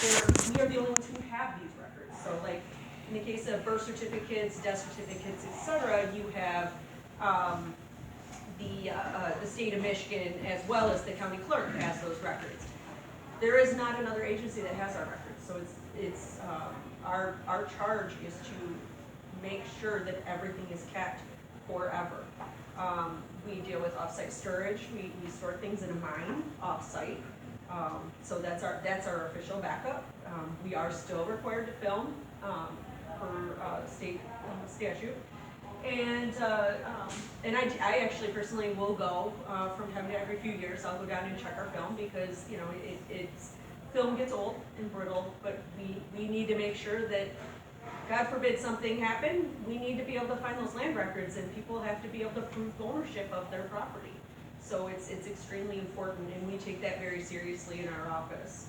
we are the only ones who have these records. So like, in the case of birth certificates, death certificates, etc., you have, the state of Michigan as well as the county clerk has those records. There is not another agency that has our records, so our charge is to make sure that everything is kept forever. We deal with offsite storage, we store things in a mine offsite, so that's our official backup. We are still required to film, per state statute. And I actually personally will go, from time to every few years, I'll go down and check our film because, you know, film gets old and brittle, but we need to make sure that, God forbid something happen, we need to be able to find those land records and people have to be able to prove ownership of their property. So it's extremely important and we take that very seriously in our office.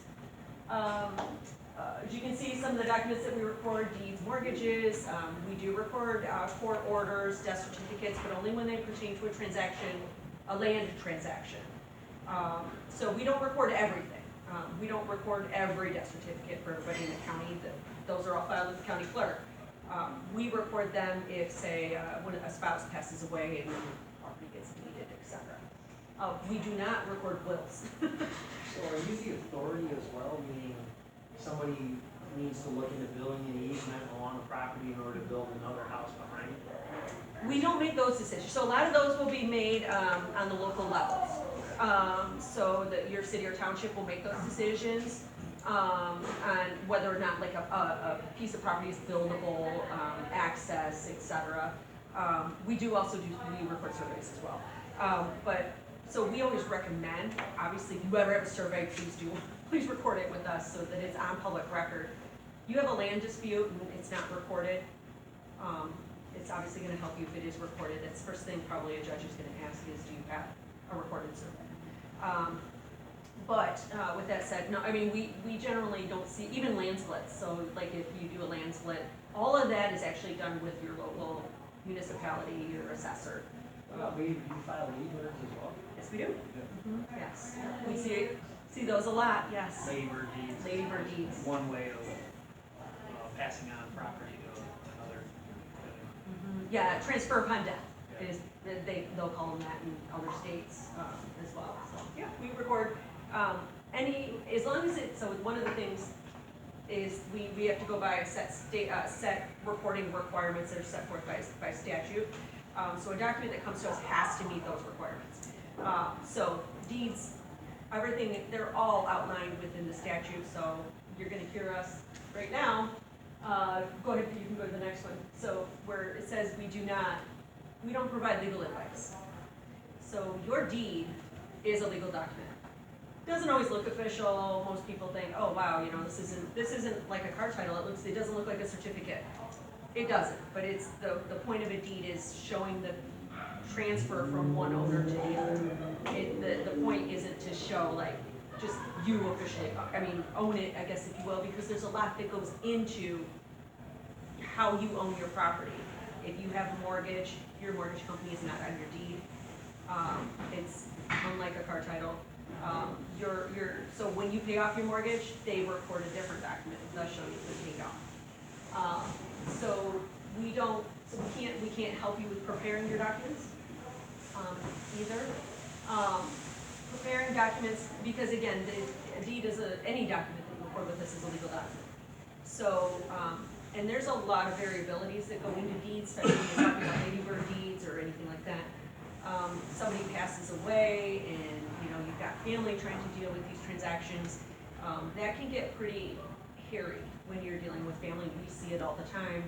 As you can see, some of the documents that we record, deeds, mortgages, we do record court orders, death certificates, but only when they pertain to a transaction, a land transaction. So we don't record everything. We don't record every death certificate for everybody in the county. Those are all filed with the county clerk. We record them if, say, when a spouse passes away and then the property gets deeded, etc. We do not record wills. So are you the authority as well, meaning somebody needs to look into building an easement along a property in order to build another house behind it? We don't make those decisions. So a lot of those will be made on the local levels. So that your city or township will make those decisions on whether or not like a piece of property is buildable, access, etc. We record surveys as well. So we always recommend, obviously, if you ever have a survey, please record it with us so that it's on public record. You have a land dispute and it's not recorded, it's obviously gonna help you if it is recorded. That's the first thing probably a judge is gonna ask is, do you have a recorded survey? With that said, no, I mean, we generally don't see, even land splits, so like if you do a land split, all of that is actually done with your local municipality, your assessor. What about maybe you file legal as well? Yes, we do. Mm-hmm. Yes, we see those a lot, yes. Labor deeds. Labor deeds. One way of passing on property to another. Mm-hmm. Yeah, transfer upon death is, they'll call them that in other states as well. So yeah, we record as long as so one of the things is we have to go by a set reporting requirements that are set forth by statute. So a document that comes to us has to meet those requirements. So deeds, everything, they're all outlined within the statute, so you're gonna hear us right now. Go ahead, you can go to the next one. So where it says we don't provide legal advice. So your deed is a legal document. Doesn't always look official. Most people think, oh wow, you know, this isn't like a car title. It doesn't look like a certificate. It doesn't, but it's the point of a deed is showing the transfer from one owner to the other. The point isn't to show like just you officially, own it, I guess if you will, because there's a lot that goes into how you own your property. If you have a mortgage, your mortgage company is not on your deed. It's unlike a car title. So when you pay off your mortgage, they record a different document, thus showing you the paid off. So we can't help you with preparing your documents either. Preparing documents, because again, the deed is any document that you record with us is a legal document. So, and there's a lot of variabilities that go into deeds, especially when you're talking about labor deeds or anything like that. Somebody passes away and you've got family trying to deal with these transactions. That can get pretty hairy when you're dealing with family. We see it all the time,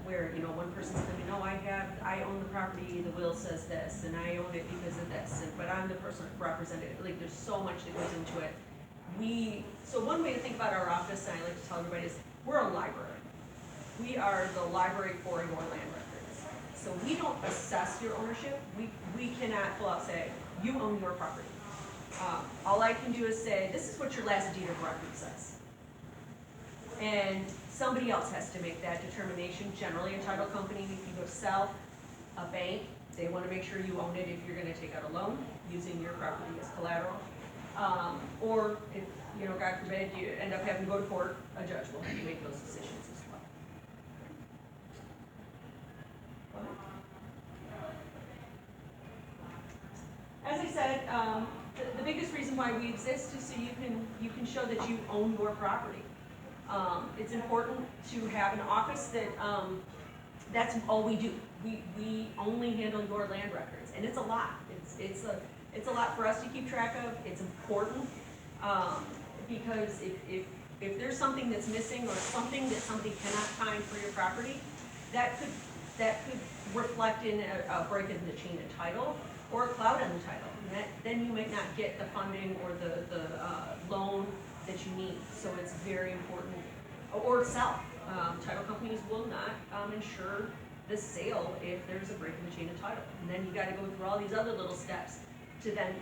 where one person's coming, no, I own the property, the will says this, and I own it because of this, but I'm the person represented. Like there's so much that goes into it. So one way to think about our office, and I like to tell everybody, is we're a library. We are the library for your land records. So we don't assess your ownership. We cannot pull out say, you own your property. All I can do is say, this is what your last deed of record says. And somebody else has to make that determination. Generally, a title company, if you go sell, a bank, they want to make sure you own it if you're going to take out a loan using your property as collateral. Or if you know, God forbid, you end up having to go to court, a judge will have to make those decisions as well. As I said, the biggest reason why we exist is so you can show that you own your property. It's important to have an office that, that's all we do. We only handle your land records, and it's a lot. It's a lot for us to keep track of. It's important, because if there's something that's missing or something that somebody cannot find for your property, that could reflect in a break in the chain of title or a cloud on the title. And then you might not get the funding or the loan that you need. So it's very important, or sell. Title companies will not insure the sale if there's a break in the chain of title. And then you gotta go through all these other little steps to then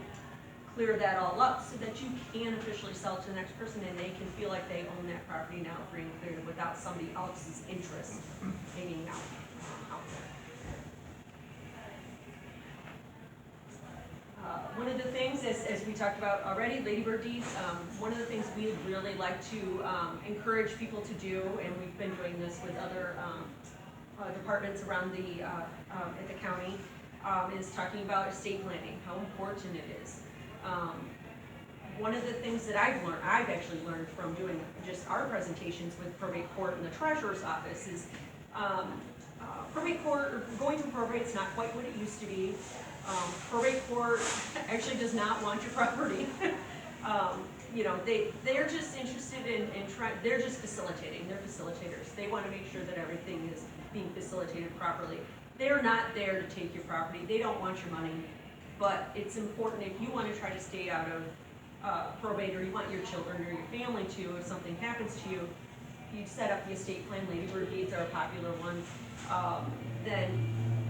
clear that all up so that you can officially sell to the next person and they can feel like they own that property now free and clear without somebody else's interest hanging out there. One of the things, as we talked about already, Ladybird deeds, one of the things we would really like to encourage people to do, and we've been doing this with other departments around at the county, is talking about estate planning, how important it is. One of the things that I've actually learned from doing just our presentations with probate court and the treasurer's office is probate court, or going through probate's not quite what it used to be. Probate court actually does not want your property. You know, they're just interested in trying, they're just facilitating, they're facilitators. They want to make sure that everything is being facilitated properly. They're not there to take your property, they don't want your money, but it's important if you want to try to stay out of probate, or you want your children or your family to, if something happens to you, you set up the estate plan. Ladybird deeds are a popular one. Then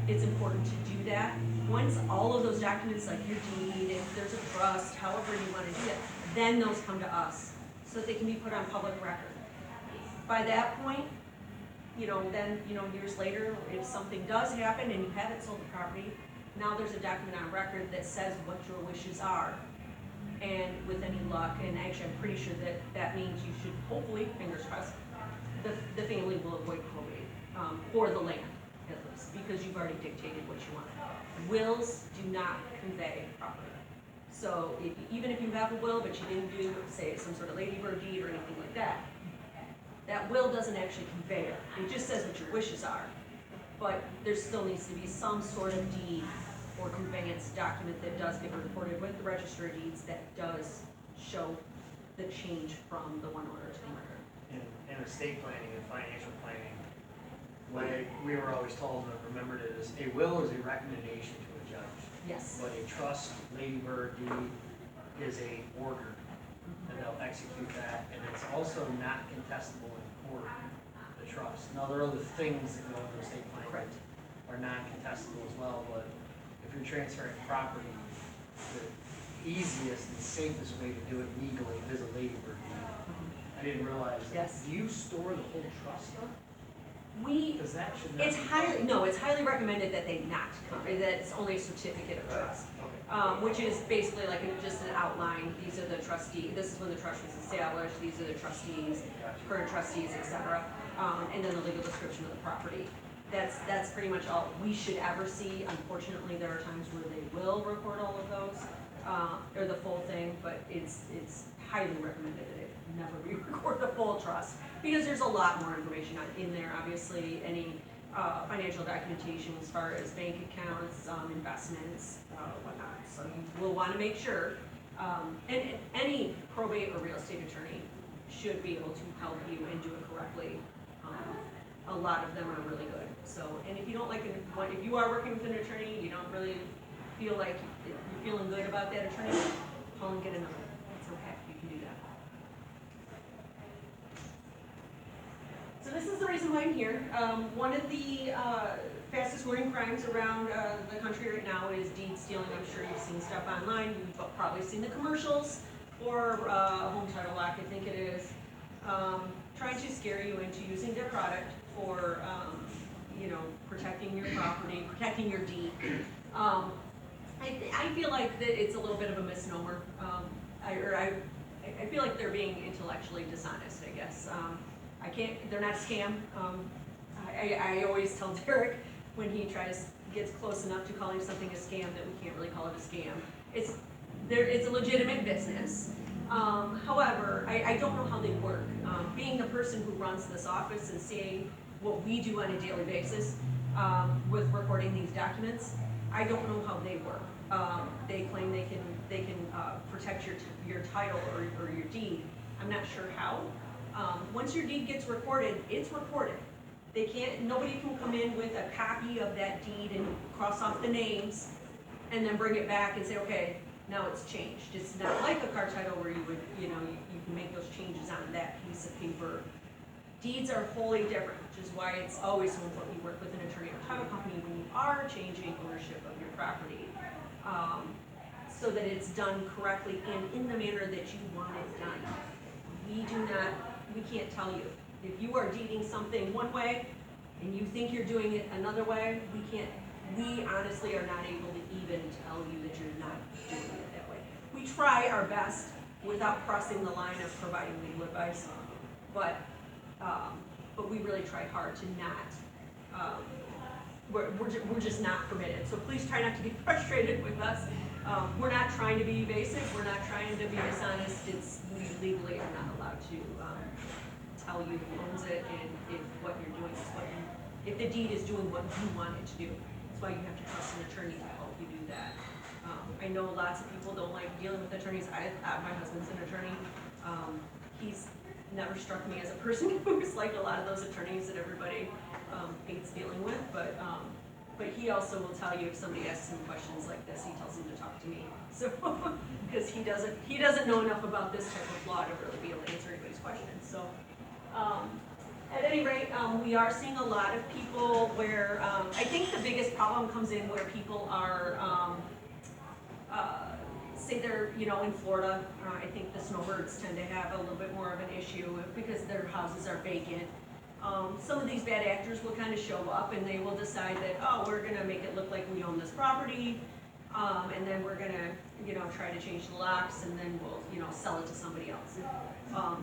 it's important to do that. Once all of those documents, like your deed, if there's a trust, however you want to do it, then those come to us so that they can be put on public record. By that point, you know, then, you know, years later, if something does happen and you haven't sold the property, now there's a document on record that says what your wishes are. And with any luck, and actually I'm pretty sure that that means you should, hopefully, fingers crossed, the family will avoid probate for the land, at least, because you've already dictated what you want. Wills do not convey property. So even if you have a will, but you didn't do, say, some sort of Ladybird deed or anything like that, that will doesn't actually convey it. It just says what your wishes are. But there still needs to be some sort of deed or conveyance document that does get recorded with the Register of Deeds that does show the change from the one owner to the other. In estate planning and financial planning, what we were always told and remembered it is, a will is a recommendation to a judge. Yes. But a trust, Ladybird deed, is a order, and they'll execute that, and it's also not contestable in court, the trust. Now, there are other things that go into estate planning Correct. that are non-contestable as well, but if you're transferring property, the easiest and safest way to do it legally is a Ladybird deed. I didn't realize that. Yes. Do you store the whole trust though? Because that should not It's highly recommended that they not, that it's only a certificate of trust. Okay. Which is basically like just an outline. These are the trustees, this is when the trust was established, these are the trustees, current trustees, etc. And then the legal description of the property. That's pretty much all we should ever see. Unfortunately, there are times where they will record all of those, or the full thing, but it's highly recommended that it never be record the full trust, because there's a lot more information in there, obviously, any financial documentation as far as bank accounts, investments, whatnot. So you will want to make sure, and if probate or real estate attorney should be able to help you and do it correctly. A lot of them are really good. So, and if you don't like if you are working with an attorney, you don't really feel like you're feeling good about that attorney, call and get another. It's okay, you can do that. So this is the reason why I'm here. One of the fastest growing crimes around the country right now is deed stealing. I'm sure you've seen stuff online. You've probably seen the commercials for Home Title Lock, I think it is. Trying to scare you into using their product for, protecting your property, protecting your deed. I feel like that it's a little bit of a misnomer. I feel like they're being intellectually dishonest, I guess. They're not a scam. I always tell Derek when he gets close enough to calling something a scam that we can't really call it a scam. It's a legitimate business. However, I don't know how they work. Being the person who runs this office and seeing what we do on a daily basis with recording these documents, I don't know how they work. They claim they can protect your title or your deed. I'm not sure how. Once your deed gets recorded, it's recorded. Nobody can come in with a copy of that deed and cross off the names and then bring it back and say, okay, now it's changed. It's not like a car title where you can make those changes on that piece of paper. Deeds are wholly different, which is why it's always so important you work with an attorney or title company when you are changing ownership of your property, so that it's done correctly and in the manner that you want it done. We can't tell you. If you are deeding something one way and you think you're doing it another way, we honestly are not able to even tell you that you're not doing it that way. We try our best without crossing the line of providing legal advice, but we really try hard to not, we're just not permitted. So please try not to get frustrated with us. We're not trying to be evasive, we're not trying to be dishonest. We legally are not allowed to tell you who owns it and if what you're doing is if the deed is doing what you want it to do. That's why you have to trust an attorney to help you do that. I know lots of people don't like dealing with attorneys. My husband's an attorney. He's never struck me as a person who's like a lot of those attorneys that everybody hates dealing with, but he also will tell you if somebody asks him questions like this, he tells them to talk to me. So, because he doesn't know enough about this type of law to really be able to answer anybody's questions. So, at any rate, we are seeing a lot of people where, I think the biggest problem comes in where people are, say they're, in Florida, I think the snowbirds tend to have a little bit more of an issue because their houses are vacant. Some of these bad actors will kind of show up and they will decide that, oh, we're gonna make it look like we own this property, and then we're gonna, try to change the locks and then we'll, sell it to somebody else.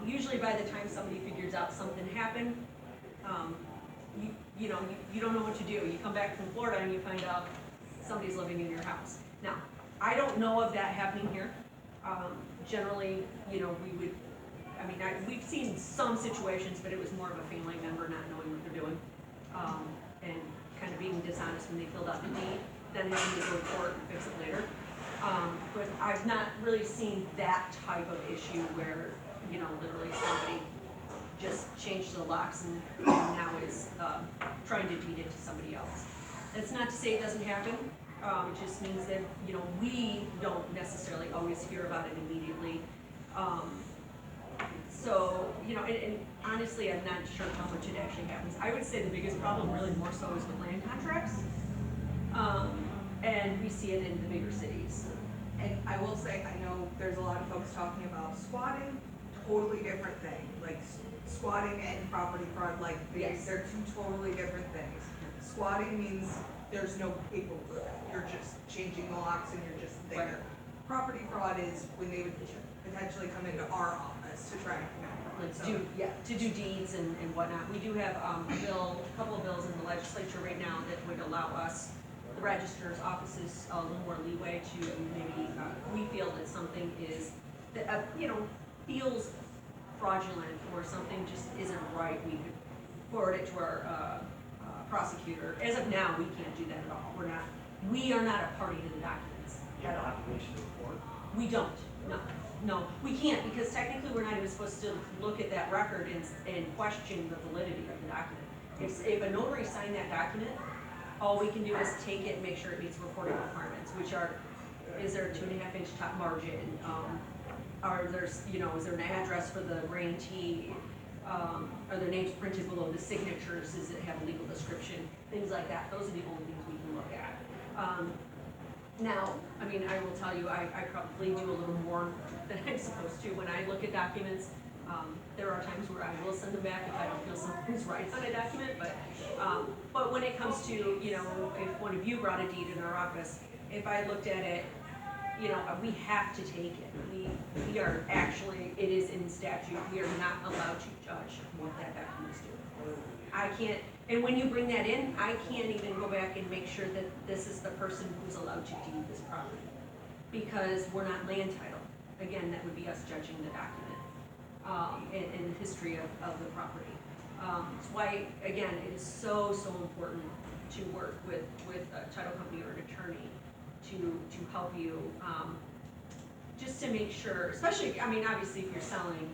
Usually by the time somebody figures out something happened, you don't know what to do. You come back from Florida and you find out somebody's living in your house. Now, I don't know of that happening here. Generally, we've seen some situations, but it was more of a family member not knowing what they're doing, and kind of being dishonest when they filled out the deed, then having to go to court and fix it later. But I've not really seen that type of issue where, literally somebody just changed the locks and now is trying to deed it to somebody else. That's not to say it doesn't happen. It just means that, we don't necessarily always hear about it immediately. So, and honestly, I'm not sure how much it actually happens. I would say the biggest problem really more so is with land contracts. And we see it in the bigger cities. And I will say, I know there's a lot of folks talking about squatting, totally different thing. Like squatting and property fraud, Yes. they're two totally different things. Squatting means there's no paperwork. You're just changing the locks and you're just there. Right. Property fraud is when they would potentially come into our office to try and commit fraud. To do deeds and whatnot. We do have a couple of bills in the legislature right now that would allow us, the registrar's offices, a little more leeway to maybe, we feel that something is, feels fraudulent or something just isn't right, we could forward it to our prosecutor. As of now, we can't do that at all. We are not a party to the documents You at have all. an obligation to report. We don't, no, we can't, because technically we're not even supposed to look at that record and question the validity of the document. If a notary signed that document, all we can do is take it and make sure it meets reporting requirements, which are, is there a 2.5-inch top margin? Is there an address for the grantee? Are their names printed below the signatures? Does it have a legal description? Things like that. Those are the only things we can look at. Now, I will tell you, I probably do a little more than I'm supposed to when I look at documents. There are times where I will send them back if I don't feel something's right on a document, but when it comes to, if one of you brought a deed in our office, if I looked at it, we have to take it. we are actually, it is in statute, we are not allowed to judge what that document is doing. I can't, and when you bring that in, I can't even go back and make sure that this is the person who's allowed to deed this property. Because we're not land title. Again, that would be us judging the document, and the history of the property. It's why, again, it is so important to work with a title company or an attorney to help you, just to make sure, especially, I mean, obviously if you're selling,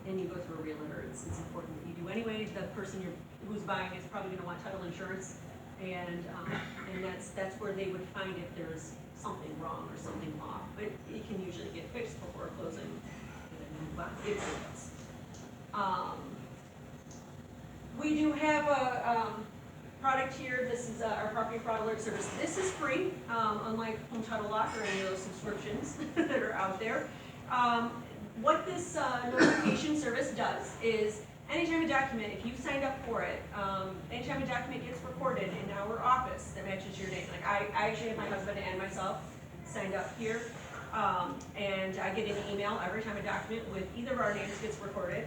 and you go through a realtor, it's important that you do anyway. The person who's buying is probably gonna want title insurance, and that's where they would find if there's something wrong or something off, but it can usually get fixed before closing, and then move on, if it does. We do have a product here. This is our property fraud alert service. This is free, unlike Home Title Lock or any of those subscriptions that are out there. What this notification service does is anytime a document, if you signed up for it, anytime a document gets recorded in our office that matches your name, like I actually have my husband and myself signed up here, and I get an email every time a document with either of our names gets recorded.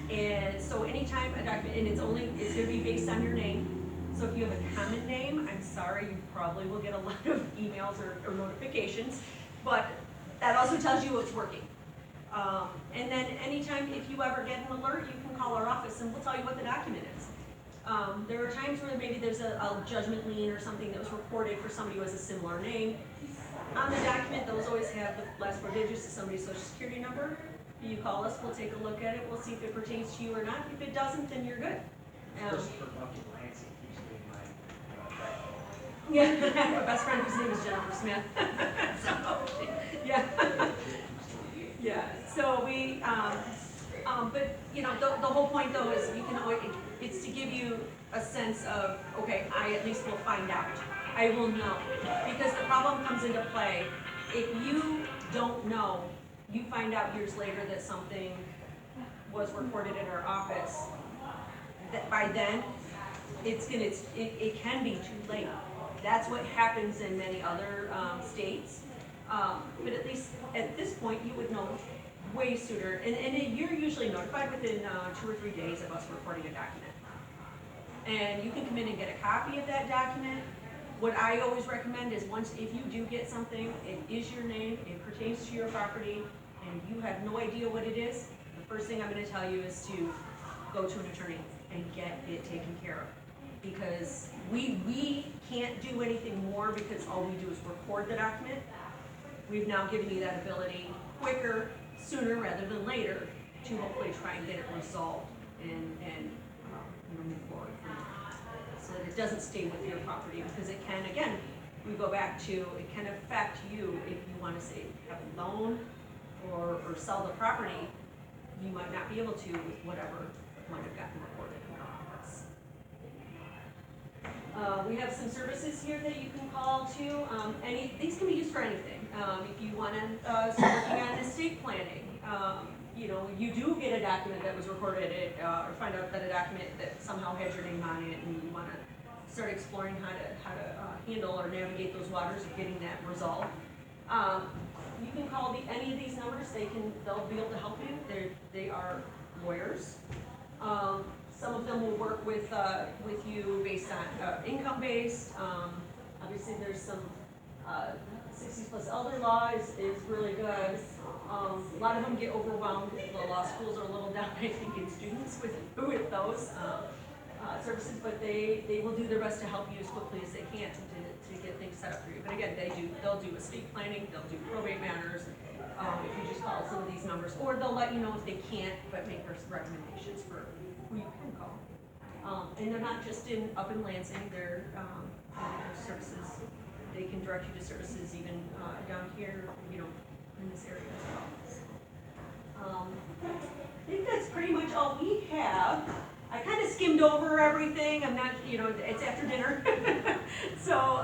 And so anytime a document, and it's gonna be based on your name. So if you have a common name, I'm sorry, you probably will get a lot of emails or notifications, but that also tells you it's working. And then anytime, if you ever get an alert, you can call our office and we'll tell you what the document is. There are times where maybe there's a judgment lien or something that was recorded for somebody who has a similar name. On the document, those always have the last 4 digits of somebody's social security number. You call us, we'll take a look at it, we'll see if it pertains to you or not. If it doesn't, then you're good. Christopher Bucky Lansing keeps doing my backbone. Yeah, I have a best friend whose name is Jennifer Smith. So, yeah. Yeah, so we, but, you know, the whole point though is you can always, it's to give you a sense of, okay, I at least will find out. I will know. Because the problem comes into play, if you don't know, you find out years later that something was recorded in our office, that by then, it can be too late. That's what happens in many other states. But at least at this point, you would know way sooner. And you're usually notified within 2 or 3 days of us recording a document. And you can come in and get a copy of that document. What I always recommend is if you do get something, it is your name, it pertains to your property, and you have no idea what it is, the first thing I'm gonna tell you is to go to an attorney and get it taken care of. Because we can't do anything more because all we do is record the document. We've now given you that ability quicker, sooner rather than later, to hopefully try and get it resolved and move forward from there. So that it doesn't stay with your property, because it can, again, we go back to, it can affect you if you want to say have a loan or sell the property. You might not be able to with whatever might have gotten recorded in your office. We have some services here that you can call to. These can be used for anything. If you want to start working on estate planning, you know, you do get a document that was recorded, or find out that a document that somehow has your name on it, and you want to start exploring how to handle or navigate those waters of getting that resolved. You can call any of these numbers. They'll be able to help you. They are lawyers. Some of them will work with you based on income based. Obviously, there's some 60s plus elder law is really good. A lot of them get overwhelmed. The law schools are a little down, I think, in students with those services, but they will do their best to help you as quickly as they can to get things set up for you. But again, they'll do estate planning, they'll do probate matters, if you just call some of these numbers, or they'll let you know if they can't, but make recommendations for who you can call. And they're not just up in Lansing, they're services. They can direct you to services even down here, you know, in this area as well. I think that's pretty much all we have. I kind of skimmed over everything. I'm not, you know, it's after dinner. So,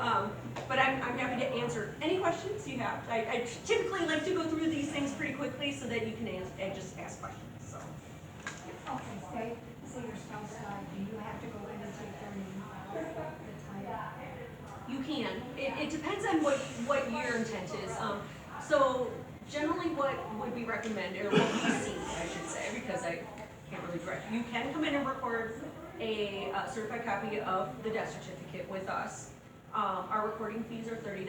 but I'm happy to answer any questions you have. I typically like to go through these things pretty quickly so that you can just ask questions, so. Okay, say your spouse died, do you have to go in and take their name out of the title? You can. It depends on what your intent is. So generally what would be recommended, or what we see, I should say, because I can't really direct, you can come in and record a certified copy of the death certificate with us. Our recording fees are $30.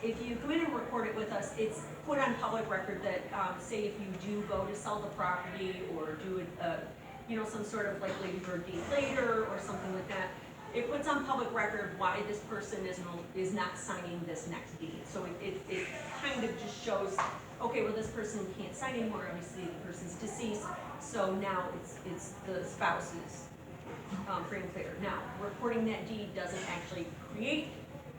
If you come in and record it with us, it's put on public record that, say if you do go to sell the property or do some sort of like Lady Bird deed later or something like that, it puts on public record why this person is not signing this next deed. So it kind of just shows, okay, well, this person can't sign anymore, obviously the person's deceased, so now it's the spouse's, free and clear. Now, recording that deed doesn't actually create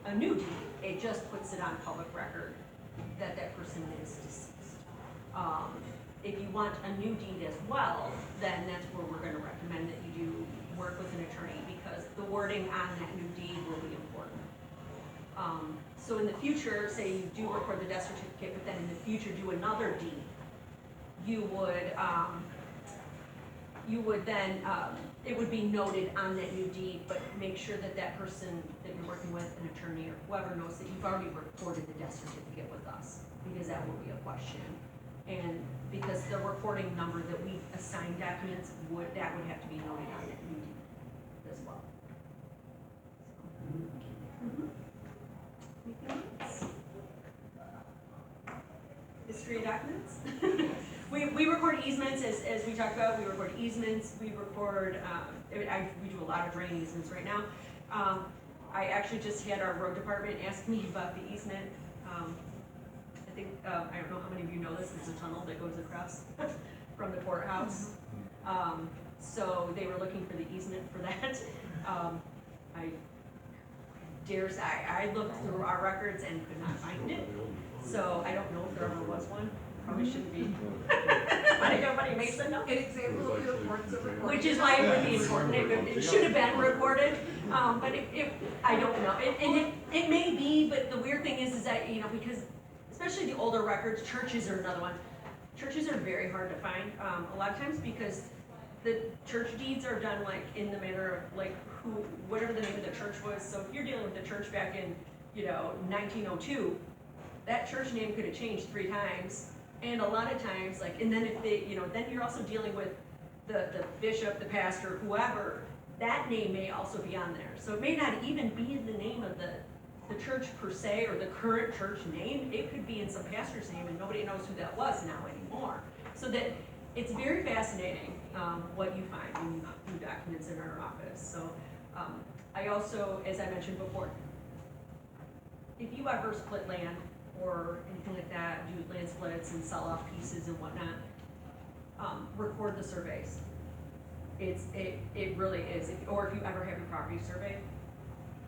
a new deed, it just puts it on public record that that person is deceased. If you want a new deed as well, then that's where we're gonna recommend that you do work with an attorney, because the wording on that new deed will be important. So in the future, say you do record the death certificate, but then in the future do another deed, you would then, it would be noted on that new deed, but make sure that that person that you're working with, an attorney or whoever, knows that you've already recorded the death certificate with us, because that will be a question. And because the recording number that we assign documents would have to be noted on that new deed as well. Anything else? History of documents? We record easements, as we talked about, we record easements, we record, we do a lot of drain easements right now. I actually just had our road department ask me about the easement. I think, I don't know how many of you know this, there's a tunnel that goes across from the courthouse. So they were looking for the easement for that. I looked through our records and could not find it. So I don't know if there ever was one, probably shouldn't be. But everybody makes a note. An example of the importance of recording. Which is why it would be important, it should have been recorded, but I don't know, and it may be, but the weird thing is that, because especially the older records, churches are another one. Churches are very hard to find, a lot of times because the church deeds are done like in the manner of like whatever the name of the church was. So if you're dealing with the church back in, 1902, that church name could have changed 3 times. And a lot of times, like, and then if they, then you're also dealing with the bishop, the pastor, whoever, that name may also be on there. So it may not even be in the name of the church per se, or the current church name. It could be in some pastor's name and nobody knows who that was now anymore. So that it's very fascinating, what you find when you do documents in our office. So I also, as I mentioned before, if you ever split land or anything like that, do land splits and sell off pieces and whatnot, record the surveys. It really is, or if you ever have your property surveyed,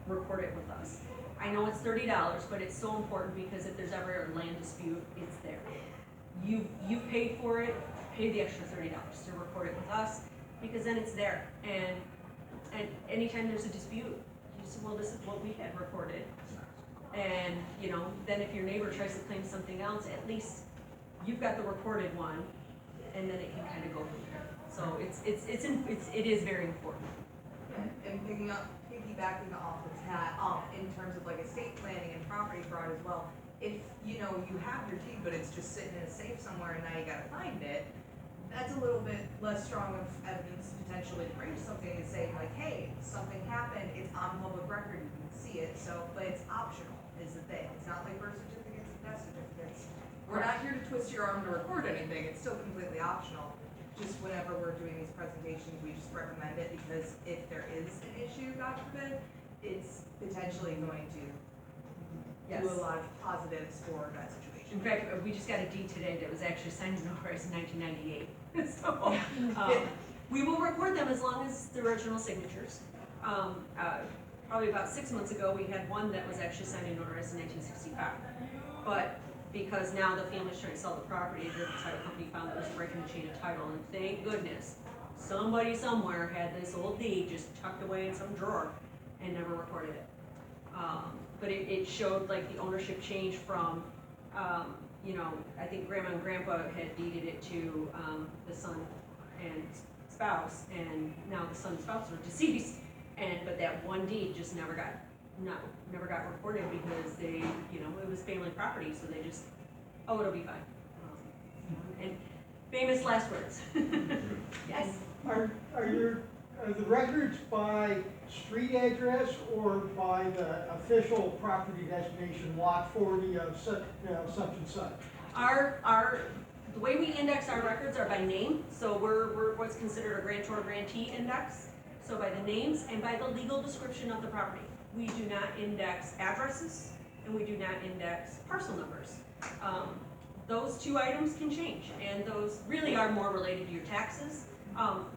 record it with us. I know it's $30, but it's so important because if there's ever a land dispute, it's there. You paid for it, pay the extra $30 to record it with us, because then it's there. And anytime there's a dispute, you say, well, this is what we had recorded. And, then if your neighbor tries to claim something else, at least you've got the recorded one, and then it can kind of go from there. So it is very important. And piggybacking off of that, in terms of like estate planning and property fraud as well, if, you have your deed, but it's just sitting in a safe somewhere and now you gotta find it, that's a little bit less strong of evidence potentially to bring to something and say like, hey, something happened, it's on public record, you can see it, but it's optional, is the thing. It's not like birth certificates and death certificates. We're not here to twist your arm to record anything, it's still completely optional. Just whenever we're doing these presentations, we just recommend it, because if there is an issue, God forbid, it's potentially going to Yes. do a lot of positives for that situation. In fact, we just got a deed today that was actually signed and notarized in 1998. So, we will record them as long as the original signatures. Probably about 6 months ago, we had one that was actually signed and notarized in 1965. But because now the family's trying to sell the property, the title company found that it was breaking the chain of title, and thank goodness, somebody somewhere had this old deed just tucked away in some drawer and never recorded it. But it showed like the ownership change from, I think grandma and grandpa had deeded it to the son and spouse, and now the son and spouse are deceased, but that one deed just never got recorded because they, it was family property, so they just Oh, it'll be fine. And famous last words. Yes? Are the records by street address or by the official property designation, lot 40 of such and such? The way we index our records are by name, so we're what's considered a grantor grantee index. So by the names and by the legal description of the property. We do not index addresses and we do not index parcel numbers. Those two items can change, and those really are more related to your taxes.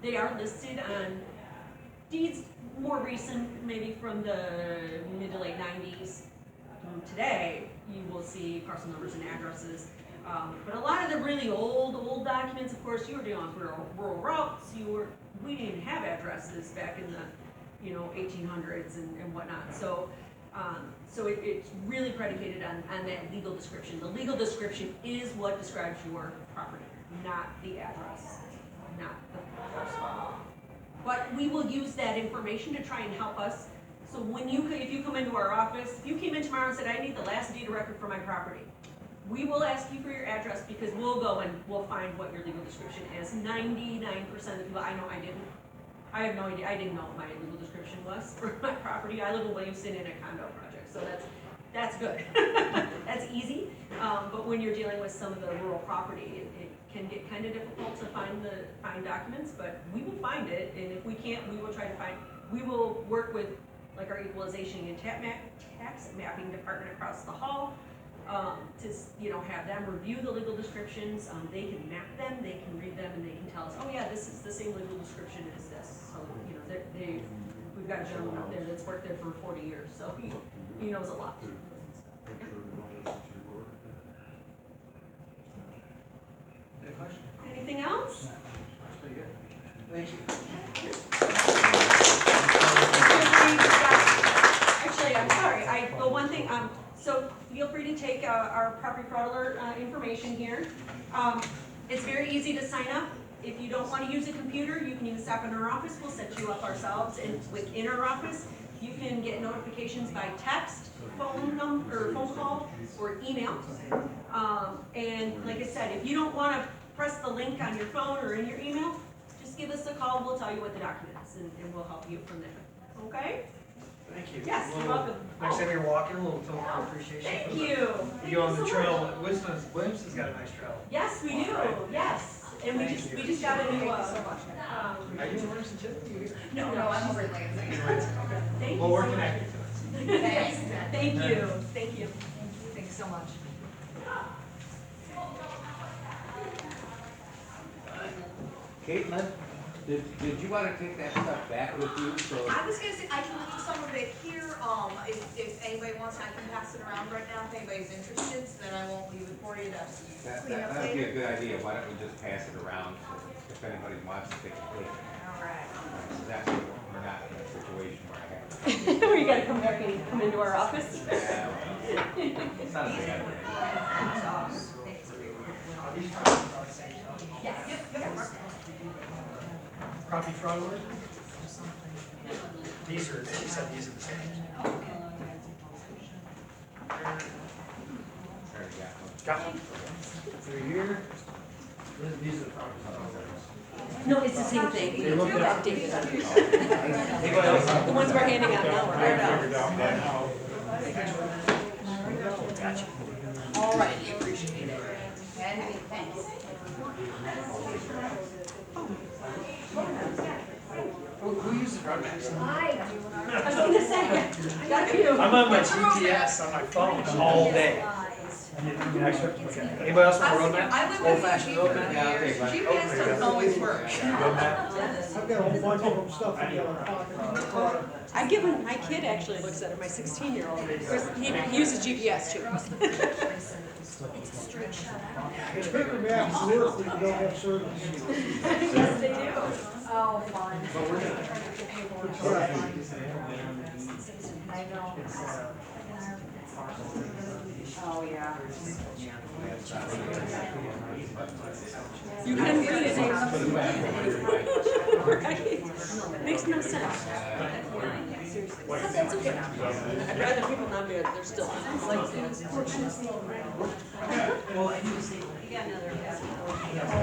They are listed on deeds more recent, maybe from the mid to late 90s. Today, you will see parcel numbers and addresses. But a lot of the really old documents, of course, you were dealing with rural routes. We didn't even have addresses back in the 1800s and whatnot. So it's really predicated on that legal description. The legal description is what describes your property, not the address, not the parcel. But we will use that information to try and help us. So if you come into our office, if you came in tomorrow and said, I need the last deed of record for my property, we will ask you for your address because we'll go and we'll find what your legal description is. 99% of the people, I know I didn't. I have no idea, I didn't know what my legal description was for my property. I live in Williamston in a condo project, so that's good. That's easy, but when you're dealing with some of the rural property, it can get kind of difficult to find documents, but we will find it, and if we can't, we will try to we will work with like our equalization and tax mapping department across the hall, to have them review the legal descriptions. They can map them, they can read them, and they can tell us, oh yeah, this is the same legal description as this. So we've got a gentleman up there that's worked there for 40 years, so he knows a lot. Any questions? Anything else? That's pretty good. Thank you. Actually, I'm sorry, the one thing, so feel free to take our property fraud alert information here. It's very easy to sign up. If you don't want to use a computer, you can even stop in our office. We'll set you up ourselves, and within our office, you can get notifications by text, phone call, or email. And like I said, if you don't want to press the link on your phone or in your email, just give us a call. We'll tell you what the document is, and we'll help you from there. Okay? Thank you. Yes, you're welcome. Next time you're walking, a little token of appreciation. Thank you. You go on the so trail, much. Williamson's got a nice trail. Yes, we do. Yes. And we just got a new, Are you in Williamson too? No, I'm over in Lansing. thank you Well, we're so much. connected. Thanks. Thank you. Thank you. Thanks so much. Caitlin, did you want to take that stuff back with you? So I was gonna say, I can leave some of it here, if anybody wants, I can pass it around right now, if anybody's interested, so then I won't leave it for you to clean up that would be later. a good idea. Why don't we just pass it around if anybody wants to take a look? Alright. That's what we're not in a situation where I have. Where you gotta come back and come into our office. It's not a big idea. Are these property fraud same? Yes. Property fraud alert? These are, you said these are the same. Already got one. Got one. They're here. These are the property fraud alerts. No, it's the same thing. They look They're at- updated. Anybody else? The ones we're handing out now are Gotcha. All right, appreciate it. And thanks. Who uses road maps? I was gonna say, I got you. I'm on my GPS on my phone all day. Anybody else want a road map? I live Old with fashioned you road for map? Yeah, I'll years, take one. GPS doesn't always work. Road map? I've got a whole bunch of them stuff in the other pocket. I give him, my kid actually looks at it, my 16-year-old. He uses GPS too. Paper maps work when you don't have service. Yes, they do. Oh, fun. Right. I know. Oh, yeah. You can read it. Right? Makes no sense. But that's okay. I'd rather people not be, they're still on. It's like, Well, I do see. You got another.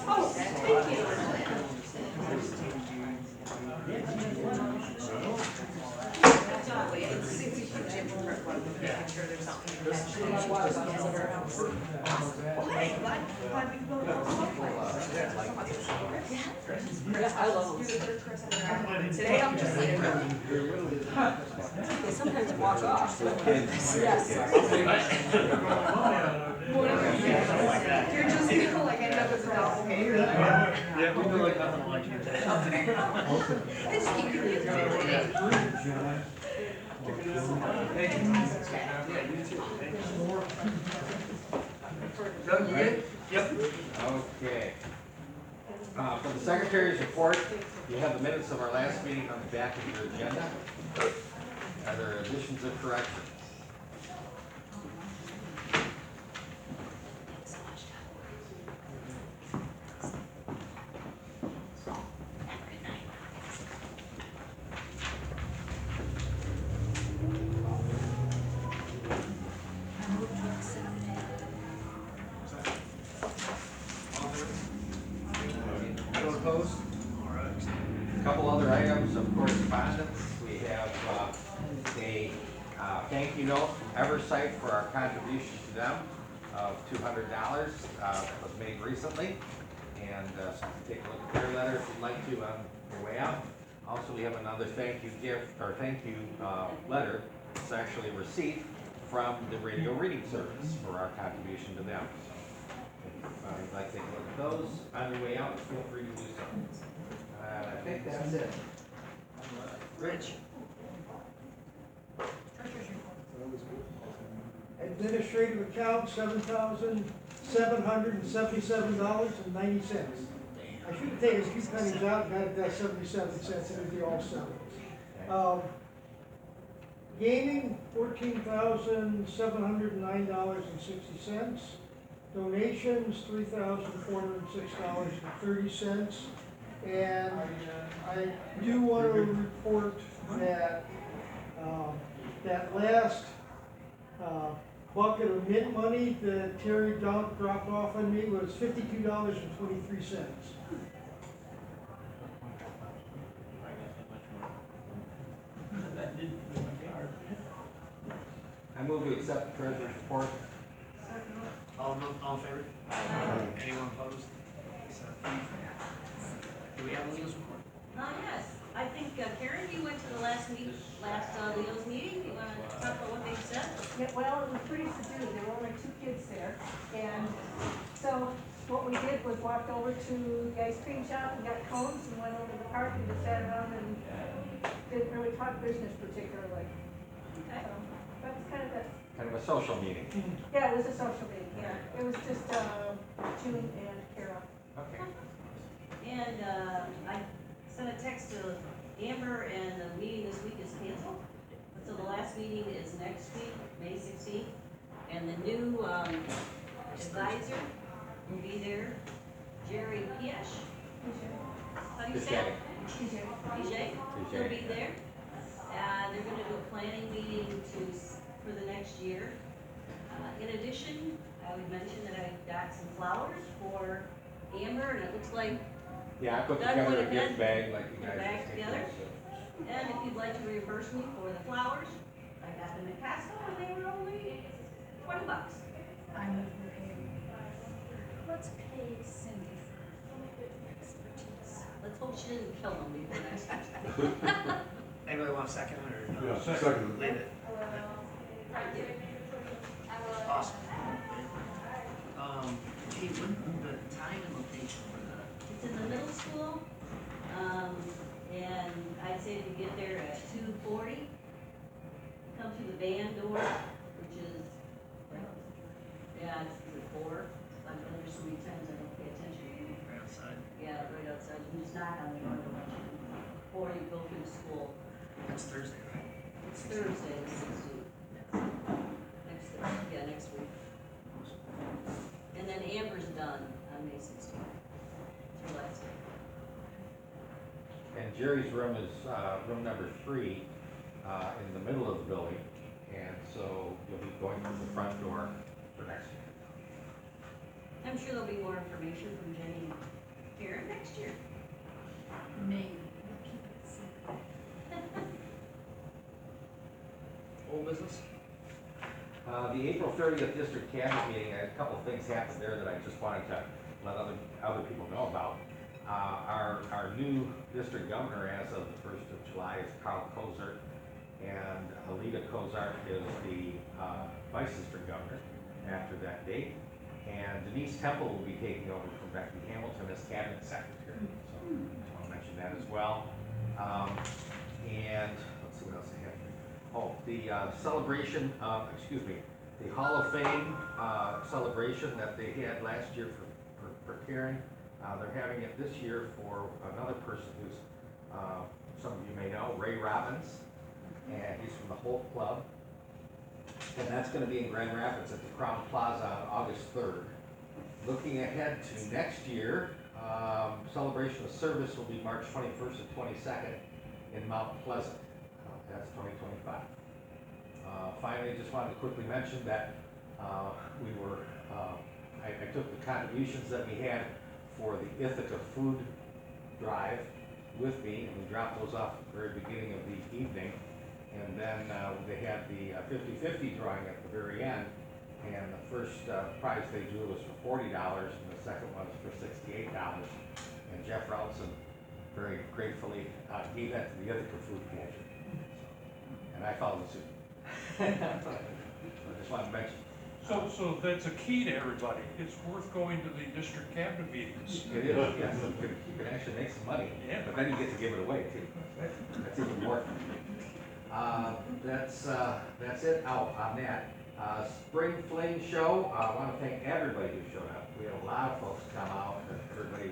Oh, thank you. It's if we put Jim in front, making sure there's something intentional. Hey, glad we both I love them. Today I'm just like, They sometimes walk off. Kids. Yes. you're just gonna like end up as a doppelganger. Yeah, we do like nothing like you. They just keep your kids busy. Thank you. Yeah, you too. Thank you. Doug, you good? Yep. Okay. For the secretary's report, you have the minutes of our last meeting on the back of your agenda. Are there additions or corrections? Anyone opposed? A couple other items of correspondence. We have a thank you note from Eversight for our contribution to them of $200 that was made recently. And so you can take a look at their letter if you'd like to on your way out. Also, we have another thank you gift, or thank you letter. It's actually a receipt from the radio reading service for our contribution to them. If you'd like to take a look at those on your way out, feel free to do so. I think that's it. Rich? Administrative account, $7,777.90. I should have taken a few pennies out and got that 77 cents, it would be all seven. Gaming, $14,709.60. Donations, $3,406.30. And I do want to report that, that last bucket of mint money that Terry dropped off on me was $52.23. I move to accept the treasurer's report. All in favor? Anyone opposed? Do we have Leo's report? Yes, I think Karen, you went to the last Leo's meeting, you wanna talk about what they said? Yeah, well, it was pretty subdued, there were only 2 kids there, and so what we did was walked over to the ice cream shop and got cones and went over to the park and just sat around and didn't really talk business particularly. Okay. So, but it's kind of a, Kind of a social meeting. yeah, it was a social meeting, yeah, it was just, June and Kara. Okay. And, I sent a text to Amber and the meeting this week is canceled. So the last meeting is next week, May 16th, and the new, advisor will be there, Jerry Piesh. How do you say it? Pijay, he'll be there. They're gonna do a planning meeting for the next year. In addition, I would mention that I got some flowers for Amber, and it looks like, Yeah, I put Doug together went a gift ahead, bag like you put a guys. bag just together. did, so. and if you'd like to reimburse me for the flowers, I got them at Costco, and they were only $20. I move we're paying. Let's pay Cindy for expertise. Let's hope she didn't kill them before next week. Anybody want a second or? Yeah, second. Leave it. Awesome. Gee, when, the time and location for the, It's in the middle school, and I'd say if you get there at 2:40, come through the van door, which is, yeah, it's 4. I've been there so many times I don't pay attention. right outside? Yeah, right outside, you just knock on the door, to let you in. Or you go through the school. It's Thursday, right? It's Thursday, the 16th. Next Thursday, yeah, next week. And then Amber's done on May 16th. It's her last day. And Jerry's room is room number 3. in the middle of the building. And so you'll be going from the front door for next year. I'm sure there'll be more information from Jenny here next year. Maybe. Old business? The April 30th district cabinet meeting, a couple of things happened there that I just wanted to let other people know about. Our new district governor as of the 1st of July is Carl Kozart, and Alita Kozart is the vice district governor after that date. And Denise Temple will be taking over from Becky Hamilton as cabinet secretary. So I just want to mention that as well. And let's see what else I have here. Oh, the celebration, the Hall of Fame celebration that they had last year for Karen. They're having it this year for another person who's, some of you may know, Ray Robbins, and he's from the Holt Club. And that's gonna be in Grand Rapids at the Crown Plaza on August 3rd. Looking ahead to next year, celebration of service will be March 21st and 22nd in Mount Pleasant. That's 2025. Finally, just wanted to quickly mention that I took the contributions that we had for the Ithaca Food Drive with me, and we dropped those off at the very beginning of the evening. And then they had the 50-50 drawing at the very end, and the first prize they drew was for $40, and the second one was for $68. And Jeff Routson very gratefully gave that to the Ithaca Food Pantry. And I followed suit. So I just wanted to mention. So that's a key to everybody. It's worth going to the district cabinet meetings. It is, yes, you can actually make some money, Yeah. but then you get to give it away too. That's even more. That's it out on that. Spring Fling Show, I want to thank everybody who showed up. We had a lot of folks come out, everybody,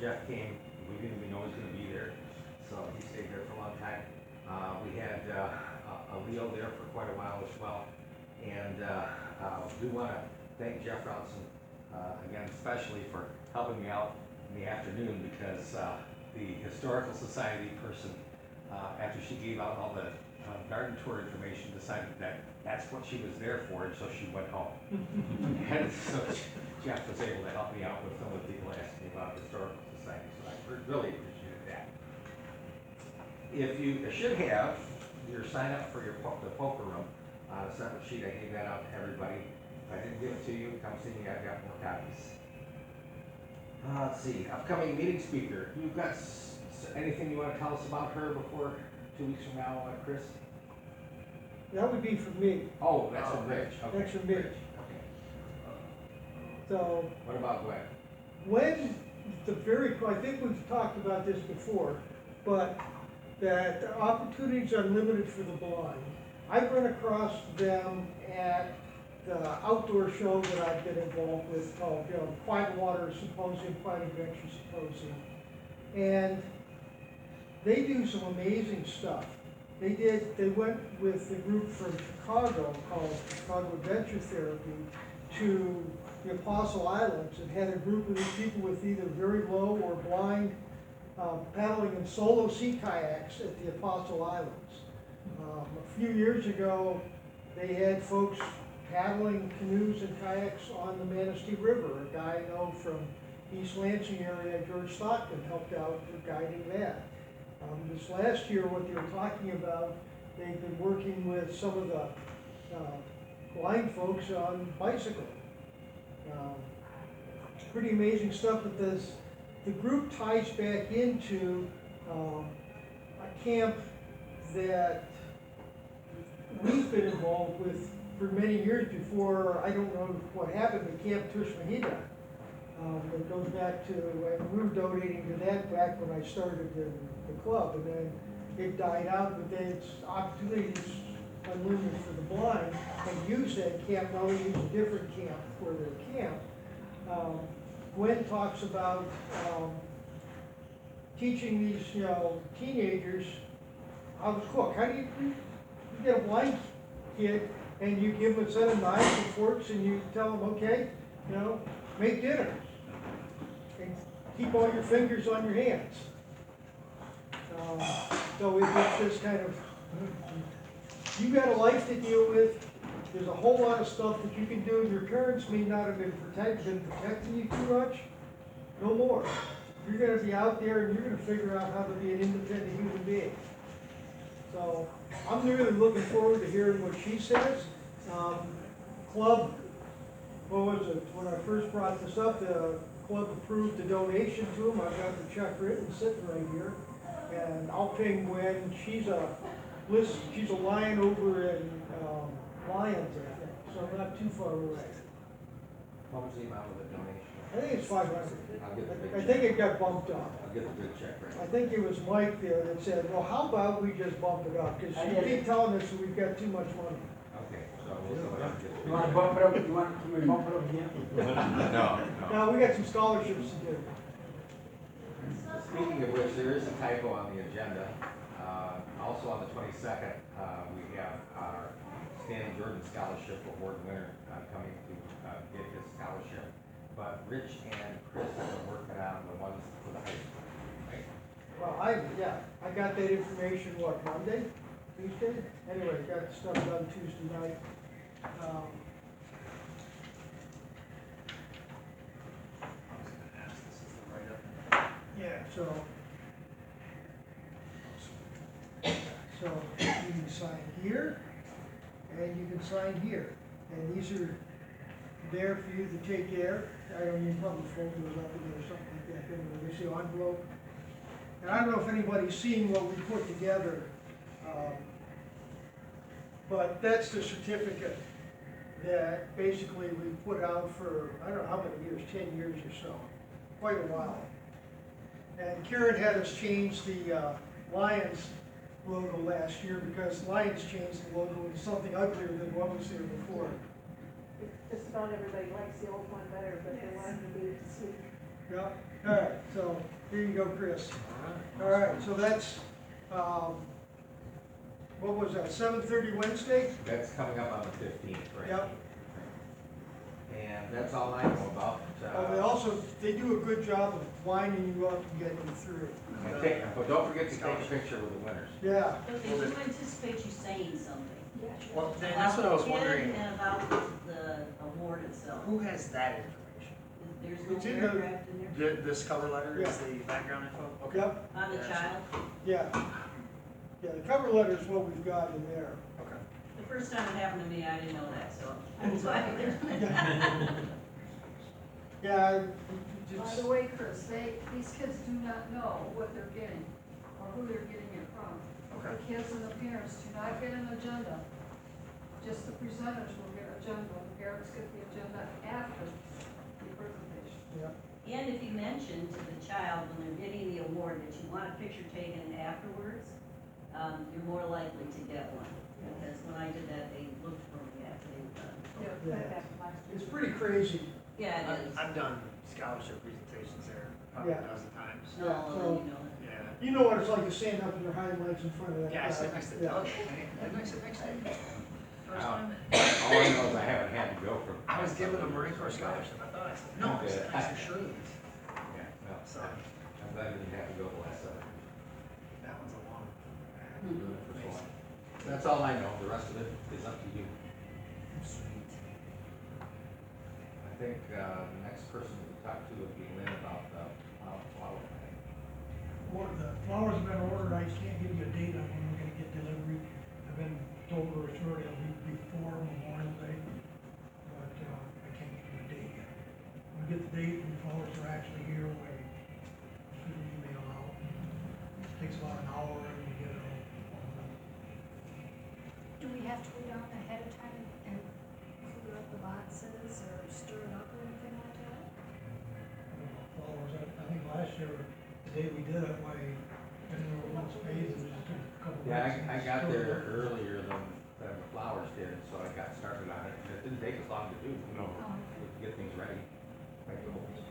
Jeff came, we didn't even know he was gonna be there, so he stayed there for a long time. We had a Leo there for quite a while as well. And we want to thank Jeff Routson again, especially for helping me out in the afternoon, because the Historical Society person, after she gave out all the garden tour information, decided that that's what she was there for, and so she went home. And so Jeff was able to help me out with some of the people asking me about the Historical Society, so I really appreciated that. If you should have your sign up for the poker room on a separate sheet, I gave that out to everybody. If I didn't give it to you, come see me, I've got more copies. Let's see, upcoming meeting speaker. You've got anything you want to tell us about her before 2 weeks from now, Chris? That would be for me, Oh, that's from Rich. Okay. that's for me. Okay. So What about Gwen? when I think we've talked about this before, but that opportunities are limited for the blind. I've run across them at the outdoor show that I've been involved with called, Quiet Water Symposium, Quiet Adventure Symposium. And they do some amazing stuff. They went with a group from Chicago called Chicago Adventure Therapy to the Apostle Islands, and had a group of these people with either very low or blind paddling in solo sea kayaks at the Apostle Islands. A few years ago, they had folks paddling canoes and kayaks on the Manistee River. A guy I know from East Lansing area, George Stockton, helped out with guiding that. This last year, what they were talking about, they've been working with some of the blind folks on bicycle. It's pretty amazing stuff, but the group ties back into a camp that we've been involved with for many years before, I don't know what happened, but Camp Tushmahida. It goes back to, and we were donating to that back when I started the club, and then it died out, but then it's opportunities unlimited for the blind, and use that camp, not only use a different camp for their camp. Gwen talks about teaching these, teenagers how to cook. How do you get a blind kid and you give them a set of knives and forks and you tell them, okay, make dinner and keep all your fingers on your hands. So it's just kind of You got a life to deal with, there's a whole lot of stuff that you can do, your parents may not have been protecting you too much, no more. You're gonna be out there and you're gonna figure out how to be an independent human being. So, I'm really looking forward to hearing what she says. Club, what was it, when I first brought this up, the club approved the donation to them, I've got the check written, sitting right here. And I'll ping Gwen, she's a lion over in, Lyons, I think, so not too far away. What was the amount of the donation? I think it's 500. I'll get the big I check. think it got bumped up. I'll get the big check right. I think it was Mike there that said, well, how about we just bump it up? Because she keep telling us that we've got too much money. Okay, so we'll see what I can get. You wanna bump it up, can we bump it up again? No. Now, we got some scholarships to do. Speaking of which, there is a typo on the agenda. Also on the 22nd, we have our Stanley Jordan Scholarship Award winner coming to get his scholarship. But Rich and Chris have been working on the ones for the high school, right? Well, I got that information, what, Monday, Tuesday? Anyway, got the stuff done Tuesday night. Yeah, so you can sign here, and you can sign here. And these are there for you to take care. I don't even probably fold those up again or something like that, anyway, they say envelope. And I don't know if anybody's seen what we put together, but that's the certificate that basically we put out for, I don't know how many years, 10 years or so, quite a while. And Karen had us change the Lions logo last year because Lions changed the logo into something uglier than what was there before. Just about everybody likes the old one better, but they wanted to be sweet. Yeah, all right, so here you go, Chris. All right, so that's, what was that, 7:30 Wednesday? That's coming up on the 15th, right? Yep. And that's all I know about. They do a good job of winding you up and getting you through. But don't forget to take a picture with the winners. Yeah, But they do anticipate you saying something. Well, Dan, that's what I was About the kid wondering. And about the award itself. Who has that information? There's It's no in the- paragraph in there This cover letter is Yeah. the background info? Okay. yep, on the Yeah. child. yeah. Yeah, the cover letter is what we've got in there. Okay. The first time it happened to me, I didn't know that, so that's why I did. Yeah, By the way, Chris, these kids do not know what they're getting or who they're getting it from. Okay. The kids and the parents do not get an agenda. Just the presenters will get an agenda. The parents get the agenda after the presentation. yeah, And if you mention to the child when they're getting the award that you want a picture taken afterwards, you're more likely to get one. Because when I did that, they looked for me after they were done. Yeah, put it back to last year. it's pretty crazy. Yeah, it is. I've done scholarship presentations there probably Yeah. a dozen times. No, so- you know. Yeah. You know what it's like to stand up in your hind legs in front of that Yeah, I guy. sit next to Yeah. Doug. Didn't I sit next to him? First Wow. time? All I know is I haven't had to go for. I was given a Marine Corps scholarship. I thought I said, no, I said next to Shirley's. Yeah, well, So I'm glad we didn't have to go the last 7 years. that one's a long. Doing it for so long. That's all I know, the rest of it is up to you. Sweet. I think, the next person to talk to would be Lynn about the flower plan. Well, the flowers have been ordered, I just can't give you a date on when we're gonna get delivery. I've been told to return it'll be before Memorial Day, but, I can't give you a date yet. When we get the date and the flowers are actually here, I shoot an email out. It takes about an hour and we get it all done. Do we have to go down ahead of time and clear up the boxes or stir it up or anything like that? Flowers, I think last year, the day we did it, I didn't know what space, it was just a couple. Yeah, weeks I and got stirred it there up. earlier than the flowers did, so I got started on it, and it didn't take as long to do, to get things ready. Like the holes.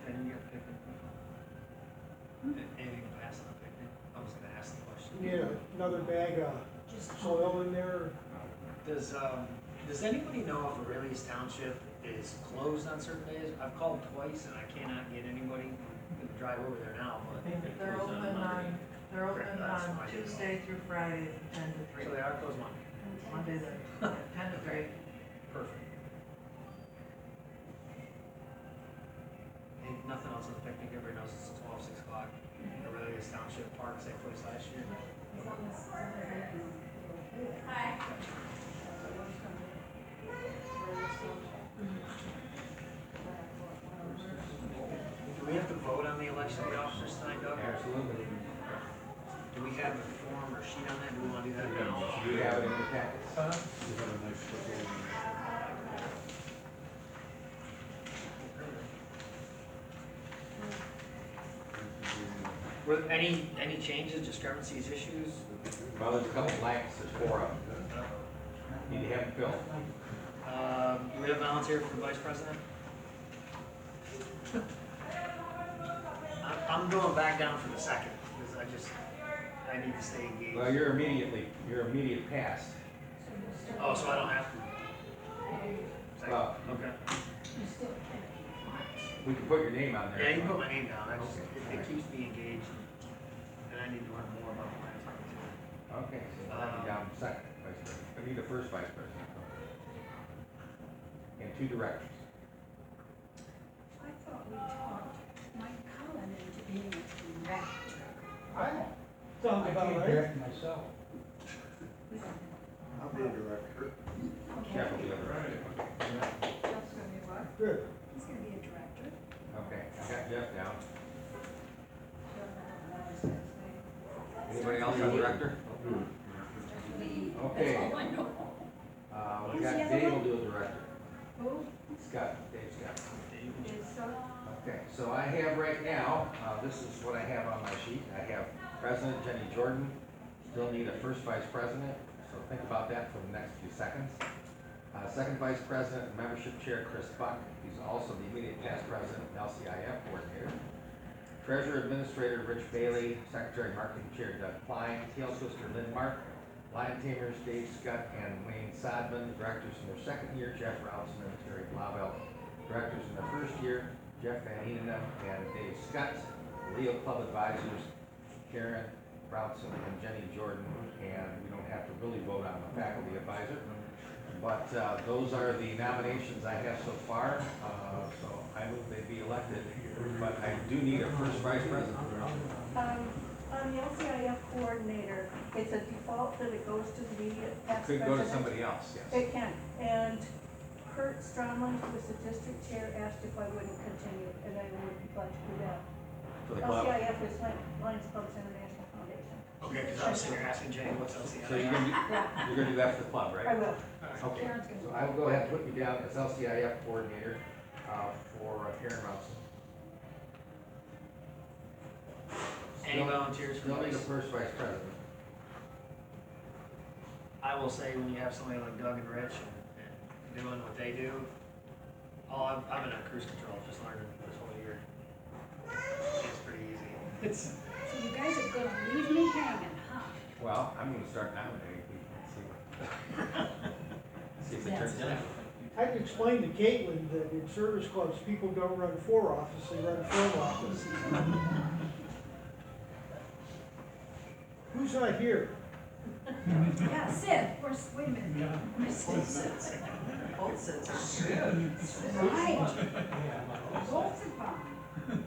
And you got a picnic? Anything past the picnic? I was gonna ask the question. Yeah, another bag of soil in there. Does anybody know if Aurelius Township is closed on certain days? I've called twice and I cannot get anybody. I'm gonna drive over there now, but. They're open on They're open That's on fine. Tuesday through Friday from 10 to 3. So they are closed Monday. Monday, the 10 to 3. Perfect. Ain't nothing else on the picnic, everybody knows it's 6 o'clock. Aurelius Township Park, same place last year. Do we have to vote on the election of the officers tonight, Doug? Absolutely. Do we have a form or sheet on that? Do we want to do that now? Do you have it in your packets? Were there any changes, discrepancies, issues? Well, there's a couple blanks, there's 4 of them. Need to have them filled. Do we have volunteer for vice president? I'm going back down for the second, because I need to stay engaged. Well, you're immediate past. Oh, so I don't have to? Second. Well, Okay. we can put your name on there. Yeah, you can put my name down, it keeps me engaged, and I need to learn more about the landscape too. Okay, so I'll have you down second vice president. I need a first vice president. And 2 directors. I thought we talked Mike Cullen into being a director. Sounds about right. direct myself. I'll be a director. Jeff will be the director. That's gonna be what? Good. He's gonna be a director. Okay, I got Jeff down. That's his name. Anybody else on director? Okay. That's all I know. We Who's got the other Dave will one? do a director. Who Scott, Dave Scott. is, Okay, so I have right now, this is what I have on my sheet. I have President Jenny Jordan, still need a first vice president, so think about that for the next few seconds. Second vice president, and membership chair Chris Buck, he's also the immediate past president and LCIF coordinator. Treasurer administrator Rich Bailey, secretary marketing chair Doug Klein, tail twister Lynn Mark, lion tamers Dave Scott and Wayne Sodman, directors in their second year Jeff Routzen and Terry Blauvelt, directors in their first year Jeff Van Eenenum and Dave Scott, Leo Club advisors Karen Routzen and Jenny Jordan, and we don't have to really vote on the faculty advisor. But those are the nominations I have so far, so I move they be elected, but I do need a first vice president. On the LCIF coordinator, it's a default that it goes to the immediate past Could president. go to somebody else, yes. It can, and Kurt Stromlin, who was the district chair, asked if I wouldn't continue, and I would be glad to do that. For the club. LCIF is Lions Clubs International Foundation. Okay, because I was sitting here asking Jenny, what's LCIF? So you're gonna do that for the club, right? I will. Okay, Karen's gonna so do I will go ahead and put you down as LCIF coordinator, for Karen Routzen. Any volunteers for Still need a vice? first vice president. I will say, when you have somebody like Doug and Rich and doing what they do, I'm in a cruise control, just learning this whole year. It's pretty easy. So you guys are gonna leave me hanging, huh? Well, I'm gonna start nominating people, see if they turn it down. I could explain to Caitlin that in service clubs, people don't run for office, they run from office. Who's not here? Yeah, Sid, where's, wait a minute. Where's Sid? Both sets are. Right. Both are fine.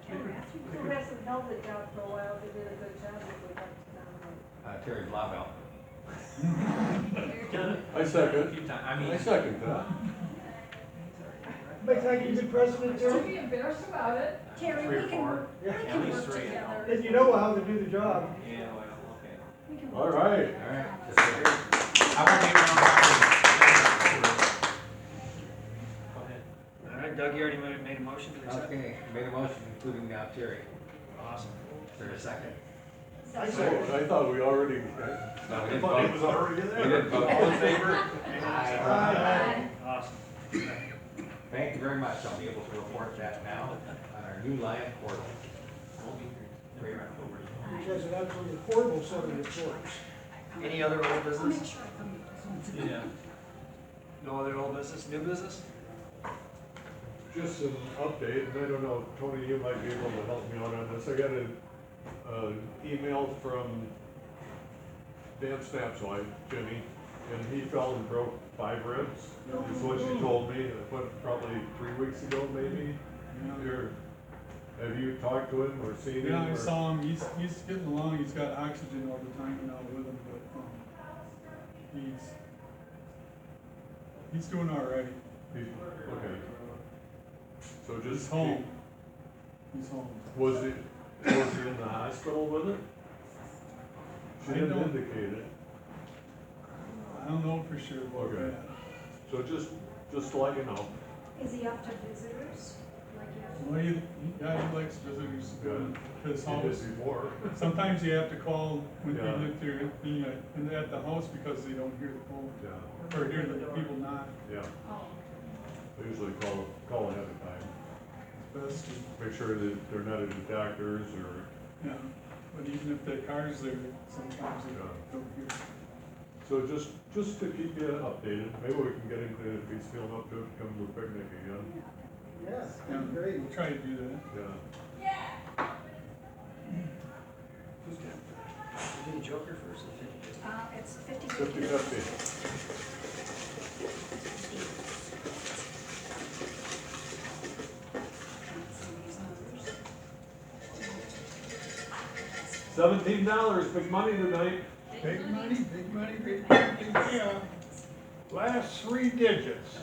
Who hasn't held the job for a while, they did a good job, if we'd like to nominate. Terry Blauvelt. I second. I second that. But I think you're president, don't Terry, be embarrassed about it. Terry, we can work then together. you know how to do the job. We can All work right. All right. I want to Go ahead. All right, Doug, you already made a motion to accept? Okay, made a motion including now Terry. Awesome. Is there a second? I So, I thought we already. No, we didn't thought vote. it was already in there. We didn't vote. All in favor? Aye. Awesome. Thank you very much. I'll be able to report that now on our new Lion portal. Great. Which has an absolutely horrible set of reports. Any other old I'll make business? sure I come to this one. No other old business? New business? just an update, and I don't know, Tony, you might be able to help me out on this. I got an email from Dan Snap's wife, Jenny, and he fell and broke 5 ribs. Is what she told me, probably 3 weeks ago, maybe. Have you talked to him or seen him? Yeah, I or- saw him, he's getting along, he's got oxygen all the time now with him, but, he's doing all right. Okay. So just. He's home. He's home. Was he in the hospital with it? She I didn't don't- indicate it. I don't know for sure about Okay. that. So just to let you know. Is he up to visitors? Like you have to- Well, yeah, he likes visitors to go to his He did house. before. Sometimes you have to call when Yeah. they live there, at the house because they don't hear the phone, Yeah, or hear the people knock. yeah. Oh, I usually call ahead of time. Best to, Make sure that they're not at the doctor's or, yeah, but even if the car's there, sometimes they Yeah. don't hear. so just to keep you updated. Maybe we can get him to, if he's feeling up to it, come to the picnic again. Yes, Yeah, great. we'll try to do that. Yeah. Do the Joker first, or 50? it's 50/50. 50/50. $17, big money tonight. Big money, big money, big money, yeah. Last 3 digits.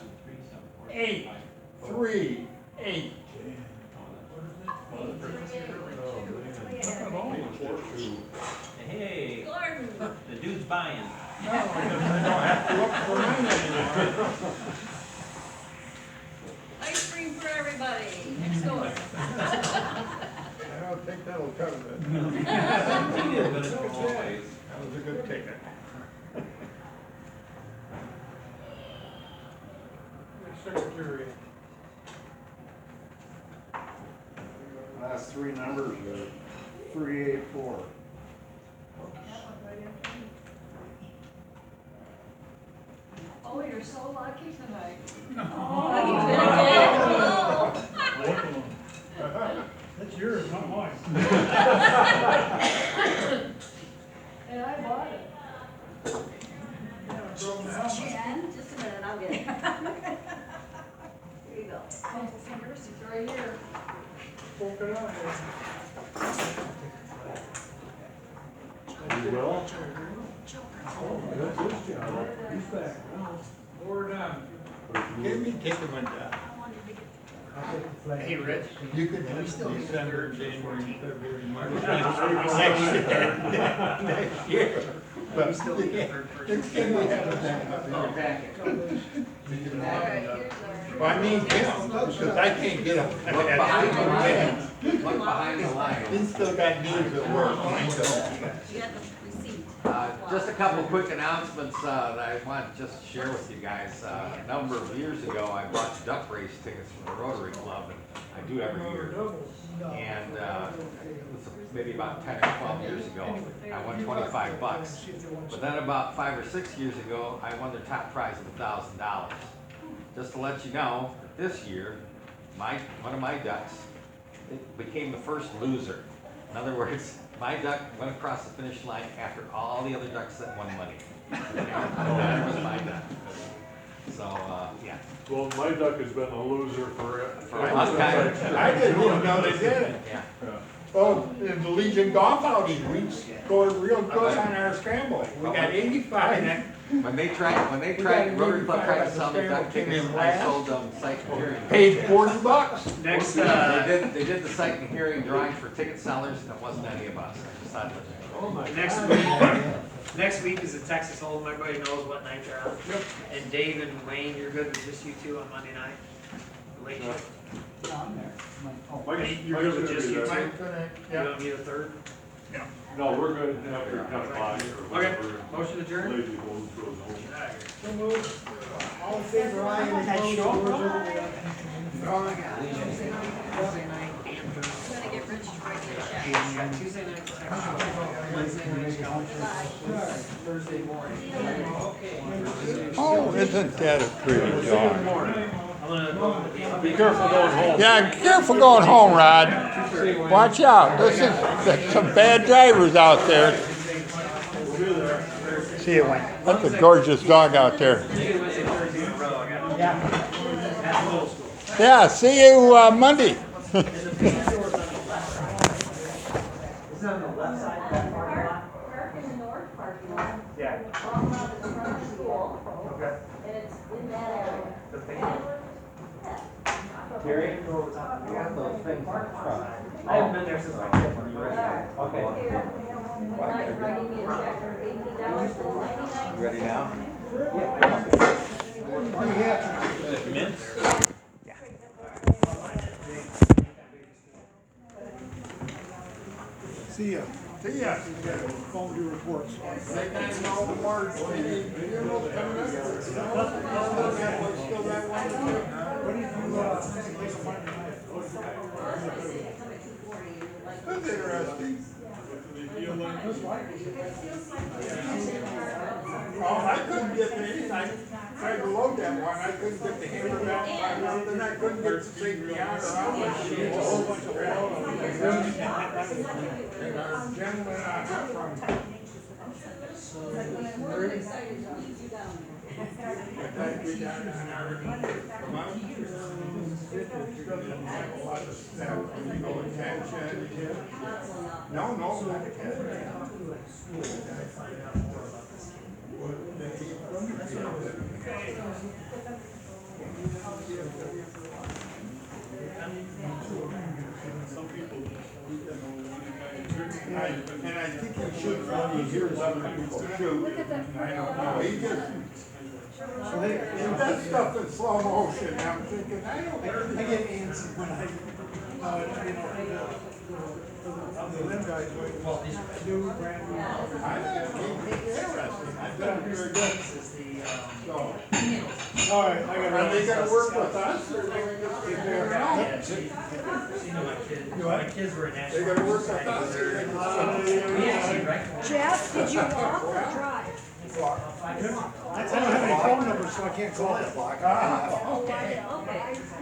838. Hey, the dude's buying. No, I don't have to look for mine anymore. Ice cream for everybody, next door. I don't think that'll cover it. He did, but it's always. That was a good ticket. Secretary. Last 3 numbers are 384. Oh, you're so lucky tonight. That's yours, not mine. And I bought it. Jen, just a minute, I'll get it. Here you go. Uncle Fingers, it's right here. Poke it out You will? Oh, that's his job. He's back now. We're done. Give me, take him and Hey, Rich. You could We still need December, the January, February, March. Next year. We still need the third person. It's good we have that. Well, I mean, him, because I can't get him. Look behind the lines. Look behind the lines. He's still got needs at work, I don't. You got the receipt. Just a couple of quick announcements that I want to just share with you guys. A number of years ago, I bought duck race tickets from the Rotary Club, and I do every year. And it was maybe about 10 or 12 years ago, I won $25. But then about 5 or 6 years ago, I won the top prize of $1,000. Just to let you know, that this year, one of my ducks became the first loser. In other words, my duck went across the finish line after all the other ducks that won money. That was my duck. So, yeah. Well, my duck has been a loser for a long time. I didn't even know they did it. Yeah. Oh, in the Legion golf outing, we scored real good on our scramble. We got 85. When they tried, Rotary Club tried to sell me duck tickets, I sold them sight and hearing. Paid $40. Next, They did the sight and hearing drawing for ticket sellers, and it wasn't any of us. I decided to. Oh my next week is the Texas Hold'em, everybody knows what night they're on. And Dave and Wayne, you're good with just you two on Monday night? The late shift? You're good with just you two? You don't need a third? No, we're good after 10 o'clock or Okay, whatever. motion adjourned? Lady goes home. Get out of here. So moved. All in favor, aye, any opposed, doors open. I'm gonna get Rich to write me a check. You got Tuesday night, Texas, Wednesday night, Thursday morning. Oh, isn't that a pretty dog? I'm gonna go to the game. Be careful going home. Yeah, careful going home, Rod. Watch out. There's some bad drivers out there. See you, Wayne. That's a gorgeous dog out there. Yeah, see you Monday. Park in the north parking lot. Yeah. All around the front of the school, Okay. and it's in that area. Terry, you got those things in front. I haven't been there since my kid. Okay. Like writing me a check for $80.99. You ready now? Mints? See ya. See ya. Phone to reports. What did you, That's interesting. Oh, I couldn't get the, I tried to load that one, I couldn't get the hammer back, then I couldn't get the safety on or out. It's a whole bunch of and our gentleman from. No, not a and I think he should probably hear some people shoot. I don't know, he just, that stuff in slow motion, and I'm thinking, I don't. I get antsy when I, the limb guys, new, brand new. I think it's interesting, I thought we were good. All right, I gotta. Are they gonna work with us, or are they gonna just take care of it? You know, my kids were in They national. gonna work with us, or they We actually recognized. Jeff, did you walk or drive? I don't have any phone numbers, so I can't call them.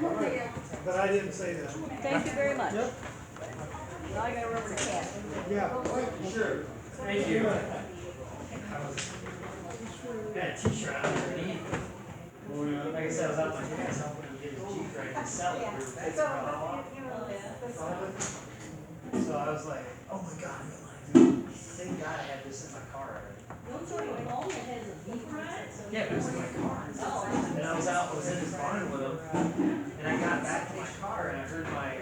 Okay. But I didn't say that. Thank you very much. Yep. Now I gotta remember the cat. Yeah. Sure. Thank you. Got a t-shirt on underneath. Like I said, I was out my dad's helping him get his Jeep ready to sell it. We were fixing it all up. So I was like, oh my God, thank God I had this in my car already. Don't you have a phone that has a beeper on it? Yeah, but it was in my car. And I was in his barn with him, and I got back to my car and I heard my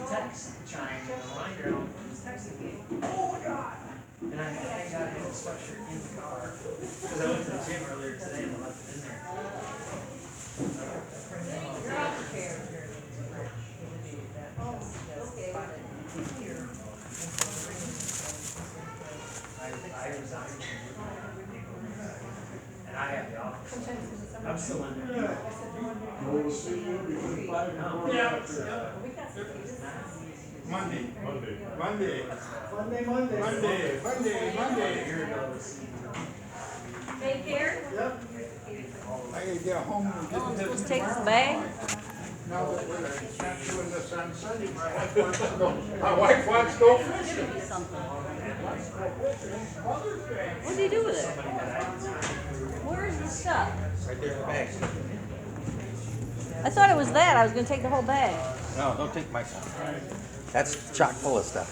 text chime, a reminder, and he was texting me, oh my God. And I thank God I had the sweatshirt in the car, because I went to the gym earlier today and I left it in there. You're out the chair. I resigned and I have the office. I'm still in there. We'll see you between 5 and 4 after. Monday. Take care. Yep. I gotta get home and get Oh, this. supposed to take this bag? Now that we're not doing this on Sunday, my wife wants to go fishing. What do you do with it? Where's the stuff? Right there in the bag. I thought it was that. I was gonna take the whole bag. No, don't take my stuff. That's chock full of stuff.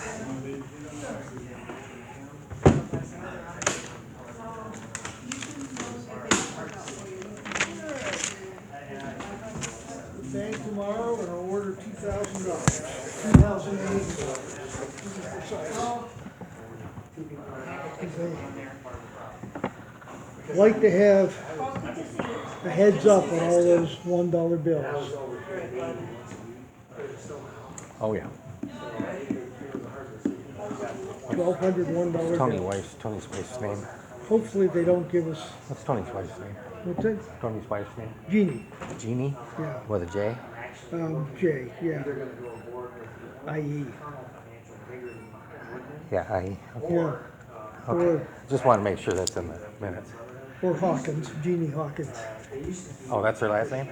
Bank tomorrow and I'll order $2,000. $2,080. Like to have a heads up on all those $1 bills. Oh, yeah. $1,201 bills. Tony's wife's name. Hopefully they don't give us, What's Tony's wife's name? what's it? Tony's wife's name? Jeannie, Jeannie? yeah, With a J? Jay, yeah. IE, Yeah, yeah. Okay. Just want to make sure that's in the minutes. Or Hawkins, Jeannie Hawkins. Oh, that's her last name?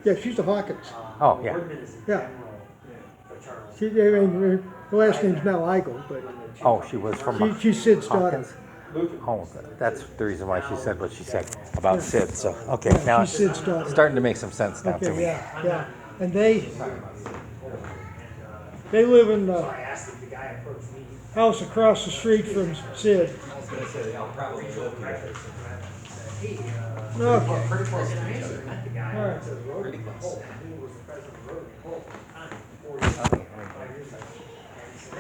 Yeah, she's a Hawkins. Um, Oh, yeah. Woodman is in Yeah. general for Charles. She, I mean, her last name's now Igo, but Oh, she was from she's Sid's daughter. Hawkins? Oh, that's the reason why she said what she said about Sid, so, okay, now She's Sid's daughter. it's starting to make some sense now to Okay, me. yeah. And they And, live in so the I asked if the guy approached me. house across the street from Sid. I was gonna say, I'll probably joke about it. Hey, Okay. Pretty close to me. met the guy. All right. It's a road Pretty in close. Holt, who was the president of the road in Holt at the time, 5 years ago. And he said,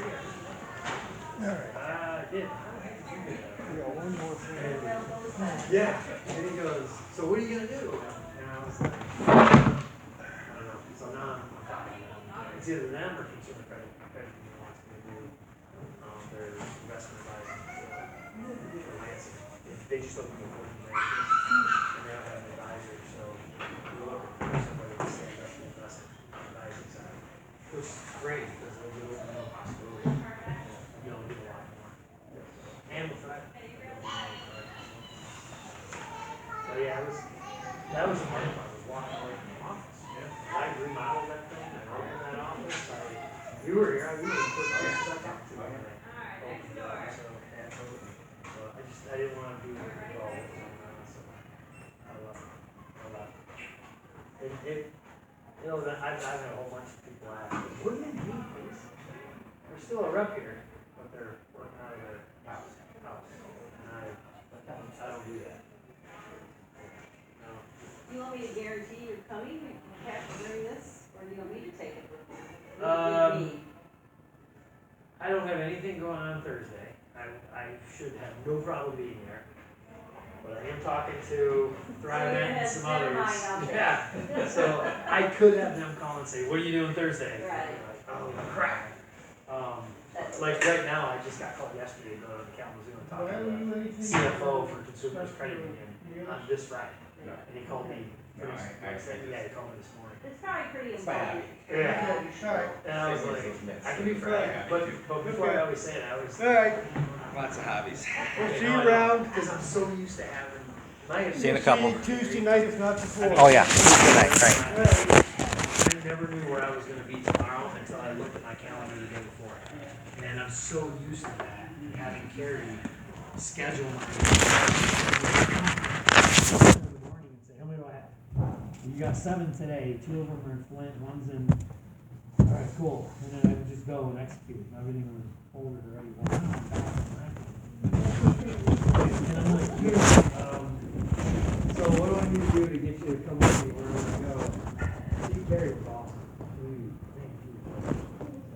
hey, I did. Yeah, and then he goes, so what are you gonna do? And I was like, I don't know. So now I'm talking to them. It's either them or Consumer Credit Union wants me to do their investment advising for Lansing. They just opened the board of directors, and they don't have an advisor, so we're looking for somebody to stand up and investment advising side. Which is great, because they'll do it, no possibility. You'll do a lot more. And with that. So yeah, that was the hard part, was walking away from the office. I remodeled that thing, I opened that office, you were here, we were the first person I talked to. when I opened it up, so, so I didn't want to do it at all, what was going on, so I left it. You know, I've had a whole bunch of people ask, what do you mean, please? There's still a rep here, but they're working out of their house, and I don't do that. Do you want me to guarantee you're coming, you have to bring this, or do you want me to take it with me? I don't have anything going on Thursday. I should have no problem being there. But I am talking to ThriveNet and some Never mind, others. I'll Yeah, so I could have them call and say, what are you doing Thursday? Right. Like, oh crap. Like right now, I just got called yesterday to go to Kalamazoo and talk to the CFO for Consumers Credit Union on this Friday. And he called me, yeah, he called me this morning. It's probably pretty important. Yeah. And I was like, I can be Friday, but before I always say it, I always. All right, Lots of hobbies. we'll see you around. Because I'm so used to having. See you in a couple. Tuesday night, if not before. Oh, yeah, good night, right. I never knew where I was gonna be tomorrow until I looked at my calendar the day before. And I'm so used to that, having Carrie schedule my. In the morning and say, how many do I have? You got 7 today, 2 of them are in Flint, one's in, alright, cool. And then I would just go and execute, everything was folded already. And I'm like, so what do I need to do to get you to come with me, where do I go? See Carrie was awesome.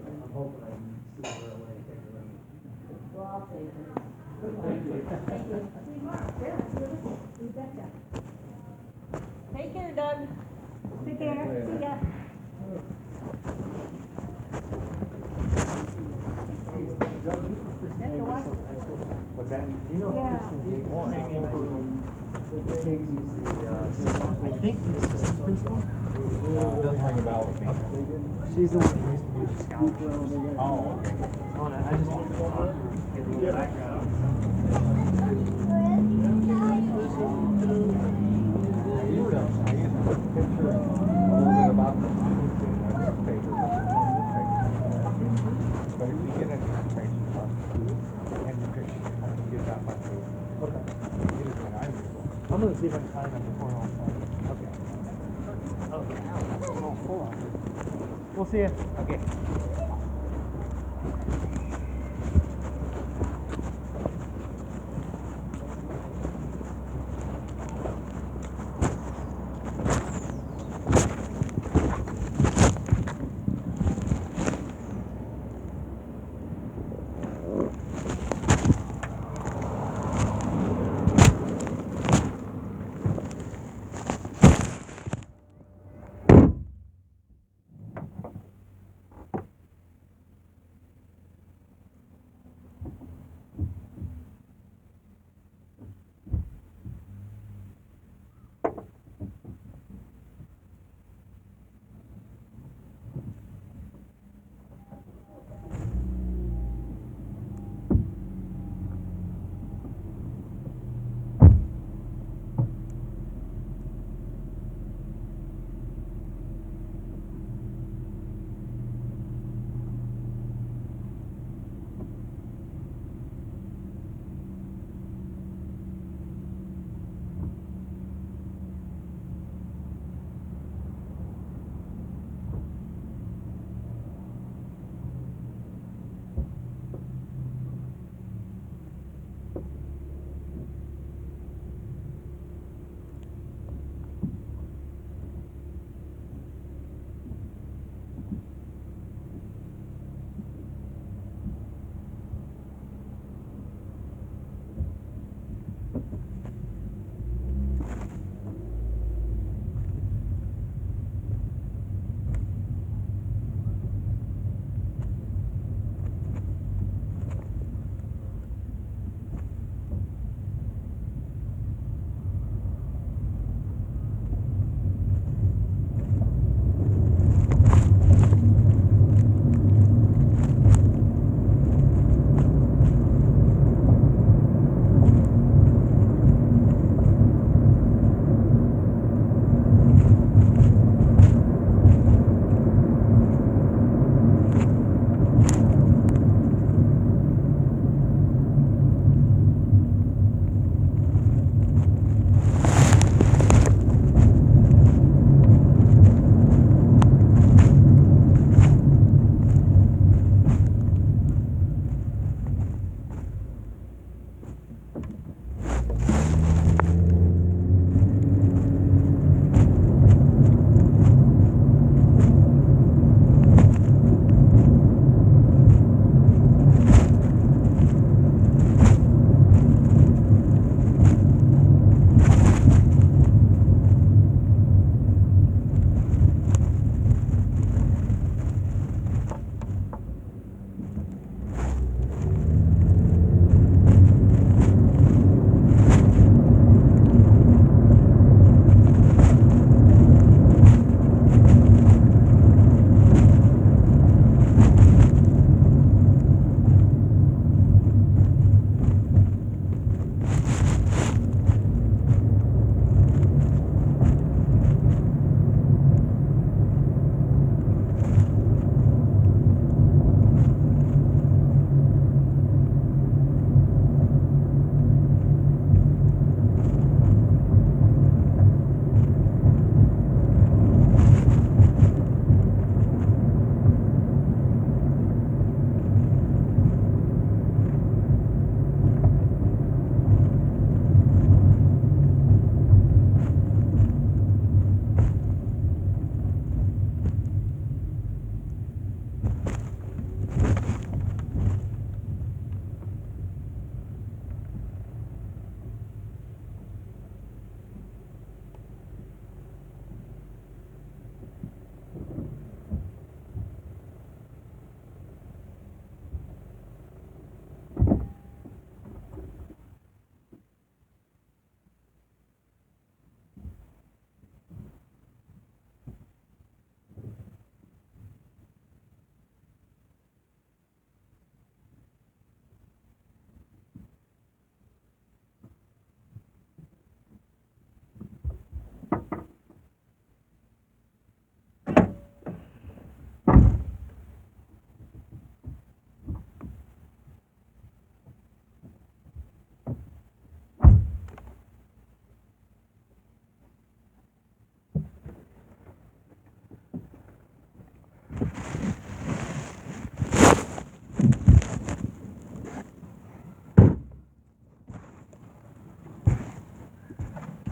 I'm hoping I can see her away, take her away. Well, I'll take it. Thank you. Thank you. You betcha. Take care, Doug. Take care, see ya. What's that? You know, Yeah. I think this is the principal. Doesn't ring a bell with me. She's the one who used to be the scout. Oh, okay. I just want to talk to her, get a little background. But if you get any information from and the picture, you get that much. Okay. Get it when I'm able. I'm gonna see if I can find them before all Okay. Okay. Oh, hold on. We'll see ya. Okay.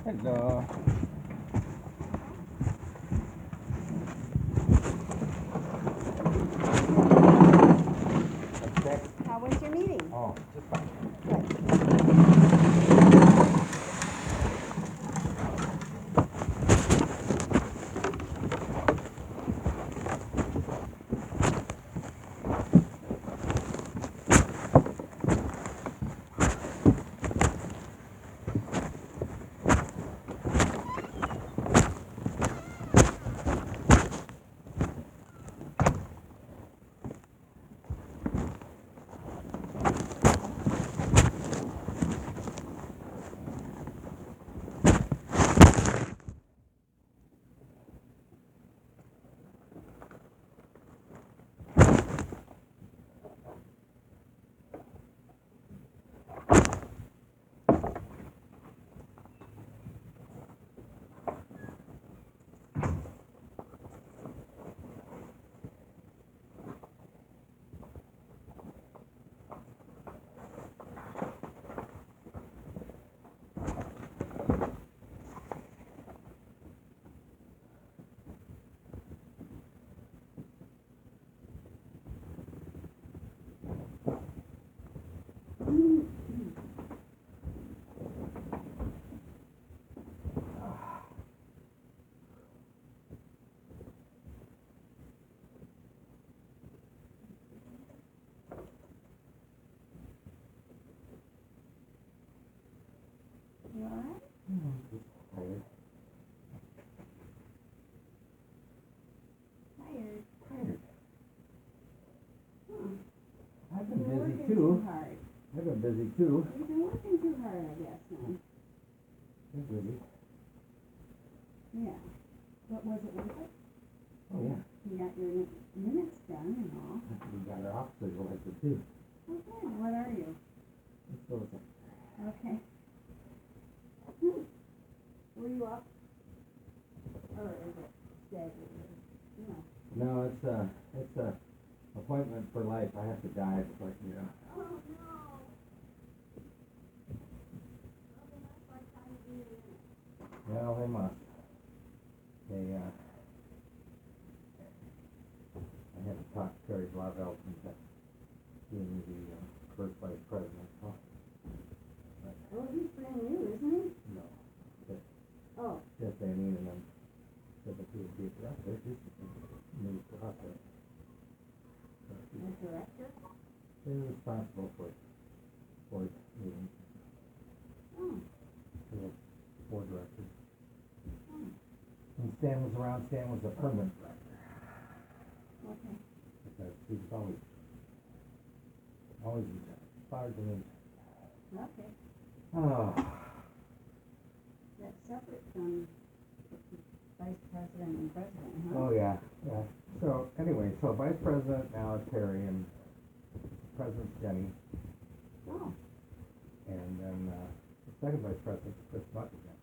Hello. How was your meeting? Oh, just fine. You all right? Just tired. Tired. Tired. Huh. I've been You've been busy working too. too hard. I've been busy too. You've been working too hard, I guess, man. Been busy. Yeah. But was it worth it? Oh yeah. You got your minutes done and all. We got our officers elected too. Oh, good. What are you? Let's go with that. Okay. Were you up? Or is it staggered? No. No, it's a appointment for life. I have to die before I can get out. Oh, no. Well, they must. They, I had to talk to Terry Blauvelt and being the first vice president. So. But, Oh, he's brand new, isn't he? no. But Oh. just they needed them. So the two people up there just moved to up there. So The director? they're responsible for board meetings. Oh. For the board directors. Oh. When Stan was around, Stan was a permanent director. Okay. Because he was always in charge, as far as me. Okay. Oh, That's separate from vice president and president, huh? oh yeah, yeah. So anyway, so vice president now is Terry and president's Jenny. Oh. And then the second vice president is Chris Buckingham.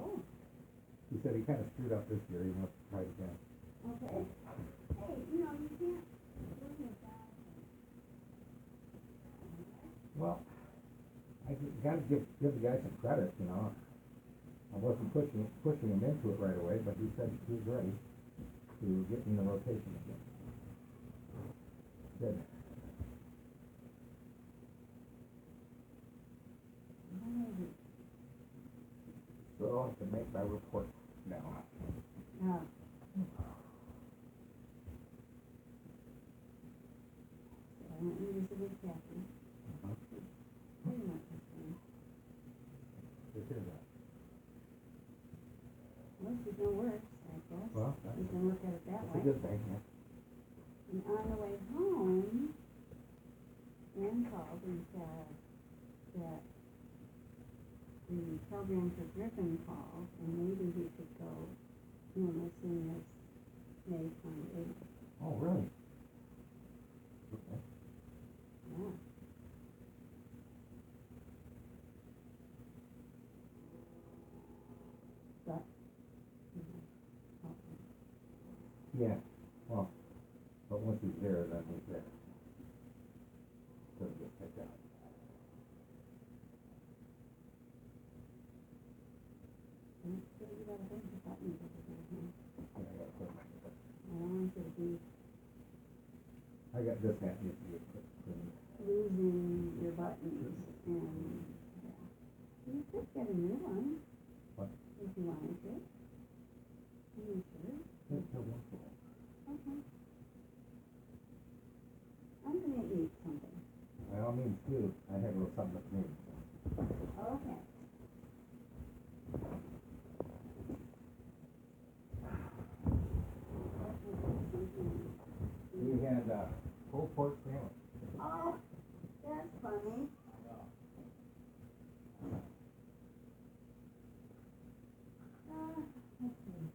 Oh. He said he kind of screwed up this year, he wants to try it again. Okay. Hey, you know, you can't lose your job. Well, I gotta give the guy some credit, you know. I wasn't pushing him into it right away, but he said he was ready to get in the rotation again. Good. So I can make my report now. Oh. So I went and visited Kathy. Pretty much the same. Just hear that. Well, she's no worse, I guess. Well, You can look at it that that's way. a good thing, yeah. And on the way home, Ann called and said that the program for Griffin called, and maybe he could go, as soon as May 28th. Oh, really? Okay. Yeah. But, Yeah, well, but once he's there, then he's there. Doesn't get picked out. could be I got this hat needs to get cleaned. losing your buttons and, yeah. You could get a new one. What? If you wanted to. You should. It's still one for it. Okay. I'm gonna eat something. By all means, too, I have a little something to me. Okay. We had, pulled pork sandwich. Oh, that's funny. Let's see.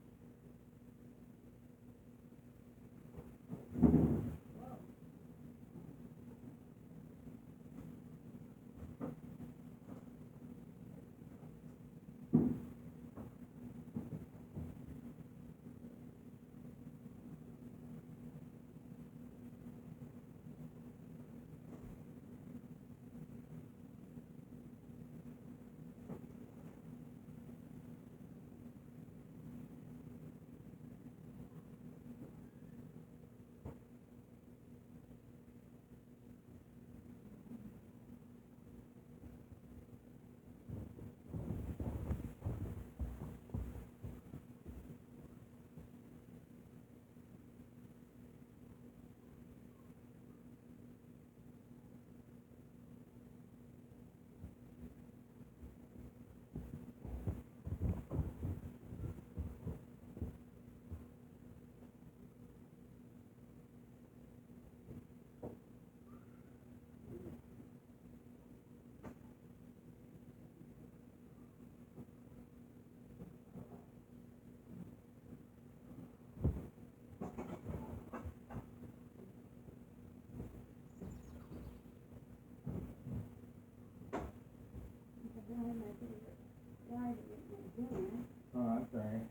Oh, I'm sorry.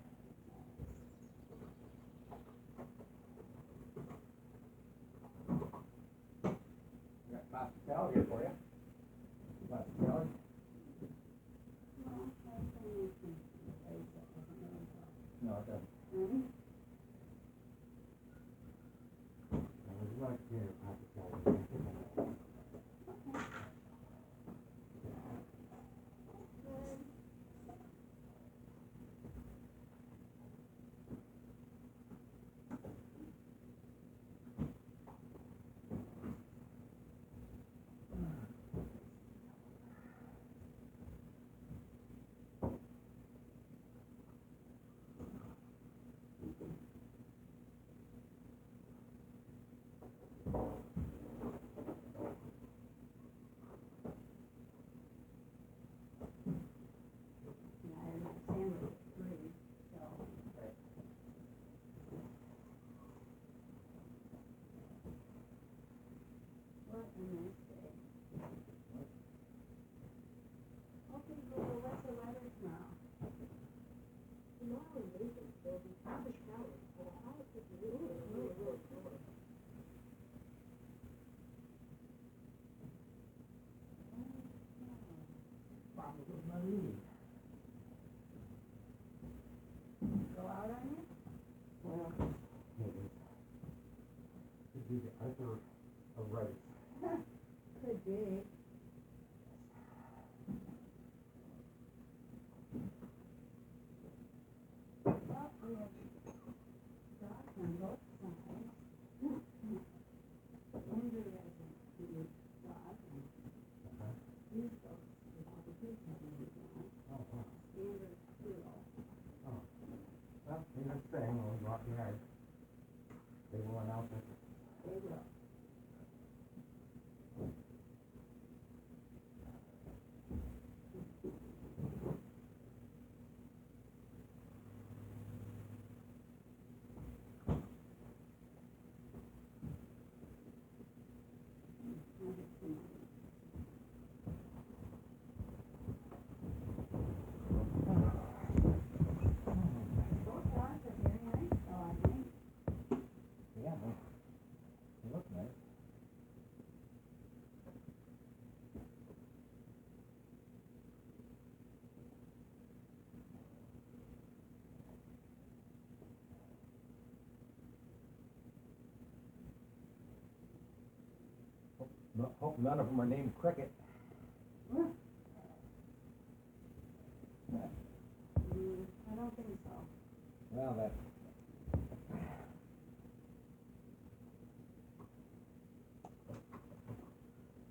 Got pasta salad here for you. Pasta salad? No, it doesn't. I would like to hear pasta salad. Go out on you? Well, could be the Arthur of rice. Could be. Well, we have dogs on both sides. Andrew has a new dog, and these folks, the kids have a new dog. Oh, wow. Standard poodle. Oh. Well, they were saying when we walked the yard, they will announce it. They will. Both dogs are very nice, though, I think. Hope none of them are named Cricket. I don't think so. Well, that,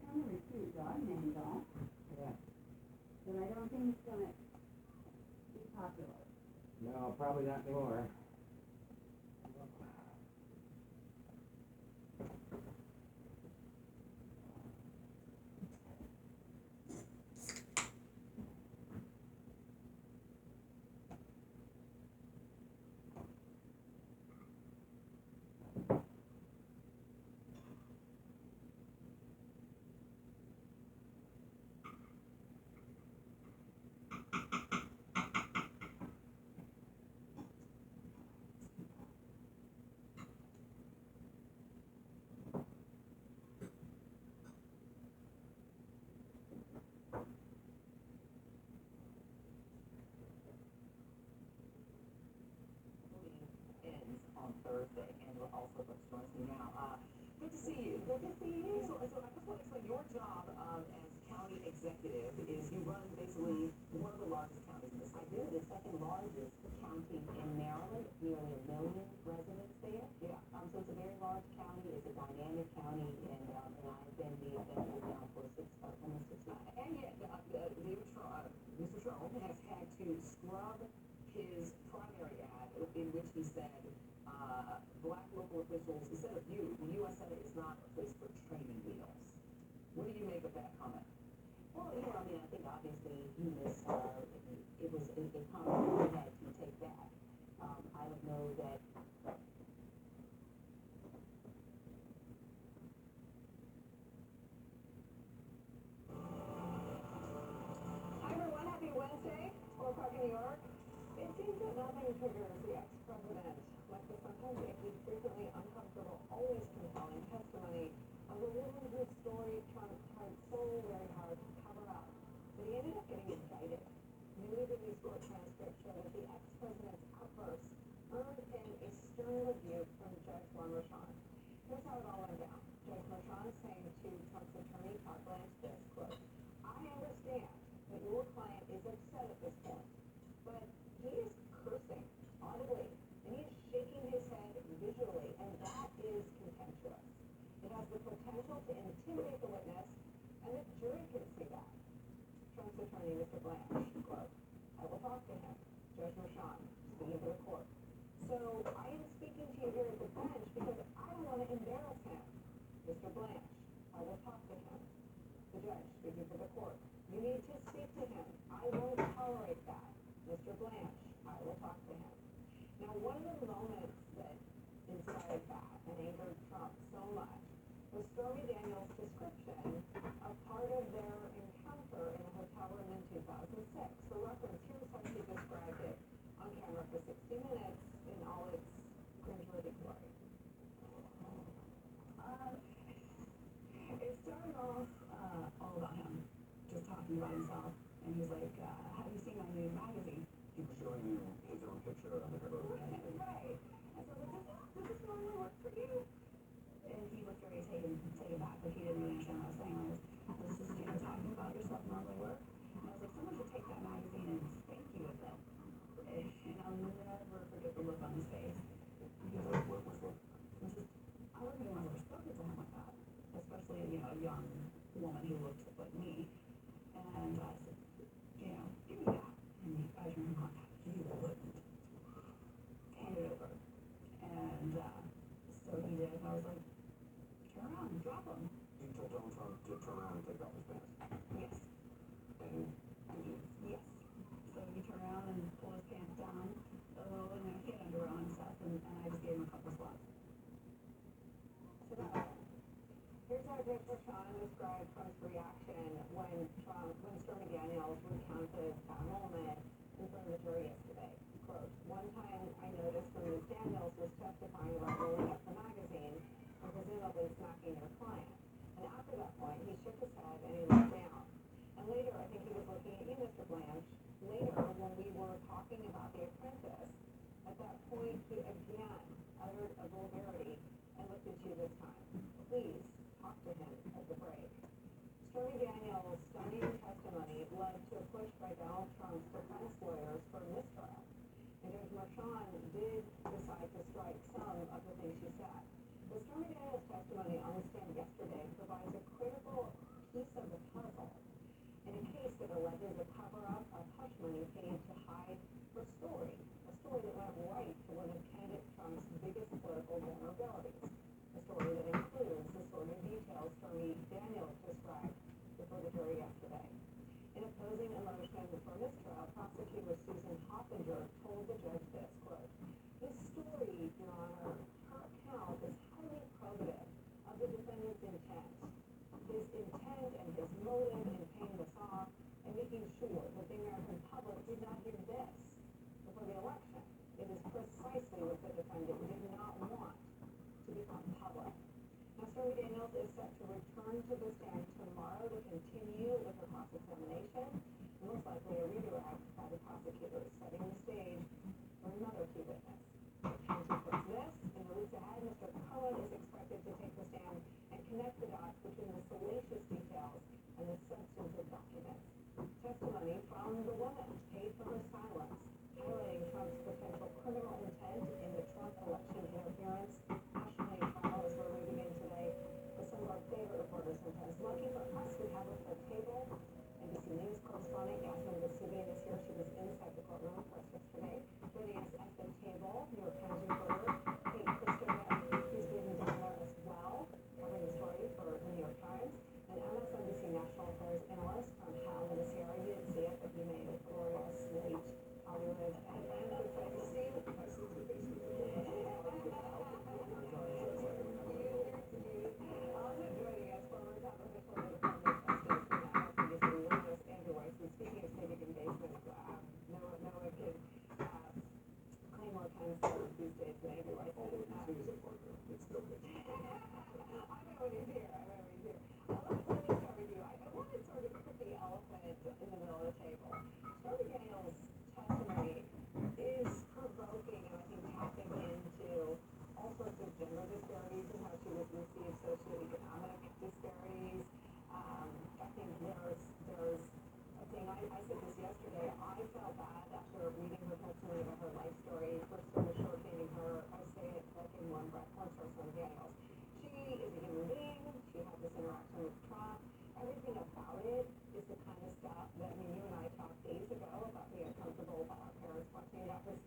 Kind of a cute dog name though, yeah, but I don't think it's gonna be popular. no, probably not anymore. Ends on Thursday, and we're also joins me now. Good to see you. Good to see you. So I just want to explain your job as county executive is you run basically one of the largest counties in the state. Really, the second largest county in Maryland, nearly 1 million residents there. Yeah. So it's a very large county. It's a dynamic county, and I've been the executive now for almost 6 years. And yet, Mr. Trump has had to scrub his primary ad in which he said, black local officials, instead of you, the U.S. Senate is not a place for training wheels. What do you make of that comment? Well, I mean, I think obviously he missed, it was a comment he had to take back. I don't know that. Hi everyone, happy Wednesday, 12 o'clock in New York. It seems that nothing triggers the ex-president like the sometimes angry, frequently uncomfortable, always compelling testimony of a woman whose story Trump tried so very hard to cover up that he ended up getting indicted. Newly released court transcripts show that the ex-president's outbursts earned him a stern rebuke from Judge Juan Merchan. Here's how it all went down. Judge Merchan saying to Trump's attorney, Todd Blanche, this quote, I understand that your client is upset at this point, but he is cursing audibly, and he is shaking his head visually, and that is contemptuous. It has the potential to intimidate the witness, and the jury can see that. Trump's attorney, Mr. Blanche, quote, I will talk to him, Judge Merchan, speaking for the court. So I am speaking to you here at the bench because I don't want to embarrass him. Mr. Blanche, I will talk to him. The judge, speaking for the court, you need to speak to him. I won't tolerate that. Mr. Blanche, I will talk to him. Now, one of the moments that inspired that and angered Trump so much was Stormy Daniels' description of part of their encounter in a hotel room in 2006. For reference, here's how she described it on camera for 60 minutes in all its cringeworthy glory. It started off all about him, just talking about himself, and he's like, have you seen my new magazine? He was showing you his own picture on the cover. Right. And so I was like, does this normally work for you? And he looked very taken back, but he didn't really understand what I was saying. This is, talking about yourself normally work? And I was like, someone should take that magazine and spank you with it. And I'll never forget the look on his face. He was like, what was it? I wouldn't even ever spoken to him like that, especially, a young woman who looked like me. And I said, give me that. And he eyes me on, you wouldn't. Hand it over. And so he did, and I was like, turn around and drop him. You told Donald Trump to turn around and take off his pants? Yes. And did you? Yes. So he turned around and pulled his pants down a little, and then he had underwear on and stuff, and I just gave him a couple slaps. So now, here's how Judge Merchan described Trump's reaction when Stormy Daniels recounted that moment in front of the jury yesterday. Quote, one time I noticed when Ms. Daniels was testifying about rolling up the magazine and presumably smacking her client. And after that point, he shook his head and he looked down. And later, I think he was looking at you, Mr. Blanche. Later, when we were talking about The Apprentice, at that point, he again uttered a vulgarity and looked at you this time. Please talk to him at the break. for a mistrial, prosecutor Susan Hoppinger told the judge this, quote, "This story, Your Honor, her account is highly probative of the defendant's intent. His intent and his motive in paying this off and making sure that the American public did not hear this before the election. It is precisely what the defendant did not want to become public." Now, Stormy Daniels is set to return to the stand tomorrow to continue with her cross-examination, most likely a redirect by the prosecutors, setting the stage for another key witness. As he puts this, in the weeks ahead, Mr. Cohen is expected to take the stand and connect the dots between the salacious details and the substantive documents. Testimony from the woman paid for her silence, highlighting Trump's potential criminal intent in the Trump election interference. Nationally, trial is where we begin today with some of our favorite reporters sometimes. Lucky for us, we have a full table. NBC News correspondent Yasmin Vesuvian is here. She was inside the courtroom for us yesterday. Joining us at the table, New York Times reporter Kate Christopher, who's been down there as well, covering the story for the New York Times, and MSNBC National Affairs analyst Tom Howland is here. You didn't see it, but you made a glorious late Hollywood headline. Good sight to see you. Joining us, former top official of the Department of Justice, and now previously witness Andrew Weiss. And speaking of civic engagement, no one can claim more time served these days than Andrew Weiss. I know what he's here. Let me start with you. I want to sort of put the elephant in the middle of the table. Stormy Daniels' testimony is provoking, and I think tapping into all sorts of gender disparities and how she was received, socioeconomic disparities. I think there's a thing, I said this yesterday, I felt bad after reading her testimony about her life story, first sort of short-handing her, I say it like in one breath, once for Stormy Daniels. She is a human being, she had this interaction with Trump, everything about it is the kind of stuff that, I mean, you and I talked days ago about being uncomfortable about our parents watching, that was,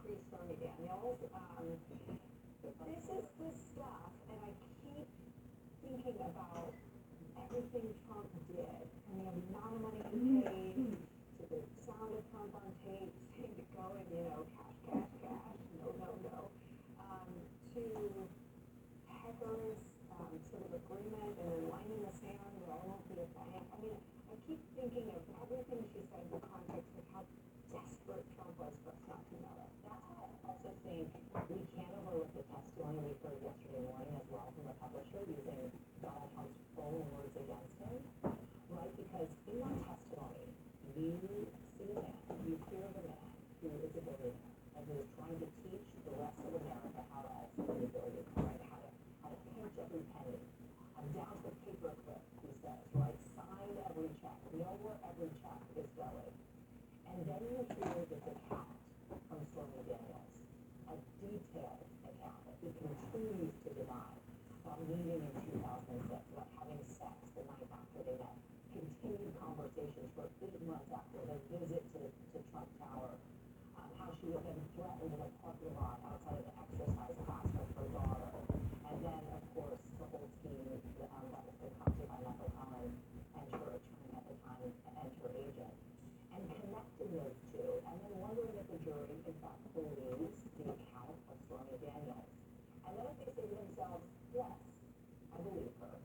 pre-Stormy Daniels. But this is the stuff, and I keep thinking about everything Trump did, and the amount of money he paid, to the sound of Trump on tape, saying to go and, cash, no, to Hecker's sort of agreement, and then line in the sand, that I won't be a bank. I mean, I keep thinking of everything she said in the context of how desperate Trump was for us not to know it. That's why I also think we can't overlook the testimony we heard yesterday morning as well from the publisher using Donald Trump's own words against him, right? Because in that testimony, you see the man, you hear the man who is a billionaire and who is trying to teach the rest of America how to also be a billionaire, right? How to pinch every penny. Down to the paperclip, he says, right? Sign every check, know where every check is going. And then you hear this account from Stormy Daniels, a detailed account that he continues to deny about meeting in 2006, about having sex the night after they met, continued conversations for 8 months after their visit to Trump Tower, how she was then threatened in a parking lot outside of the exercise class with her daughter, and then, of course, the whole scheme that was concocted by Michael Cohen and her attorney at the time and her agent. And connecting those two, and then wondering if the jury, in fact, believes the account of Stormy Daniels. And then if they say to themselves, yes, I believe her,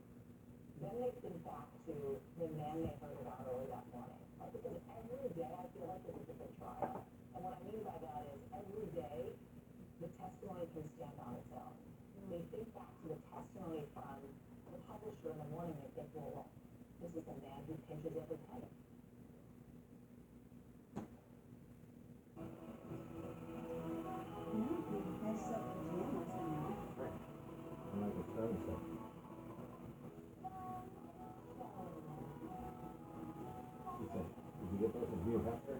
then they think back to the man they heard about early that morning. Right? Because every day I feel like it's a different trial. And what I mean by that is every day the testimony can stand on its own. They think back to the testimony from the publisher in the morning, they think, well, this is a man who pinches every penny. Did you get those? Did you have her?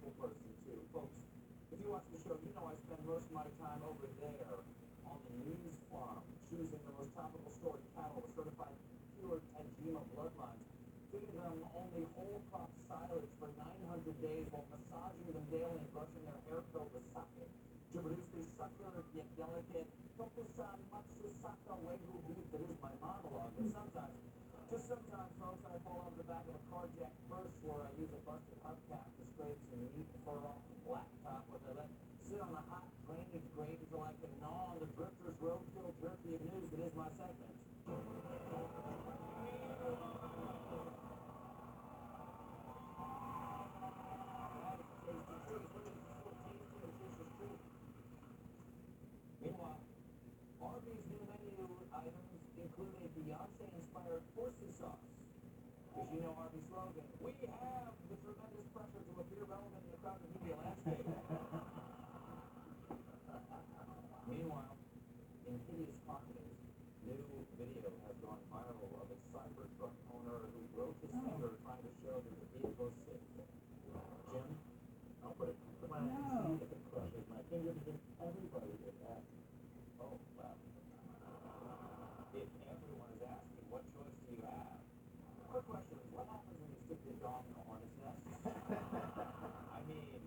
people person too. Folks, if you watch the show, you know I spend most of my time over there on the news farm, choosing the most tropical stored cattle with certified pure Tajima bloodlines, feeding them only whole crop silage for 900 days while massaging them daily and brushing their hair filled with sake to produce the succulent yet delicate Tokusan Matsusaka Wagyu beef that is my monologue. And sometimes, just sometimes, folks, I fall over the back of a carjacked hearse where I use a busted hubcap to scrape some meat and fur off the blacktop with I let sit on a hot drainage grate until I can gnaw on the drifter's roadkill jerky of news that is my segment. Meanwhile, Arby's new menu items include a Beyonce-inspired horsey sauce. Because you know Arby's slogan, we have the tremendous pressure to appear relevant in the crowded media landscape. Meanwhile, in hideous pockets, new video has gone viral of a Cybertruck owner who broke his finger trying to show that the vehicle is safe. Jim, I'll put my see if it crushes my finger because everybody did that. Oh, well. If everyone is asking, what choice do you have? Quick question is, what happens when you stick your dog in a hornet's nest? I mean,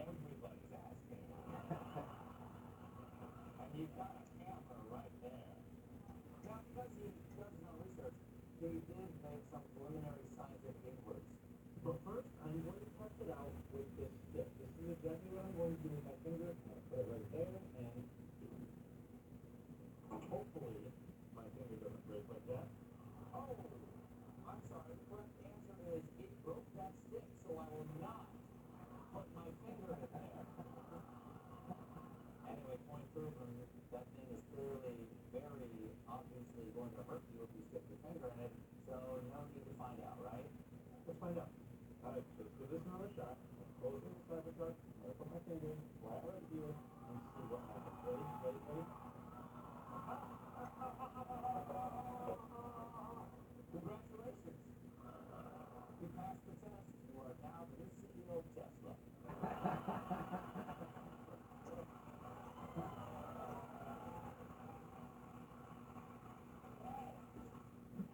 everybody's asking. And you've got a camera right there. Now, because he does his own research, he did make some preliminary scientific inquiries. But first, I'm going to test it out with this stick. This is exactly what I'm going to do with my finger. I'm going to put it right there, and hopefully my finger doesn't break like that. Oh, I'm sorry. The correct answer is it broke that stick, so I will not put my finger in there. Anyway, point proven. That thing is clearly very obviously going to hurt you if you stick your finger in it, so no need to find out, right? Let's find out. Alright, let's give this another shot. Close the Cybertruck. I'm going to put my finger in right here and see what happens. Ready? Ready? Ready? Congratulations. You passed the test. You are now the new CEO of Tesla.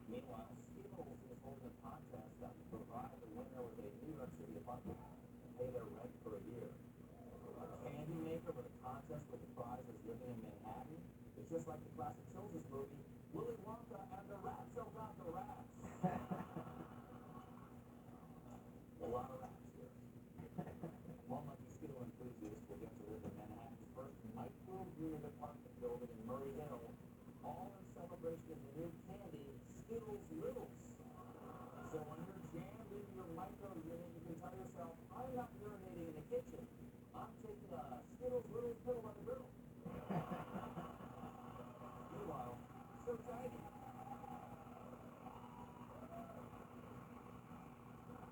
Meanwhile, Skittles is holding a contest that will provide the winner with a New York City apartment and pay their rent for a year. A candy maker with a contest with the prize is living in Manhattan. It's just like the classic children's movie, Willy Wonka and the Rats Who Got the Rats. A lot of rats here. One lucky Skittle enthusiast will get to live in Manhattan's first micro-unit apartment building in Murray Hill, all in celebration of the new candy, Skittles Littles. So when you're jammed into your micro-unit, you can tell yourself, I'm not urinating in the kitchen. I'm taking a Skittles Littles pill by the griddle. Meanwhile, so tiny.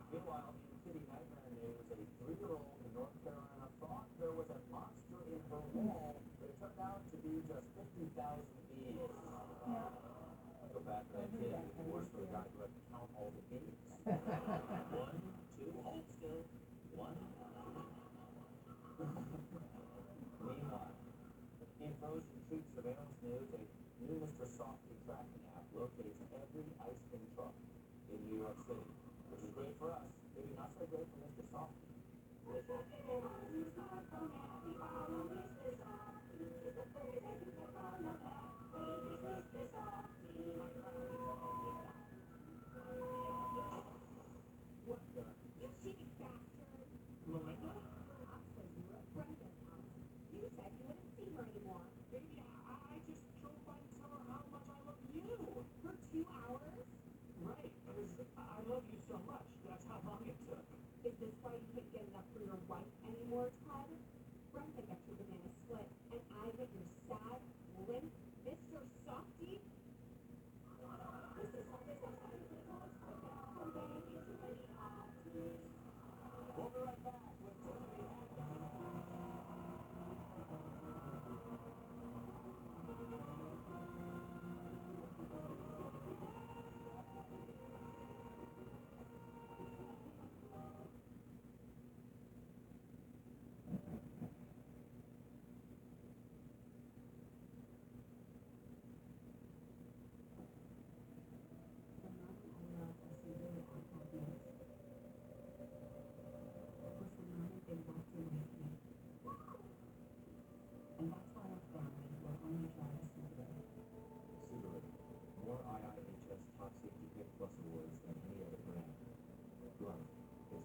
Meanwhile, in City Nightmare news, a 3-year-old in North Carolina thought there was a monster in her wall, but it turned out to be just 50,000 bees. Go back to that kid who works for the guy who had to count all the bees. 1, 2, hold still. 1. Meanwhile, in Frozen Treat surveillance news, a new Mr. Softee tracking app locates every ice cream truck in New York City, which is great for us, maybe not so great for Mr. Softee. What the? You cheating bastard! Melinda? Mom says you were at Brenda's house. You said you wouldn't see her anymore. Baby, I just drove by to tell her how much I love you. For 2 hours? Right, because I love you so much. That's how long it took. Is this why you can't get enough for your wife anymore, Todd? Brenda got your banana split, and I get your sad, limp Mr. Softee? Mr. Softee, We'll be right back with Tiffany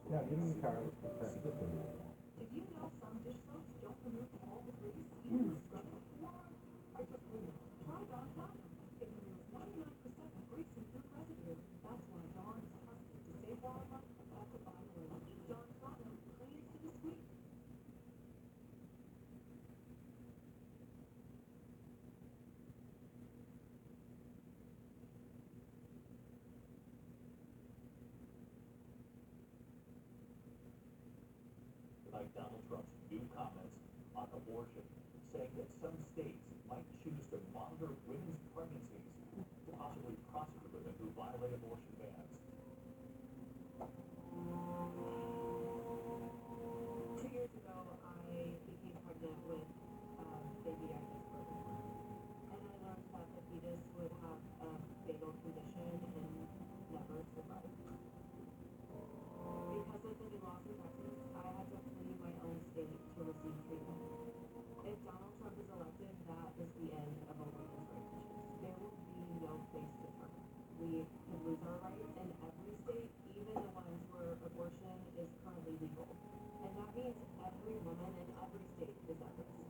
Yeah, get in the car, let's go start this one. Did you know some dish soaps don't remove all the grease even with scrub before? I just wouldn't. Try Dawn Platinum. It removes 99% of grease and food residue. That's why Dawn is trusted to save wildlife without the violence. Dawn Platinum cleans to the sweet. Like Donald Trump's new comments on abortion, saying that some states might choose to monitor women's pregnancies to possibly prosecute women who violate abortion bans. 2 years ago, I became pregnant with baby Agnes Bergen. And I learned that the fetus would have a fatal condition and never survive. Because I lived in Austin, Texas, I had to flee my own state to receive treatment. If Donald Trump is elected, that is the end of a women's rights. There will be no place to turn. We could lose our rights in every state, even the ones where abortion is currently legal. And that means every woman in every state is at risk.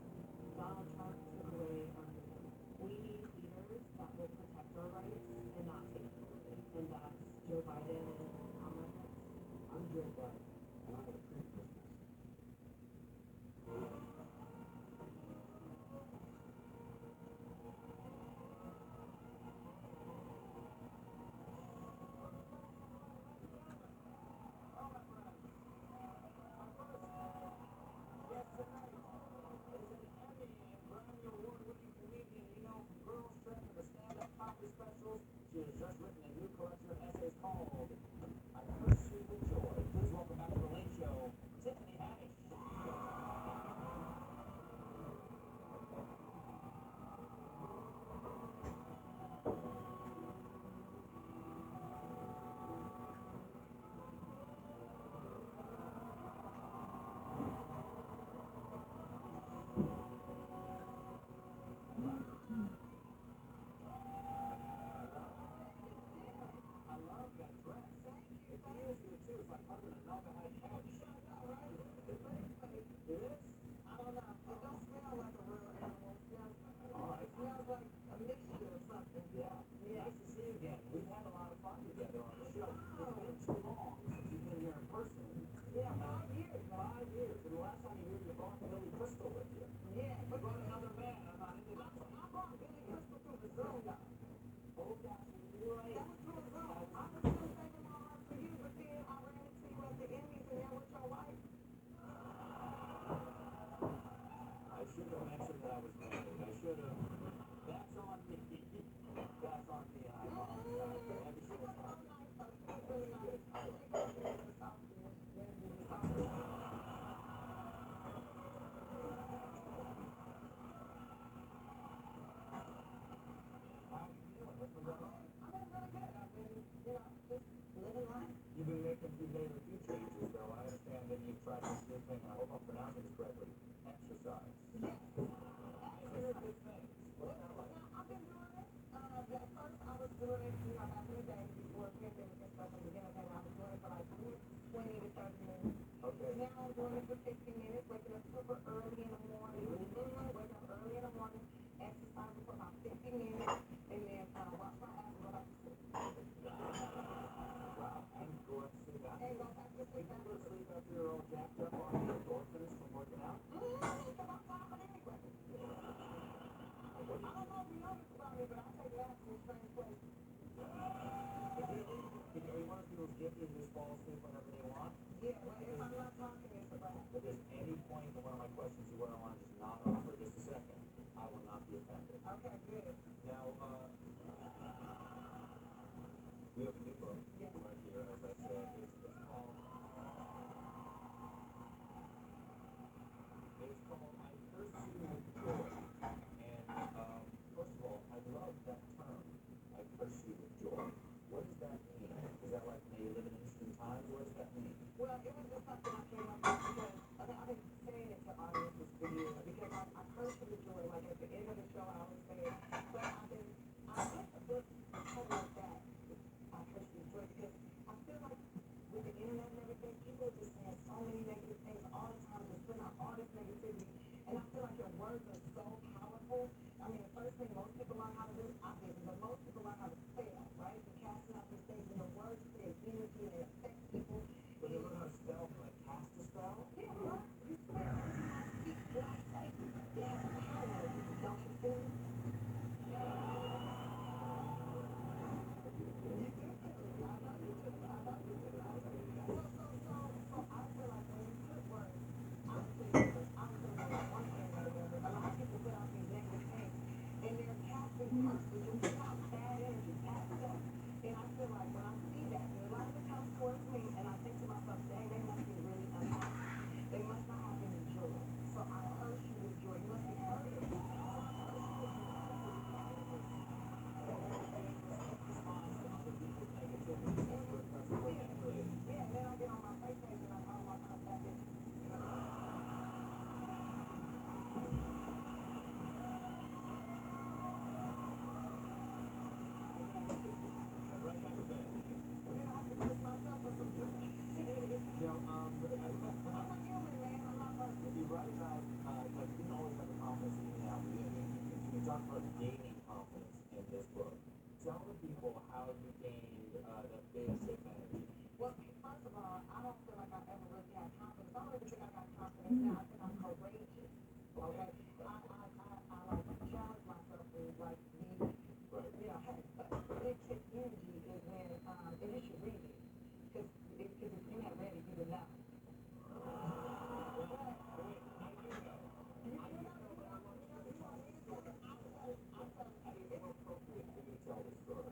Donald Trump took away our freedom. We need leaders that will protect our rights and not take them away. And that's Joe Biden and Kamala Harris. I'm Joe Biden, and I have a pre-Christmas. She has just written a new collection of essays called I Curse You with Joy. Please welcome back to the Late Show, Tiffany Haddish. I love that dress. It feels good too. It's like under an alcoholic couch. It is? I don't know. It don't smell like a real animal. It smells, Alright. it smells like a mixture of something. Yeah. Nice to see you again. We've had a lot of fun together on the show. It's been too long since you've been here in person. Yeah, 5 years. 5 years. And the last time you were here, you brought Billy Crystal with you. Yeah. You brought another man. I'm not into that. I brought Billy Crystal to the Zoom. Oh, that's right. That was through a Zoom. I was still saving my heart for you, but then I ran into you at the Emmys and you're with your wife. I should have mentioned that I was married. I should have. That's on me. That's on me. I apologize. Maybe she was not. You've been making a few changes, though. I understand that you've tried this new thing, and I hope I'm pronouncing this correctly. Exercise. Yes. Very good things. What's that like? I've been doing it. At first I was doing it, you know, back in the day before the pandemic and stuff, and beginning of I was doing it for like 20 to 30 minutes. Okay. Now I'm doing it for 60 minutes, waking up super early in the morning, waking up early in the morning, exercising for about 50 minutes, and then wash my ass and go back to sleep. Wow. And go up to sleep after. And go back to sleep You after. go to sleep after you're all jacked up on the endorphins from working out? Because I'm tired anyway. I don't know if you know this about me, but I take naps in strange places. Are you one of those people who just fall asleep whenever they want? Yeah, well, if I'm not talking, it's a wrap. If there's any point in one of my questions you want to just nod off for just a second, I will not be offended. Okay, good. Now, we have a new book right here, as I said. It's called, I don't know if you know this about me, but I take naps in strange places. Are you one of those people who just fall asleep whenever they want? Yeah, if I'm not talking, it's a wrap. If there's any point in one of my questions you want to just nod off for just a second, I will not be offended. Now, we have a new book right here, as I said. It's called I ever really had confidence. I don't even think I got confidence now. I think I'm courageous. Okay? I like challenge myself to like be, you know, hey, big six energy is when, and you should read it. Cause if you had read it, you would know.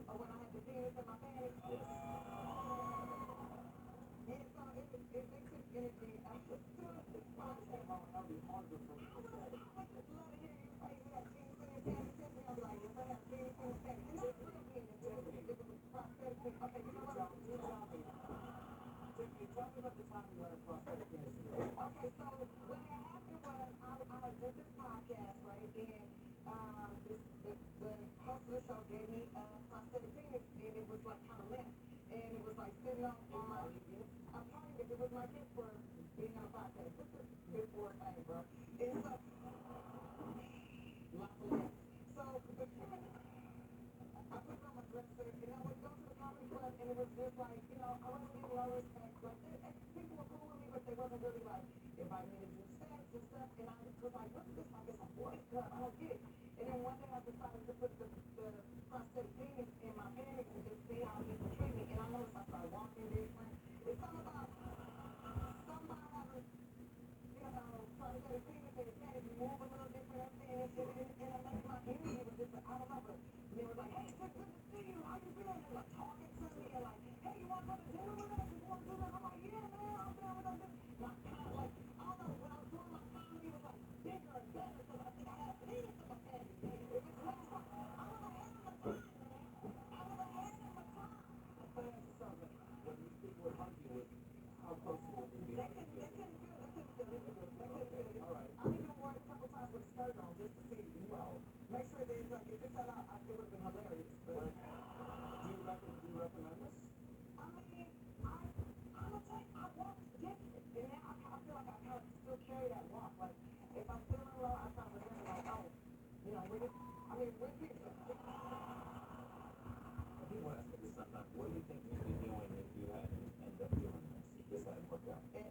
Oh, when I had the penis in my pants? Yes. And so it makes it energy. I was just love to hear you say you had penis in your pants. I'll be like, yes, I have penis in your pants. And that's real penis. It was a prosthetic penis. Okay, you know what? Tell me about the time you had a prosthetic penis. Okay, so what had happened was I did this podcast, right? And the host of the show gave me a prosthetic penis, and it was like kind of limp. And it was like sitting on my, I'm telling you, it was my gift for being on a podcast. This is before thing, bro. And so, lots of limps. So, I put it on my dresser, and I would go to the comedy club, and it was just like, you know, I wasn't getting low respect. Like, people were cool with me, but they wasn't really like inviting me to do sets and stuff. And I was like, what's this? Like, it's a boys club. I don't get it. And then one day I decided to put the prosthetic penis in my panties and just see how people treat me. And I noticed I started walking different. It's something about somebody having, you know, prosthetic penis in your panties, you move a little different, everything, and it makes my energy was different. I don't know, but they were like, hey, it's good to see you. How you feeling? And like talking to me and like, hey, you want to go to dinner with us? You want to do that? I'm like, yeah, man, I'm down with that. And I kind of like, I don't know, when I was doing my comedy, it was like bigger and better because I think I had penis in my panties. It was next time. I was ahead of my time, man. I was ahead of my time. But it's something. When these people were hugging you, how close you were to be? They couldn't feel it. All right. I even wore it a couple times with a skirt on just to see, you know, make sure that it's like, if it fell out, it would have been hilarious. But do you recommend this? I mean, I'm gonna tell you, I walk different. And now I feel like I kind of still carry that walk. Like, if I'm feeling low, I kind of remember like, oh, you know, when people ask me this sometimes, what do you think you'd be doing if you hadn't ended up doing this? If this hadn't worked out? If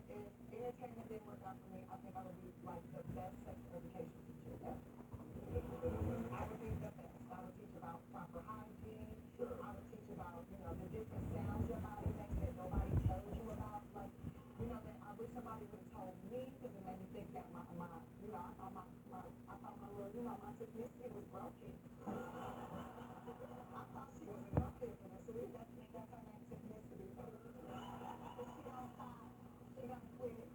entertainment didn't work out for me, I think I would be like the best sex education teacher ever. I would be the best. I would teach about proper hygiene. Sure. I would teach about, you know, the different sounds your body makes that nobody tells you about. Like, you know, that I wish somebody would have told me because it made me think that my you know, I thought my little, you know, my technicity was broken. I thought she was enough different. So that's her name, technicity. But she don't stop. She don't quit.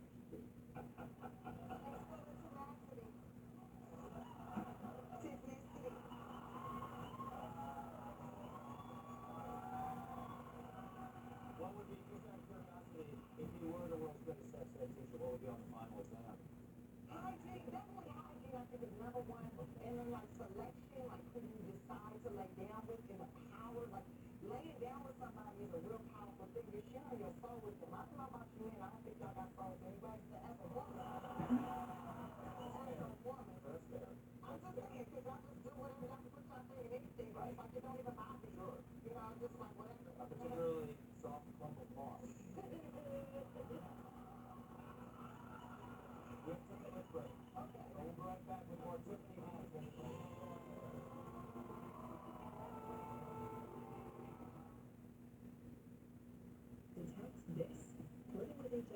What would be, just out of curiosity, if you were the world's greatest sex ed teacher, what would be on the final exam? Hygiene, definitely hygiene, I think is number one. And then like selection, like who you decide to lay down with, and the power, like laying down with somebody is a real powerful thing. You're sharing your soul with them. I don't know about you, and I don't think y'all got souls anybody, but as a woman, that's fair. I'm just saying, because I just do whatever y'all can put y'all thing in anything, right? Like it don't even bother me. Sure. You know, just like whatever. A particularly soft clump of moss. Let's take a break. Okay. We'll be right back with more Tiffany Hansen. To text this, put in the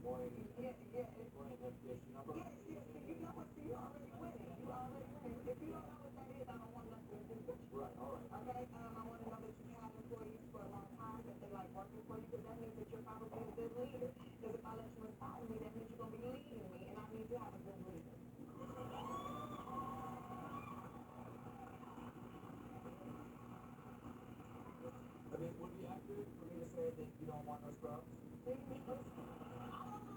boy, boy, this number. You know what, so you already winning, you already winning. If you don't know what that is, I don't want nothing to do with you. Right, all right. Okay, I wanna know that you've had employees for a long time, that they like working for you, because that means that you're probably a good leader. Because if I let you inspire me, that means you're gonna be leading me, and I need to have a good leader. I mean, would it be accurate for me to say that you don't want no scrubs? I don't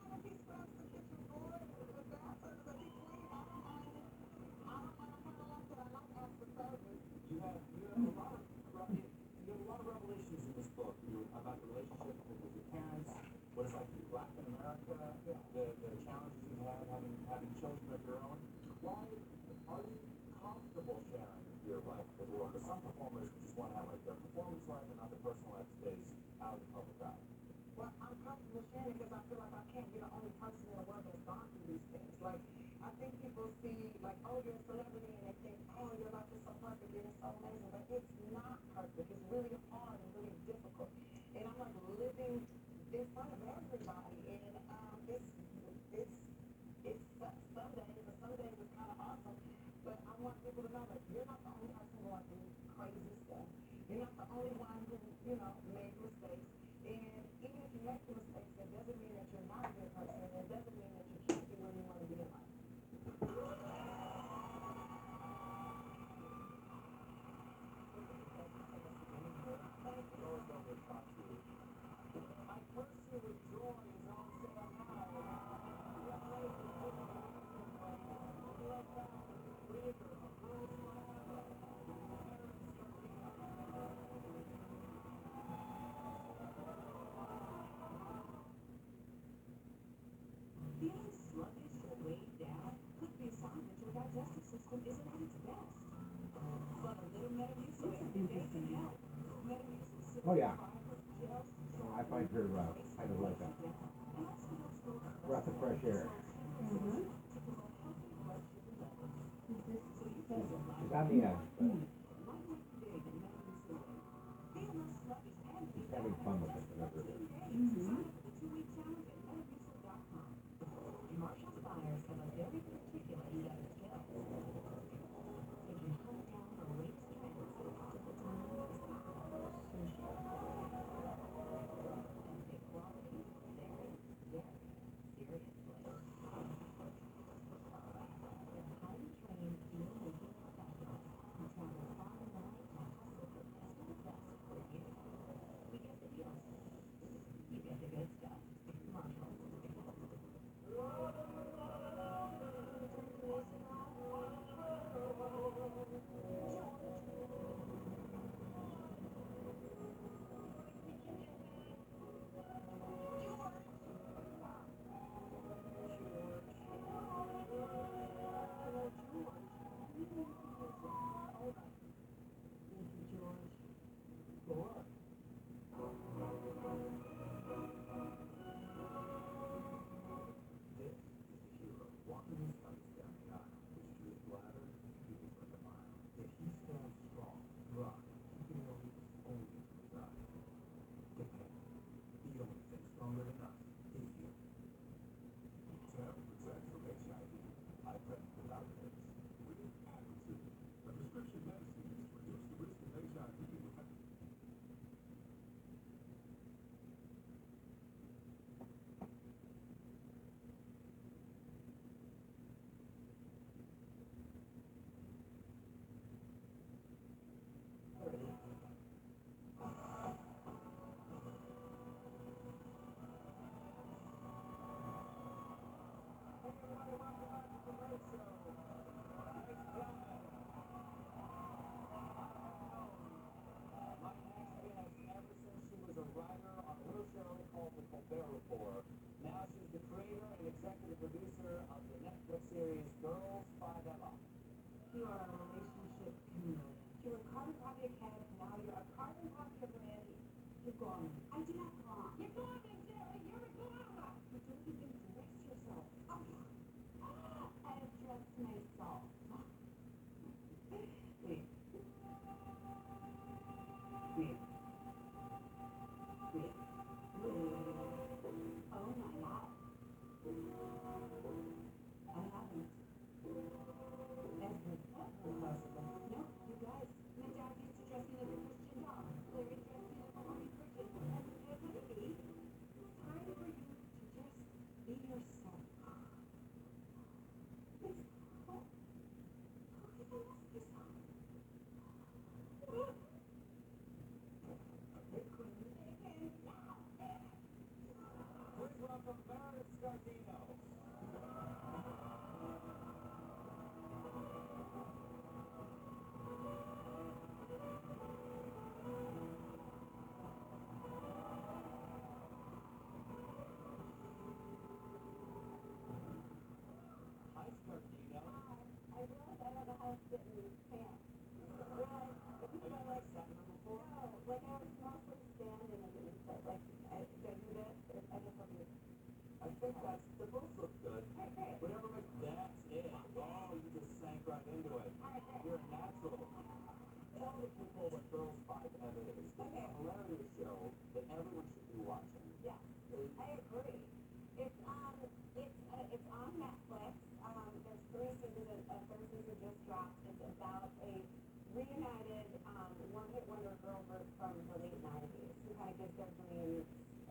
mind if he scrubs the kitchen floor, the bathrooms, if he clean, I don't mind it. I don't mind, I'm kinda like that, I like extra service. You have a lot of revelations in this book, about the relationship with your parents, what it's like to be black in America, the challenges you have having children of your own. Why are you comfortable sharing your life with the world? Because some performers just want to have like their performance life and not their personal life stays out of the public eye. Well, I'm comfortable sharing because I feel like I can't be the only person in the world that's gone through these things. Like, I think people see, like, oh, you're a celebrity, and they think, oh, your life is so perfect and it's so amazing, but it's not perfect. It's really hard and really difficult. And I'm like living in front of everybody, and it's some days, but some days it's kind of awesome. But I want people to know that you're not the only person going through crazy stuff. You're not the only one who, made mistakes. And even if you make the mistakes, that doesn't mean that you're not a good person. It doesn't mean that you can't be where you want to be in life. I curse you with joy as long as I'm Feeling sluggish or weighed down could be a sign that your digestive system isn't at its best. But a little Metamucil every day can help. Metamucil Oh, yeah. gels, I find her, I just like that. Breath of fresh air. She's on the edge, but she's having fun with it, whatever it is. Marshall's buyers have a very particular set of skills. If you hunt down the latest trends at the time is now. And pick quality very, very seriously. They're highly trained deal-making professionals who travel far and wide to hustle the best of the best for you. We get the deals.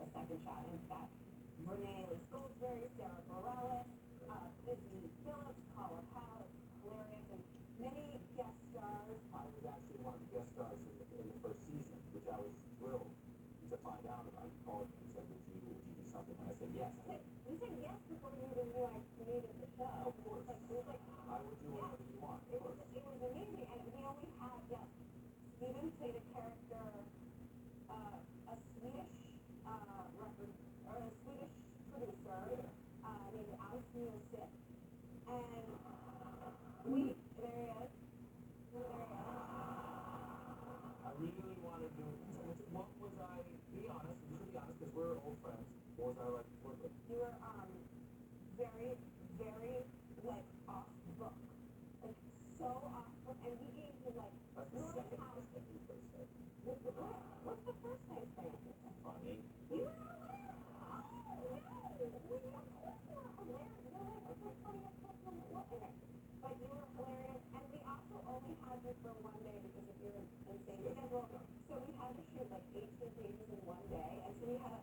a second shot. In fact, Renee Elise Goldsberry, Sarah Bareilles, Izzy Phillips, Paula Powell, hilarious, and many guest stars. I was actually one of the guest stars in the first season, which I was thrilled to find out about. He called me and said, would you do something? And I said, yes. We said yes before you even knew I created the show. Of course. It was like, I would do whatever you want. it was amazing, and we only had, yes, Steven played a character, a Swedish, record, or a Swedish producer, named Alex Music, and there he is, there he is. I really wanted to, what was I, be honest, you should be honest, because we're old friends, what was I like to work with? You were, very, very, like, off book, like, so off book, and we gave you, like, That's the second best thing you could have said. what's the first nice thing? Funny. You were hilarious. Oh, no. We of course you were hilarious. You're like the funniest person in the world. Okay. But you were hilarious, and we also only had you for one day because of your insane schedule. So we had to shoot like 18 pages in one day, and so we had a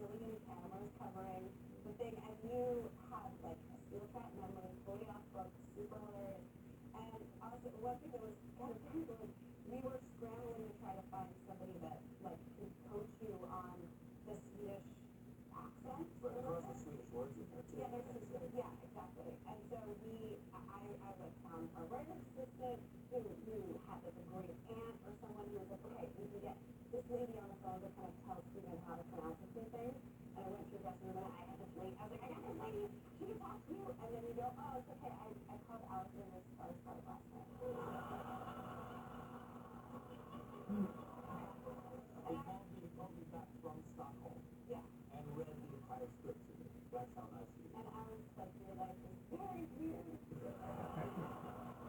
zillion cameras covering the thing, and you had like a steel trap memory, fully off book, super hilarious. And also, one thing that was kind of funny was we were scrambling to try to find somebody that like could coach you on the Swedish accent. But there are some Swedish words in there too. Yeah, there's some Swedish, yeah, exactly. And so I like found a writer's assistant who had like a great aunt or someone who was like, okay, we can get this lady on the phone to kind of tell Steven how to pronounce a few things. And I went to your dressing room and I had this lady, I was like, I got this lady, she can talk to you. And then you go, oh, it's okay, I called Alex in this car last night. He called me back from Stockholm. Yeah. And read the entire script to me. That's how nice he is. And I was like, your life is very weird.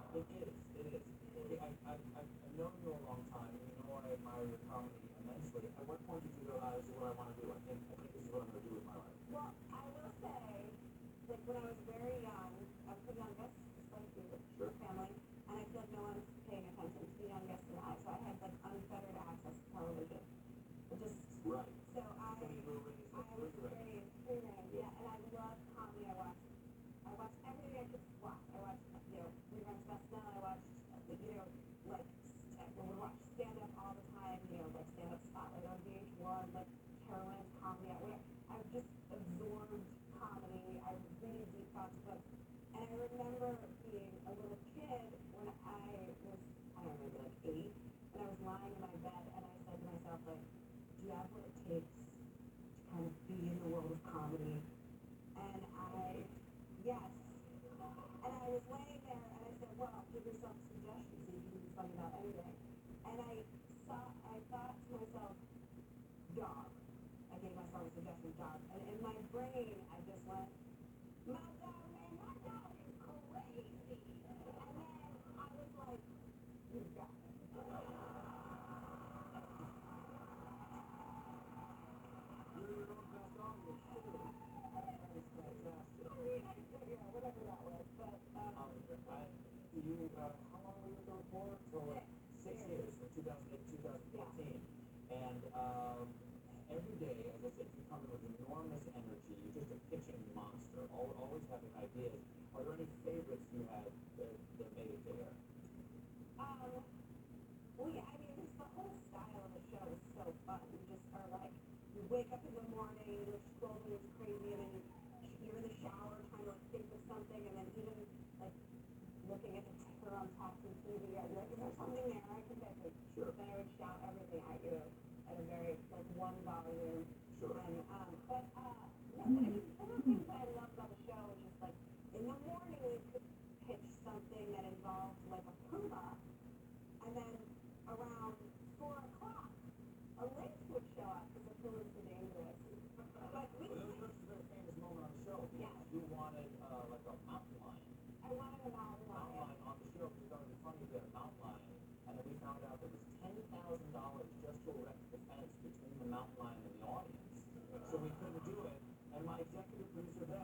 It is. Okay, I've known you a long time, and you know I admire your comedy immensely. At what point did you go, this is what I want to do? I think this is what I'm going to do with my life. Well, I will say, like when I was very young, I was the youngest, just like you, your family, and I feel like no one's paying attention to the youngest and I, so I had like unfettered access to television. Just right. So I was raised free-range, yeah, and I love comedy. I watched everything I could watch. I watched, Reruns Best Now. I watched, like when we watched stand-up all the time, like stand-up Spotlight on VH1, like Caroline's Comedy Hour. I've just absorbed comedy. I read deep thoughts books, and I remember being a little kid when I was, I don't know, maybe like 8, and I was lying in my bed, and I said to myself, like, do you have what it takes to kind of be in the world of comedy? And yes. And I was laying there and I said, well, give yourself suggestions so you can be funny about anything. And I thought to myself, dog. I gave myself a suggestion, dog. And in my brain, I just went, my dog, man, my dog is crazy. And then I was like, you got it. You're your own best audience, too. That is fantastic. Whatever that was, but, how long were you with the report? So 6 years, from 2008 to 2014. And every day, as I said, you come in with enormous energy. You're just a pitching monster, always having ideas. Are there any favorites you had that made it there? well, yeah, I mean, just the whole style of the show is so fun. You just are like, you wake up in the morning, you're scrolling, it's crazy, and then you're in the shower trying to like think of something, and then even like looking at the ticker on Thompson TV, you're like, is there something there I can get? Like, sure. Then I would shout everything at you at a very like one volume. Sure. And but yeah, I mean, one of the things that I love about the show is just like in the morning we could pitch something that involved like a puma, and then around 4 o'clock a lynx would show up because the pumas were dangerous. But we Well, this is a very famous moment on the show. Yeah. You wanted like a mountain lion. I wanted a mountain Mountain lion. lion on the show because it would be funny if you had a mountain lion, and then we found out there was $10,000 just to erect the fence between the mountain lion and the audience. So we couldn't do it, and my executive producer then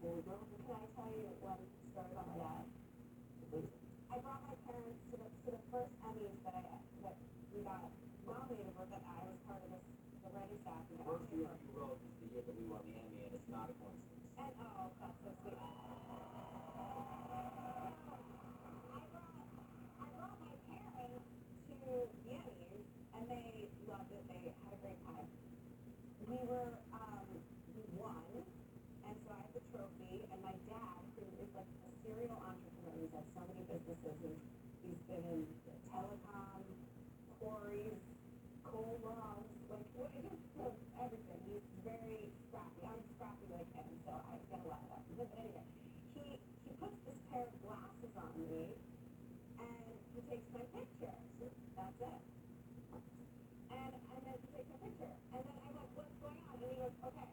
before we go, can I tell you one story about my dad? I brought my parents to the first Emmys that we got nominated for, that I was part of the writing staff. The first year you wrote is the year that we won the Emmy, and it's not a coincidence. And, oh, that's so sweet. I brought my parents to the Emmys, and they loved it, they had a great time. We won, and so I had the trophy, and my dad, who is like a serial entrepreneur, he's had so many businesses, he's been in telecom, quarries, coal logs, like, just everything. He's very scrappy. I'm scrappy like him, so I get a lot of that from him. But anyway, he puts this pair of glasses on me, and he takes my picture. That's it. And then he takes my picture. And then I'm like, what's going on? And he goes, okay,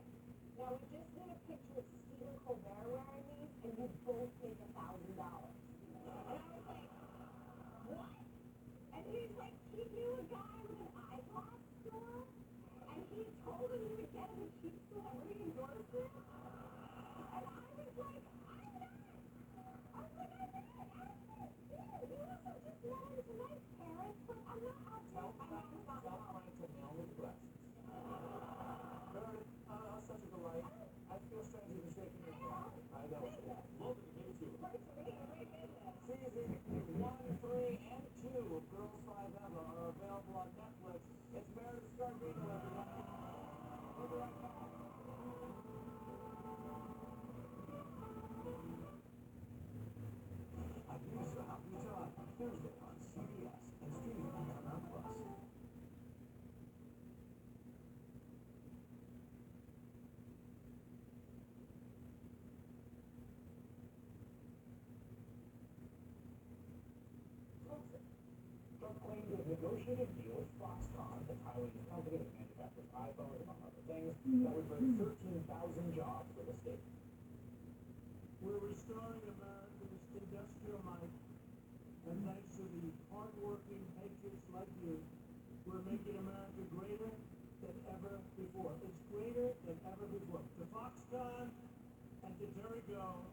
now we just did a picture of Stephen Colbert wearing these, and you both paid $1,000. And I was like, what? And he's like, he knew a guy with an eyeglass store, and he told him he would get him a cheap celebrity endorsement. And I was like, I'm not. I was like, I'm not. You also just wanted to my parents, but I'm not out there. I'm not to mail with glasses. Such a delight. I feel strange even shaking your hand. I know. Love it to meet you. Season 1, 3, and 2 of Girls 5 Eva are available on Netflix. It's Meredith Scardino, everyone. We'll be right back. Ibiza Happy Time, Thursday on CBS and streaming on Paramount Plus. Trump claimed to have negotiated a deal with Foxconn, the Taiwanese company that manufactures iPhones, among other things, that would bring 13,000 jobs to the state. We're restoring America's industrial might, and thanks to the hardworking patriots like you, we're making America greater than ever before. It's greater than ever before. To Foxconn and to Terry Go,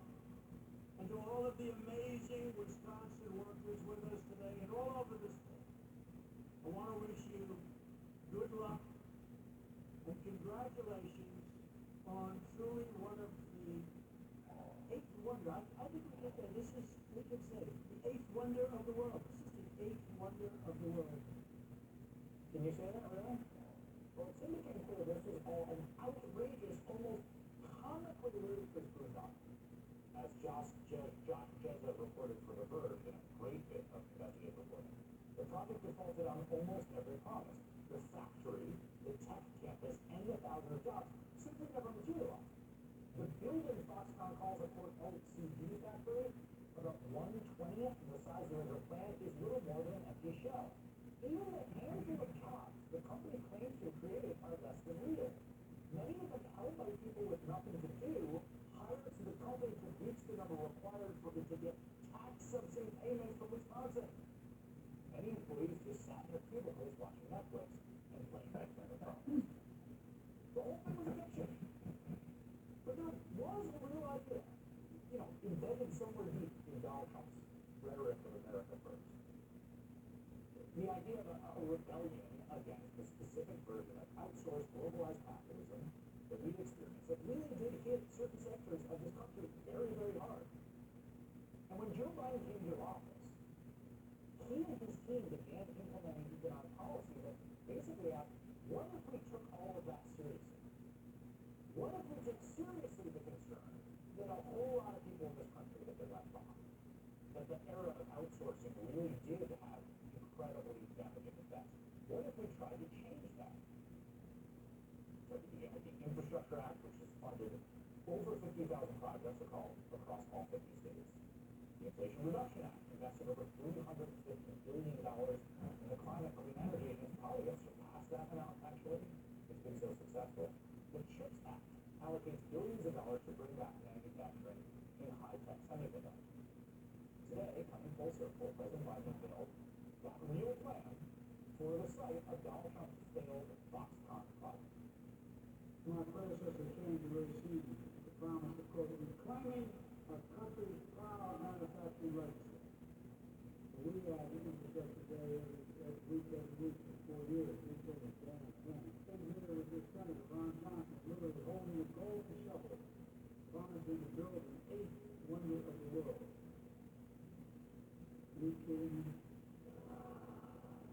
and to all of the amazing Wisconsin workers with us today and all over the state, I want to wish you good luck and congratulations on truly one of the eighth wonder. I think we can say this is, we can say, the eighth wonder of the world. This is the eighth wonder of the world. Can you say that, really? Well, it's indicating clear this is all an outrageous, almost comically ludicrous boondoggle. As Josh Jezza reported for The Verge in a great bit of investigative reporting, the project defaulted on almost every promise. The factory, the tech campus, and the thousands of jobs simply never materialized. The building Foxconn calls a quote LCD factory, about 1/20th the size of their plant, is little more than an empty shell. Even the handful of jobs the company claims to have created are less than real. Many of them held by people with nothing to do, hired so the company could reach the number required for it to get tax subsidy payments from Wisconsin. Many employees just sat in their cubicles watching Netflix and playing back their problems. The whole thing was a fiction. But there was a real idea, embedded somewhere deep in Donald Trump's rhetoric of America First. The idea of a rebellion against the specific version of outsourced globalized capitalism that we've experienced that really did hit certain sectors of this country very, very hard. And when Joe Biden came to office, he and his team began implementing economic policy that basically asked, what if we took all of that seriously? What if we took seriously the concern that a whole lot of people in this country have been left behind? That the era of outsourcing really did have incredibly damaging effects. What if we tried to change that? So we began with the Infrastructure Act, which has funded over 50,000 projects across all 50 states. The Inflation Reduction Act invested over $350 billion in the climate clean energy, and it's probably going to surpass that amount, actually. It's been so successful. The CHIPS Act allocates billions of dollars to bring back manufacturing in high-tech semiconductors. Today, coming full circle, President Biden unveiled that real plan for the site of Donald Trump's failed Foxconn project. My predecessor came to receive the promise of quote, claiming our country's proud manufacturing legacy. We can discuss today every week for 4 years. We've been sitting here with your Senator Ron Johnson, literally holding a golden shovel, promising to build an 8th wonder of the world. We can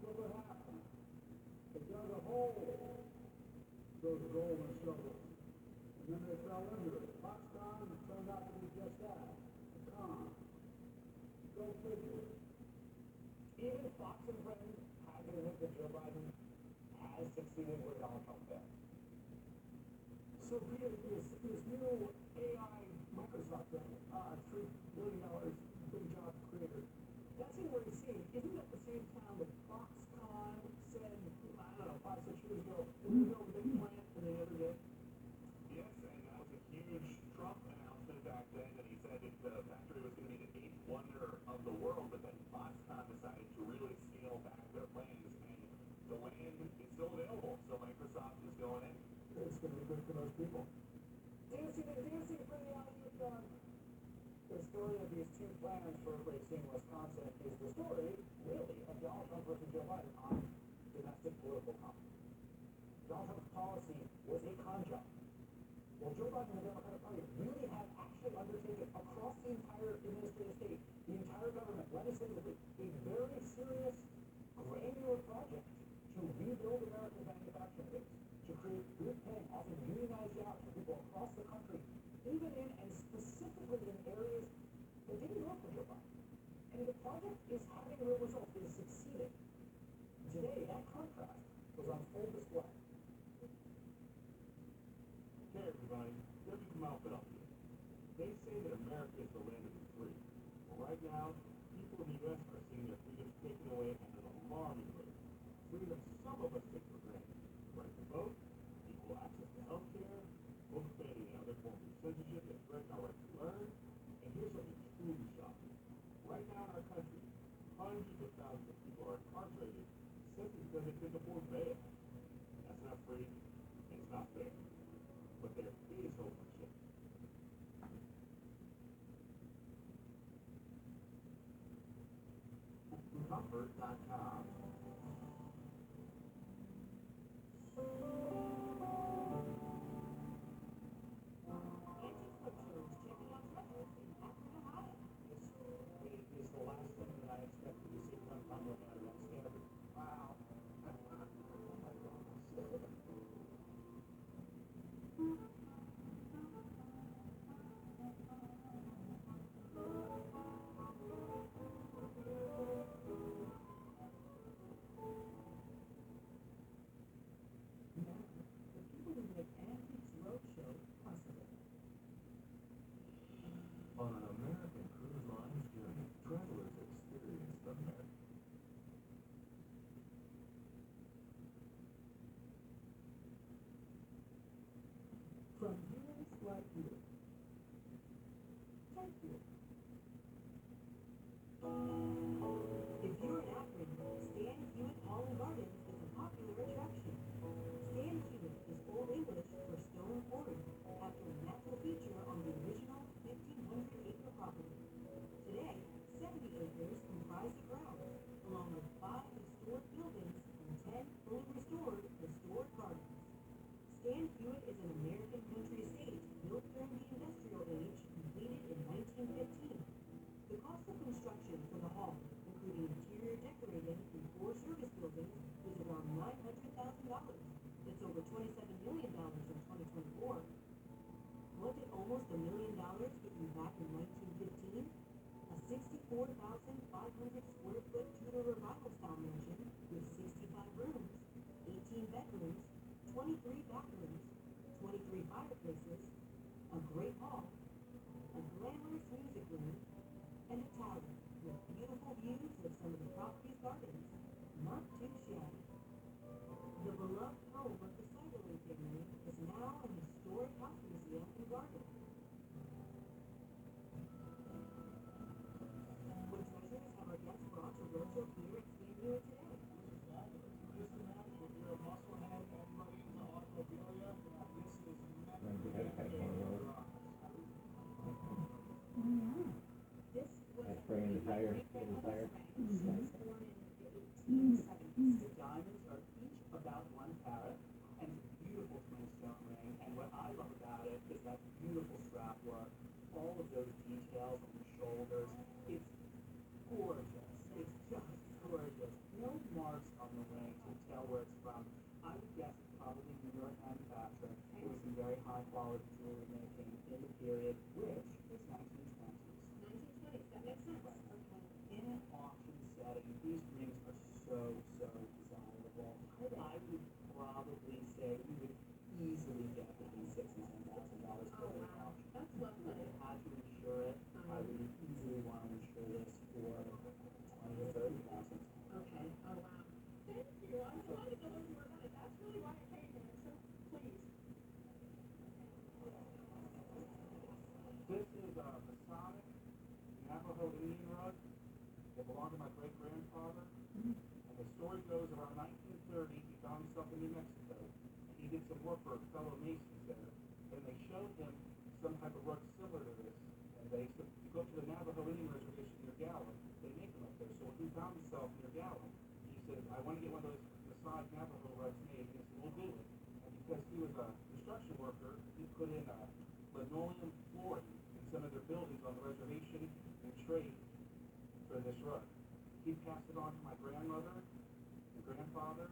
look what happened. They dug a hole, those golden shovels, and then they fell into it. Foxconn turned out to be just that, a con. Go figure. Even Fox and Friends had to admit that Joe Biden has succeeded where Donald Trump failed. So be it this new AI Microsoft thing, $3 billion big job creator. That's in where you see, isn't that the same town that Foxconn said, I don't know, 5, 6 years ago, we're going to build a big plant, and they never did? Yes, and that was a huge Trump announcement back then, and he said that the factory was going to be the 8th wonder of the world, but then Foxconn decided to really scale back their plans, and the land is still available, so Microsoft is going in. It's going to be good for those people. Do you see for the audience, the story of these two plans for racing in Wisconsin is the story, really, of Donald Trump versus Joe Biden on domestic political comedy. Donald Trump's policy was a con job. Well, Joe Biden and the Democratic Party really have actually undertaken across the entire administrative state, the entire government, legislatively, a very serious, granular project to rebuild America's manufacturing base, to create good paying, often unionized jobs for people across the country, even in and specifically in areas that didn't work for Joe Biden. And the project is having real results. It is succeeding. Today, that contrast was on full display. Hey everybody, Debbie from Philadelphia. They say that America is the land of the free. Well, right now, people in the U.S. are seeing their freedoms taken away at an alarming rate. Freedom some of us take for granted. The right to vote, equal access to health care, book banning and other forms of censorship that threaten our right to learn. And here's something truly shocking. Right now in our country, hundreds of thousands of people are incarcerated simply because they couldn't afford bail. That's not free, and it's not fair. But there is hope for change. Comfort.com. This is the last thing that I expected to see come from the standard. Wow. On an American Cruise Lines journey, travelers experience America. From viewers like you. Thank you. If you're an Akron, Stan Hewitt Hall and Gardens is a popular attraction. Stan Hewitt is Old English for stone quarry, after a natural feature on the original 1,500-acre property. Today, 70 acres comprise the grounds, along with 5 historic buildings and 10 fully restored historic gardens. Stan Hewitt is an American country estate built during the industrial age, completed in 1915. The cost of construction for the hall, including interior decorating and 4 service buildings, was around $900,000. That's over $27 million in 2024. What did almost $1 million get you back in 1915? A 64,500 square foot Tudor revival style mansion with 65 rooms, 18 bedrooms, 23 bathrooms, 23 fireplaces, a great hall, a glamorous music room, and a tower with beautiful views of some of the property's gardens. Not too shabby. The beloved home of the Seigerling family is now an historic house museum and garden. When treasures have our guests brought to Roadshow Pier at Stan Hewitt today. This is fabulous. Just imagine if you're a musclehead, everybody in the automobile, this is quality jewelry making in the period, which is 1920s. 1920s, that makes sense, okay. In an auction setting, these rings are so desirable. I would probably say we would easily get between $6,000 and $10,000 for an auction. That's lovely. If I had to insure it, I would easily want to insure this for 20 or 30,000. Okay, oh wow. Thank you, I wanted to learn more about it, that's really why I came here, so please. This is a Masonic Navajo Indian rug that belonged to my great-grandfather. And the story goes around 1930, he found himself in New Mexico. And he did some work for fellow Masons there. And they showed him some type of rug similar to this. And they said, you go to the Navajo Indian Reservation near Gallup, they make them up there. So when he found himself near Gallup, he said, I want to get one of those Masonic Navajo rugs made. And he said, we'll do it. And because he was a construction worker, he put in linoleum flooring in some of their buildings on the reservation and trade for this rug. He passed it on to my grandmother and grandfather,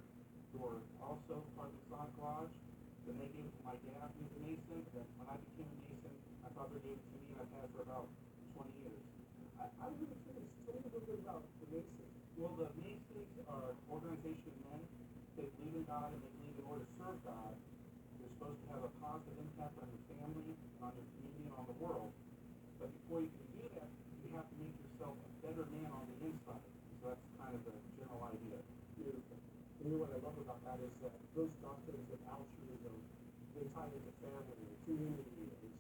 who were also part of the Masonic Lodge. Then they gave it to my dad, who was a Mason. And then when I became a Mason, my father gave it to me, and I've had it for about 20 years. I'm really curious, tell me a little bit about the Masons. Well, the Masons are an organization of men. They believe in God, and they believe in order to serve God, you're supposed to have a positive impact on your family, on your community, and on the world. But before you can do that, you have to make yourself a better man on the inside. So that's kind of the general idea. Beautiful. You know what I love about that is that those doctrines of altruism, they tie into family and community, and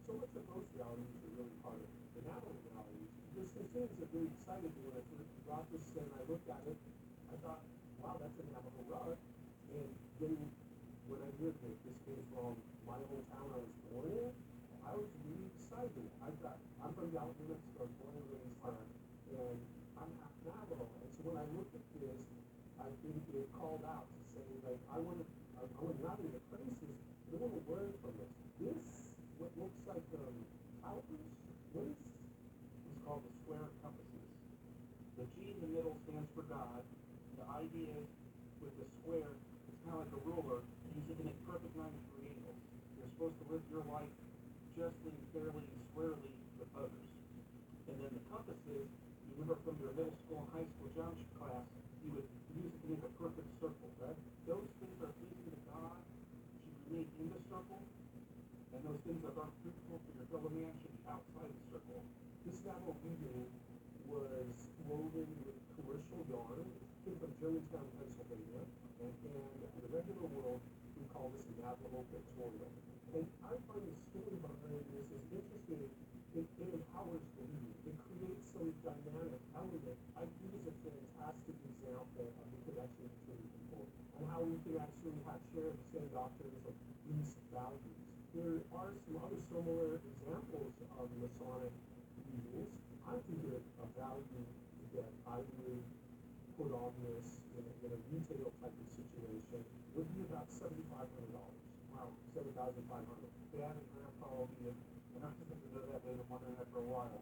so much of those values are really part of the Navajo values. There's some things that really excited me when I first got this and I looked at it. I thought, wow, that's a Navajo rug. And then when I heard that this came from my hometown I was born in, I was really excited. I'm from Gallup, New Mexico, I was born and raised there, and I'm half Navajo. And so when I looked at this, I think it called out to say, like, I want not only to praise this, but I want to learn from this. This, what looks like calipers, what is it's called the square compasses. The G in the middle stands for God. The idea is with the square, it's kind of like a ruler. You use it to make perfect 90-degree angles. You're supposed to live your life justly, fairly, and squarely with others. And then the compasses, you remember from your middle school and high school geometry class, you would use it to make a perfect circle, right? Those things are pleasing to God, should remain in the circle, and those things that aren't fruitful for your fellow man should be outside the circle. This Navajo weaving was woven with commercial yarn. It came from Germantown, Pennsylvania, and in the regular world, we call this a Navajo pictorial. And I find the story behind this is interesting. It empowers the weaving. It creates some dynamic element. I think it's a fantastic example of the connection between people and how we can actually share the same doctrines of these values. There are some other similar examples of Masonic weavings. I think a value that I would put on this in a retail type of situation would be about $7,500. Wow, $7,500. Dad and Grandpa will be and I just didn't know that. They've been wondering that for a while.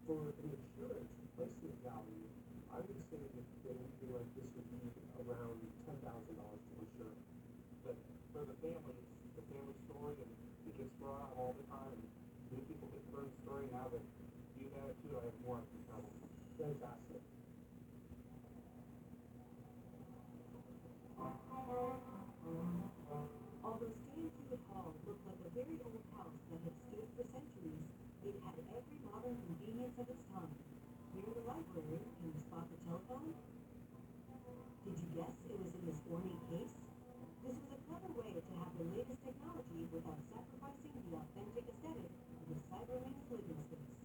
For an insurance replacement value, I would say that anything like this would be around $10,000 to insure. But for the family, it's the family story, and it gets brought out all the time. And new people get to learn the story. Now that you've had it too, I have more I can tell them. Fantastic. Although Stanfield Hall looked like a very old house that had stood for centuries, it had every modern convenience of its time. Near the library, can you spot the telephone? Did you guess it was in this ornate case? This was a clever way to have the latest technology without sacrificing the authentic aesthetic of the Cyberlink's living space.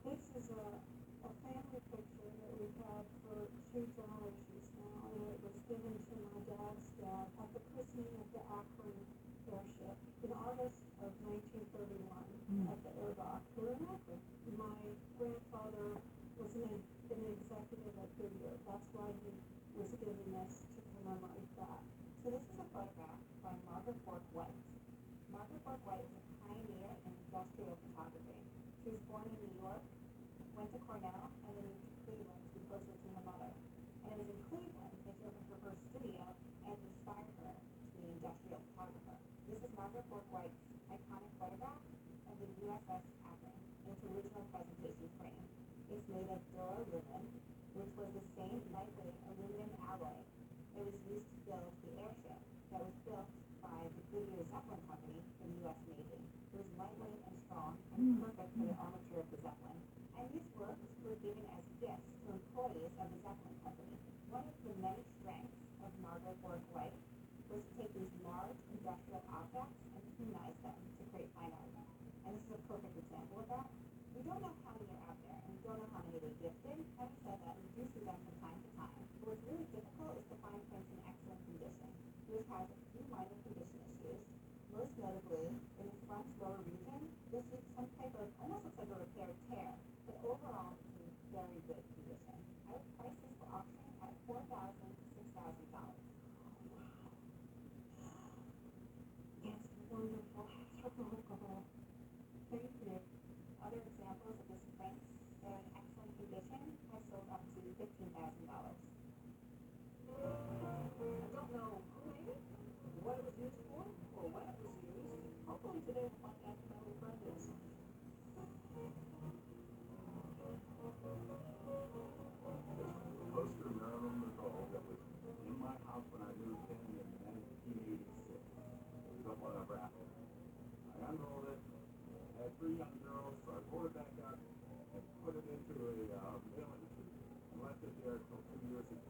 This is a family picture that we've had for 2 generations now, and it was given to my dad's dad at the christening of the Akron airship in August of 1931 at the air dock here in Akron. My grandfather was an executive at Goodyear. That's house when I moved in 1986, or whatever after. I unrolled it, I had 3 young girls, so I rolled it back up and put it into a mailing chute and left it there until 2 years ago.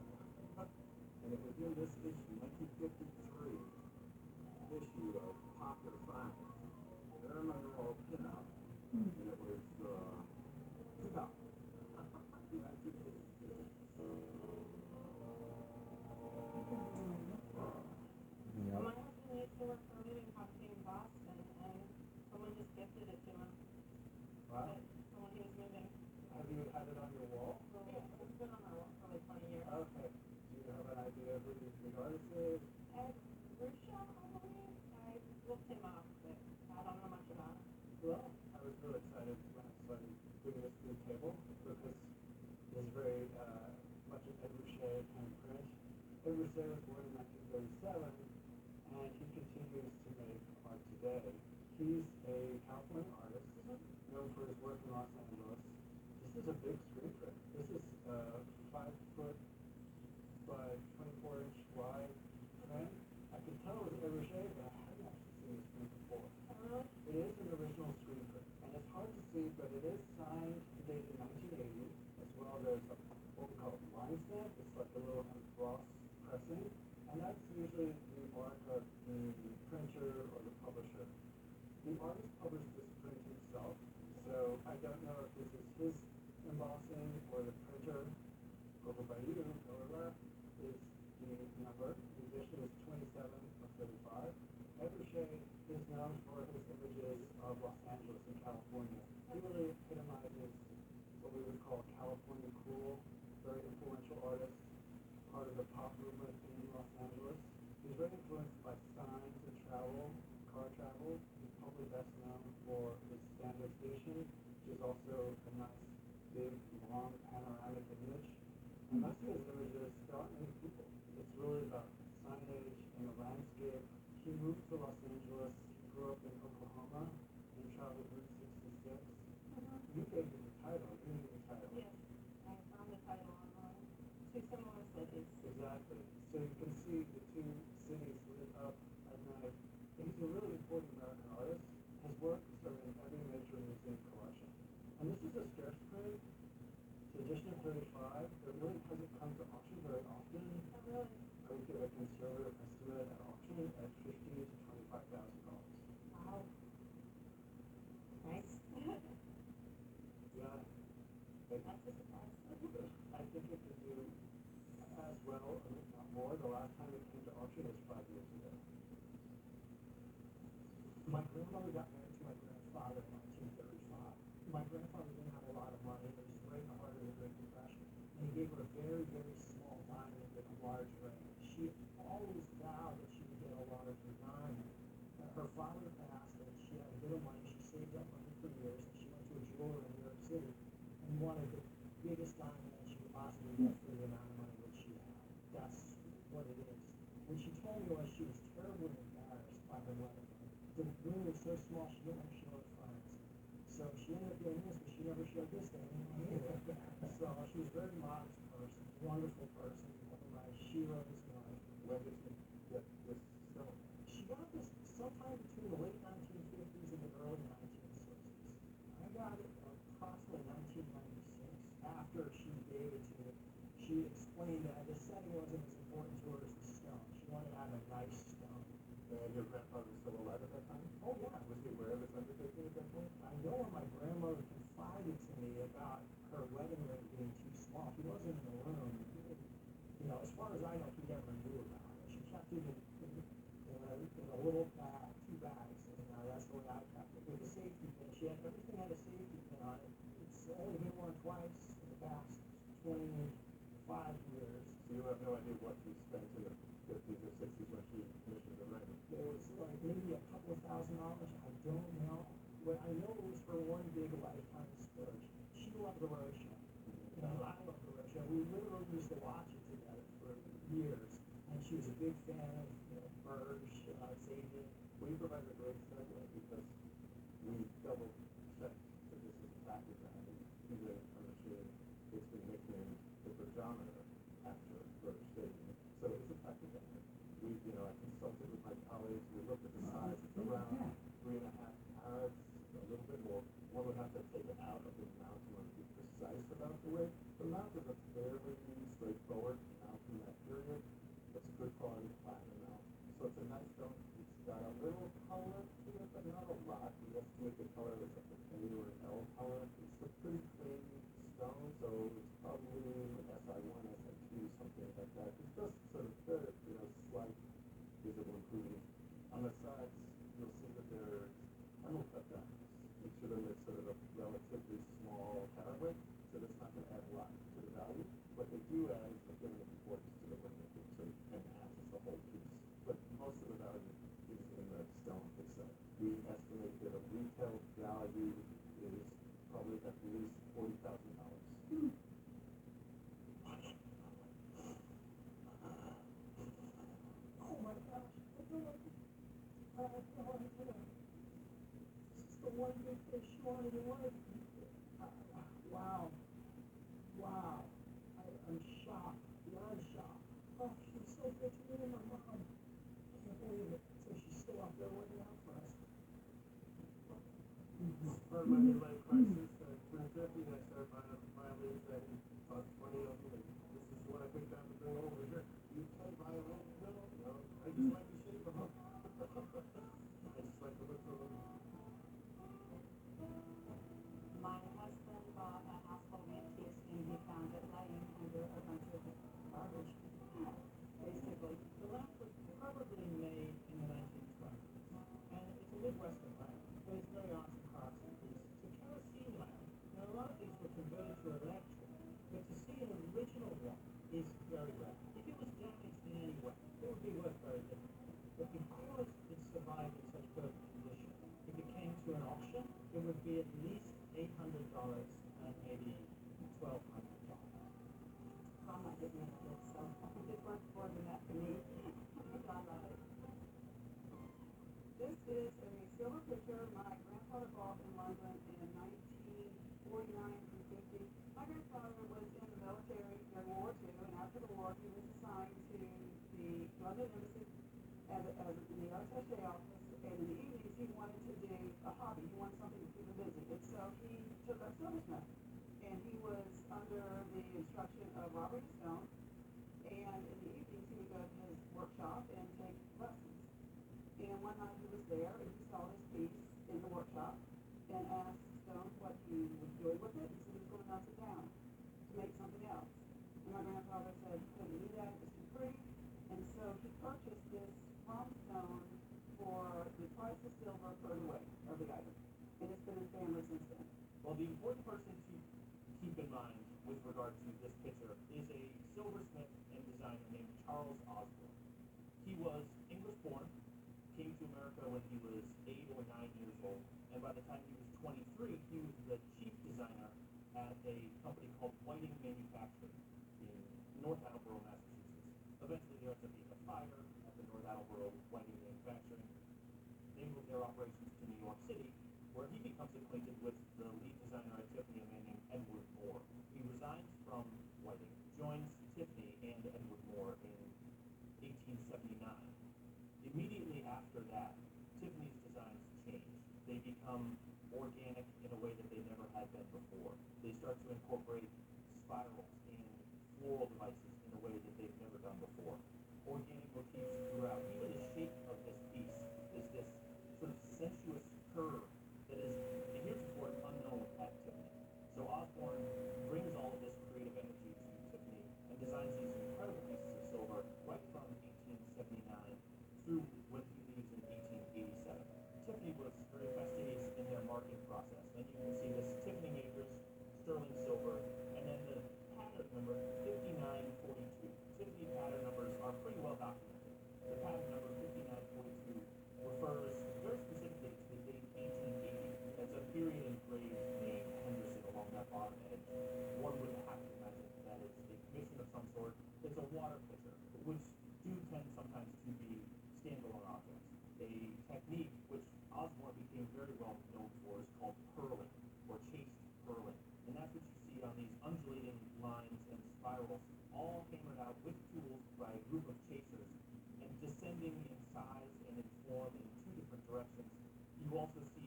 And it was in this issue, 1953, issue of Popular Science. There my little pinup, and it was $2. Yeah. My husband used to work for a moving company in Boston, and someone just gifted it to him. Wow. Someone he was moving. Have you had it on your wall? Yeah, it's been on my wall for like 20 years. Okay. Do you have an idea of who the artist is? Ed Ruscha, I believe. I looked him up, but I don't know much about him. Well, I was really excited when I started doing this food table because there's very much an Ed Ruscha kind of print. Ed Ruscha was born in 1937, and he continues to make art today. He's a California artist, known for his work in Los Angeles. This is a big screen print. This is 5 foot by 24 inch wide print. I could tell it was Ed Ruscha, but I hadn't actually seen this print before. It is an original screen print, and it's hard to see, but it is signed and dated 1980, as well as what we call line stamp. It's like a little embossed pressing, and that's usually the mark of the printer or the publisher. The artist published this print himself, so I don't know if this is his embossing or the printer. Over by you, lower left, is the number. The edition is 27 of 35. Ed Ruscha is known for his images of Los Angeles and California. He really epitomizes what we would call California cool, very influential artist, part of the pop movement in Los Angeles. He's very influenced by signs and travel, car travel. He's probably best known for his stand-up station, which is also a nice, big, long, panoramic image. And most of his images, there aren't many people. It's really about signage and the landscape. He moved to Los Angeles, he grew up in Oklahoma, and traveled Route 66. You gave me the title, you knew the title. Yes, I found the title online. 2 similar cities. Exactly. So you can see the 2 cities lit up at night. He's a really important American artist. His work is in every major museum collection. And this is a scarce print. It's edition of 35. It really hasn't come to auction very often. Oh, really? I would give a conservative estimate at auction at $50,000 to $25,000. Wow. Nice. Yeah. That's a surprise. I think it could do as well, if not more. The last time it came to auction was 5 years ago. My grandmother got married to my grandfather in 1935. My grandfather didn't have a lot of money. It was right in the heart of the Great Depression. And he gave her a very, very small diamond with a large ring. She always vowed that she would get a larger diamond. Her father passed and she had a bit of money. She saved up money for years, and she went to a jeweler in New York City and wanted the biggest diamond that she could possibly get for the amount of money that she had. That's what it is. What she told me was she was terribly embarrassed by her wedding. The ring was so small she didn't want to show her friends. So she ended up doing this, but she never showed this to anyone either. So she was a very modest person, wonderful person. Otherwise, she wrote this life. When did you get this stone? She got this sometime between the late 1950s and the early 1960s. I got it approximately 1996. After she gave it to me, she explained that the setting wasn't as important to her as the stone. She wanted to have a nice stone. And your grandfather was still alive at that time? Oh, yeah. Was he aware of his undertaking at that point? I know when my grandmother confided to me about her wedding ring being too small. He wasn't in the room. You know, as far as I know, he never knew about it. She kept it in a little bag, 2 bags. You know, that's the way I kept it. With a safety pin. She had everything had a safety pin on it. It's only been worn twice in the past 25 years. So you have no idea what he spent in the 50s or 60s when she commissioned the ring? It was like maybe a couple of $1,000. I don't know. But I know it was her one big lifetime splurge. She loved the road show. You know, I loved the road show. We literally used to watch it together for years. And she was a big fan of, you know, Burge, Sabian. Well, you provide a great segue because we double checked that this is the fact that even on the machine, it's been nicknamed the Burgeometer after Burge Stadium. So it's a fact view as a thing of importance to the linear picture and adds the whole piece. But most of the value is in the stone itself. We estimate that a retail value is probably at least $40,000. Oh my gosh, I feel like this is the one big fish you wanted to like. Wow. Wow. I'm shocked. Beyond shocked. Oh, she was so good to me and my mom. I can't believe it. So she's still out there looking out for us. Part of my midlife crisis, turned 50, and I started violins and taught 20 of them, and this is what I picked up and bring over here. You play violin? No. I just like the shape of them. I just like the look of them. My husband bought a house full of antiques and he found it laying under a bunch of garbage. Basically, The lamp was probably made in the 1920s, and it's a Midwestern lamp, but it's very awesome craftsman piece. It's a kerosene lamp. Now, a lot of these were converted to electric, but to see an original one is very rare. If it was damaged in any way, it would be worth very different. But because it survived in such good condition, if it came to an auction, it would be at least $800 and maybe $1,200. I'm not getting rid of it, so it's worth more than that to me. I love it. This is a silver picture my grandfather bought in London in 1949 through 50. My grandfather was in the military during World War II, and after the war, he was assigned to the London Embassy in the attaché office, and in the evenings, he wanted to do a hobby. He wanted something to keep him busy, and so he took up silversmith. And he was under the instruction of Robert Stone, and in the evenings, he would go to his workshop and take lessons. And one night he was there, and he saw this piece in the workshop, and asked Stone what he was doing with it. He said he was going to melt it down to make something else. And my grandfather said, couldn't do that, it was too pretty. And so he purchased this from Stone for the price of silver per the weight of the item. And it's been in family since then. Well, the important person to keep in mind with regard to this picture is a silversmith and designer named Charles Osborne. He was English born, came to America when he was 8 or 9 years old, and by the time he was 23, he was the chief designer at a company called Whiting Manufacturing in North Attleboro, Massachusetts. Eventually, there ends up being a fire at the North Attleboro Whiting Manufacturing. They moved their operations to New York City, where he becomes acquainted with the lead designer at Tiffany, a man named Edward Moore. He resigns from Whiting, joins Tiffany and Edward Moore in 1879. Immediately after that, Tiffany's designs change. They become organic in a way that they never had been before. They start to incorporate spirals and floral devices in a way that they've never done before. Organic motifs throughout. Even the shape of this piece is this sort of sensuous curve that is heretofore unknown at Tiffany. So Osborne brings all of this creative energy to Tiffany and designs these incredible pieces of silver right from 1879 through when he leaves in 1887. Tiffany was very fastidious in their marketing process, and you can see this Tiffany Majors, sterling silver, and then the pattern number 5942. Tiffany pattern numbers are pretty well documented. The pattern number 5942 refers very specifically to the date 1880. That's a period engraved named Henderson along that bottom edge. One would have to imagine that is a commission of some sort. It's a water pitcher, which do tend sometimes to be standalone objects. A technique which Osborne became very well known for is called purling, or chased purling. And that's what you see on these undulating lines and spirals, all hammered out with tools by a group of chasers, and descending in size and in form in two different directions. You also see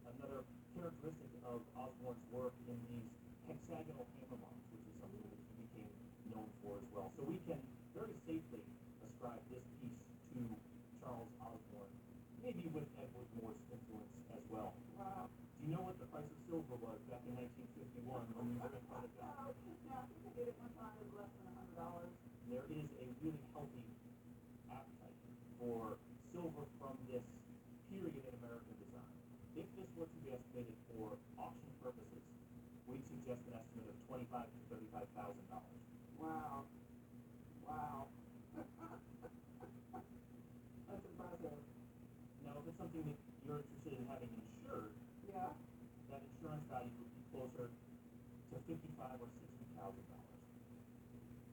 another characteristic of Osborne's work in these hexagonal hammer marks, which is something that he became known for as well. So we can very safely ascribe this piece to Charles Osborne, maybe with Edward Moore's influence as well. Wow. Do you know what the price of silver was back in 1951 when you went on it down? No, I think I did it one time, it was less than $100. There is a really healthy appetite for silver from this period in American design. If this were to be estimated for auction purposes, we'd suggest an estimate of $25,000 to $35,000. Wow.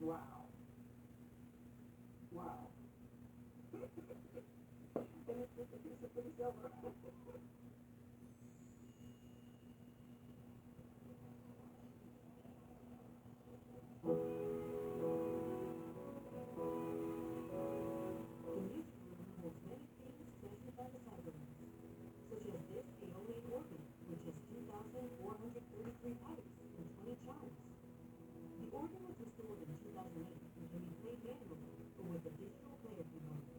Wow. Wow. And it's just a piece of pretty silver. Such as this aeolian organ, which has 2,433 pipes and 20 chimes. The organ was installed in 2008 and can be played manually or with a digital player component.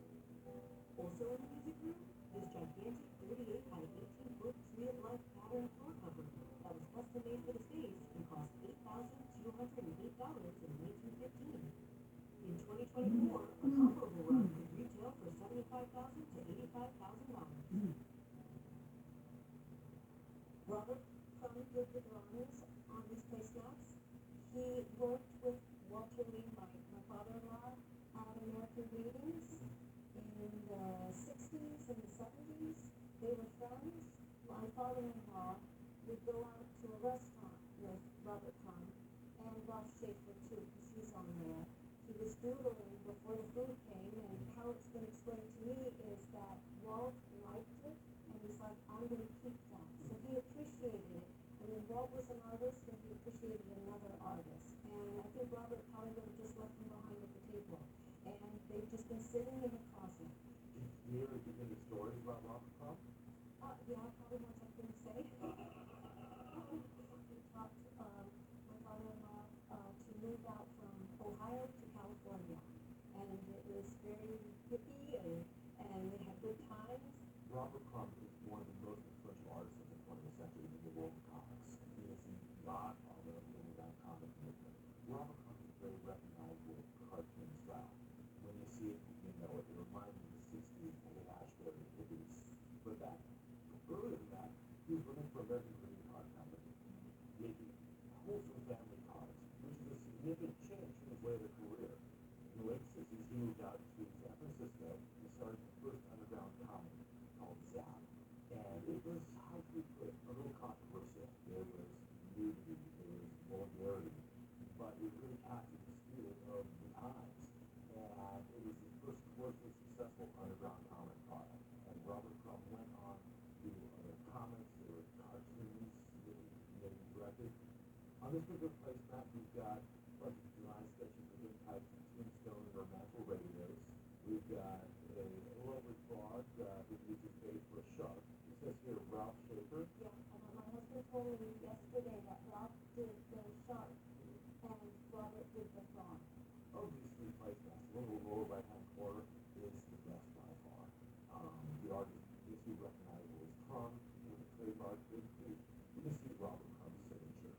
Also in the music room, this gigantic 38 by 18 foot tree-of-life pattern floor cover that was custom made for the stage and cost $8,208 in 1915. In 2024, a comparable run could retail for $75,000 to $85,000. Robert Crumb did the drawings on these placemats. He worked with Walter Lee, my father-in-law, at American Greetings in the 60s and the 70s. They were friends. My father-in-law would go out to a restaurant with Robert Crumb and Ralph Schaefer too, because he's on there. He was doodling before the food came, and how it's been explained to me is that Walt liked it, and he's like, I'm going to keep that. So he appreciated it. And then Walt was an artist, and he appreciated another artist. And I think Robert probably would have just left them behind at the table. And they've just been sitting in the closet. Do you ever get into stories about Robert Crumb? Yeah, probably ones I couldn't say. He taught my father-in-law to move out from Ohio to California. And it was very hippie, and they had good times. Robert Crumb is one of the most influential artists of the 20th century in the world of comics. He is the godfather of the underground comic movement. Robert Crumb is a very recognizable cartoon style. When you see it, you know it. It reminds you of the 60s, Lee Ashbury, hippies. But that, earlier than that, he was running for American Greeting Card Company, making wholesome family cards, which is a significant change in his later career. In the late 60s, he moved out to San Francisco and started the first underground comic called Zap. And it was, how should we put it, a little controversial. There was nudity, there was vulgarity, but it really captured the spirit of the times. And it was the first commercially successful underground comic product. And Robert Crumb went on to do other comics, there were cartoons that he made and directed. On this particular placemat, we've got a bunch of design sketches of him types of tombstones or mantle radios. We've got a lovely frog that uses bait for a shark. It says here Ralph Schaefer. Yeah, and my husband told me yesterday that Ralph did the shark and Robert did the frog. Of these three placemats, the one in the lower right-hand corner is the best by far. The artist is who recognizable as Crumb with a trademark big feet. You can see Robert Crumb's signature.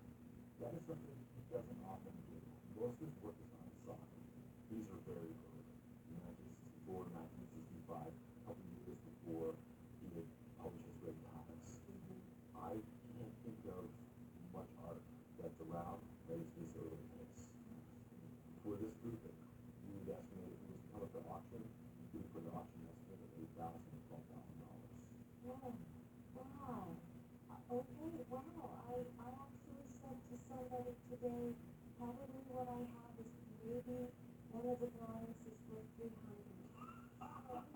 That is something he doesn't often do. Most of his work is unsung. These are very early, 1964 to 1965, a couple years before he would publish his great comics. I can't think of much art that's around that is this early in its. For this grouping, we would estimate if it was to come up to auction, we would put an auction estimate of $8,000 to $12,000. Wow. Wow. Okay, wow. I actually said to somebody today, probably what I have is maybe one of the drawings is worth $300. Wow.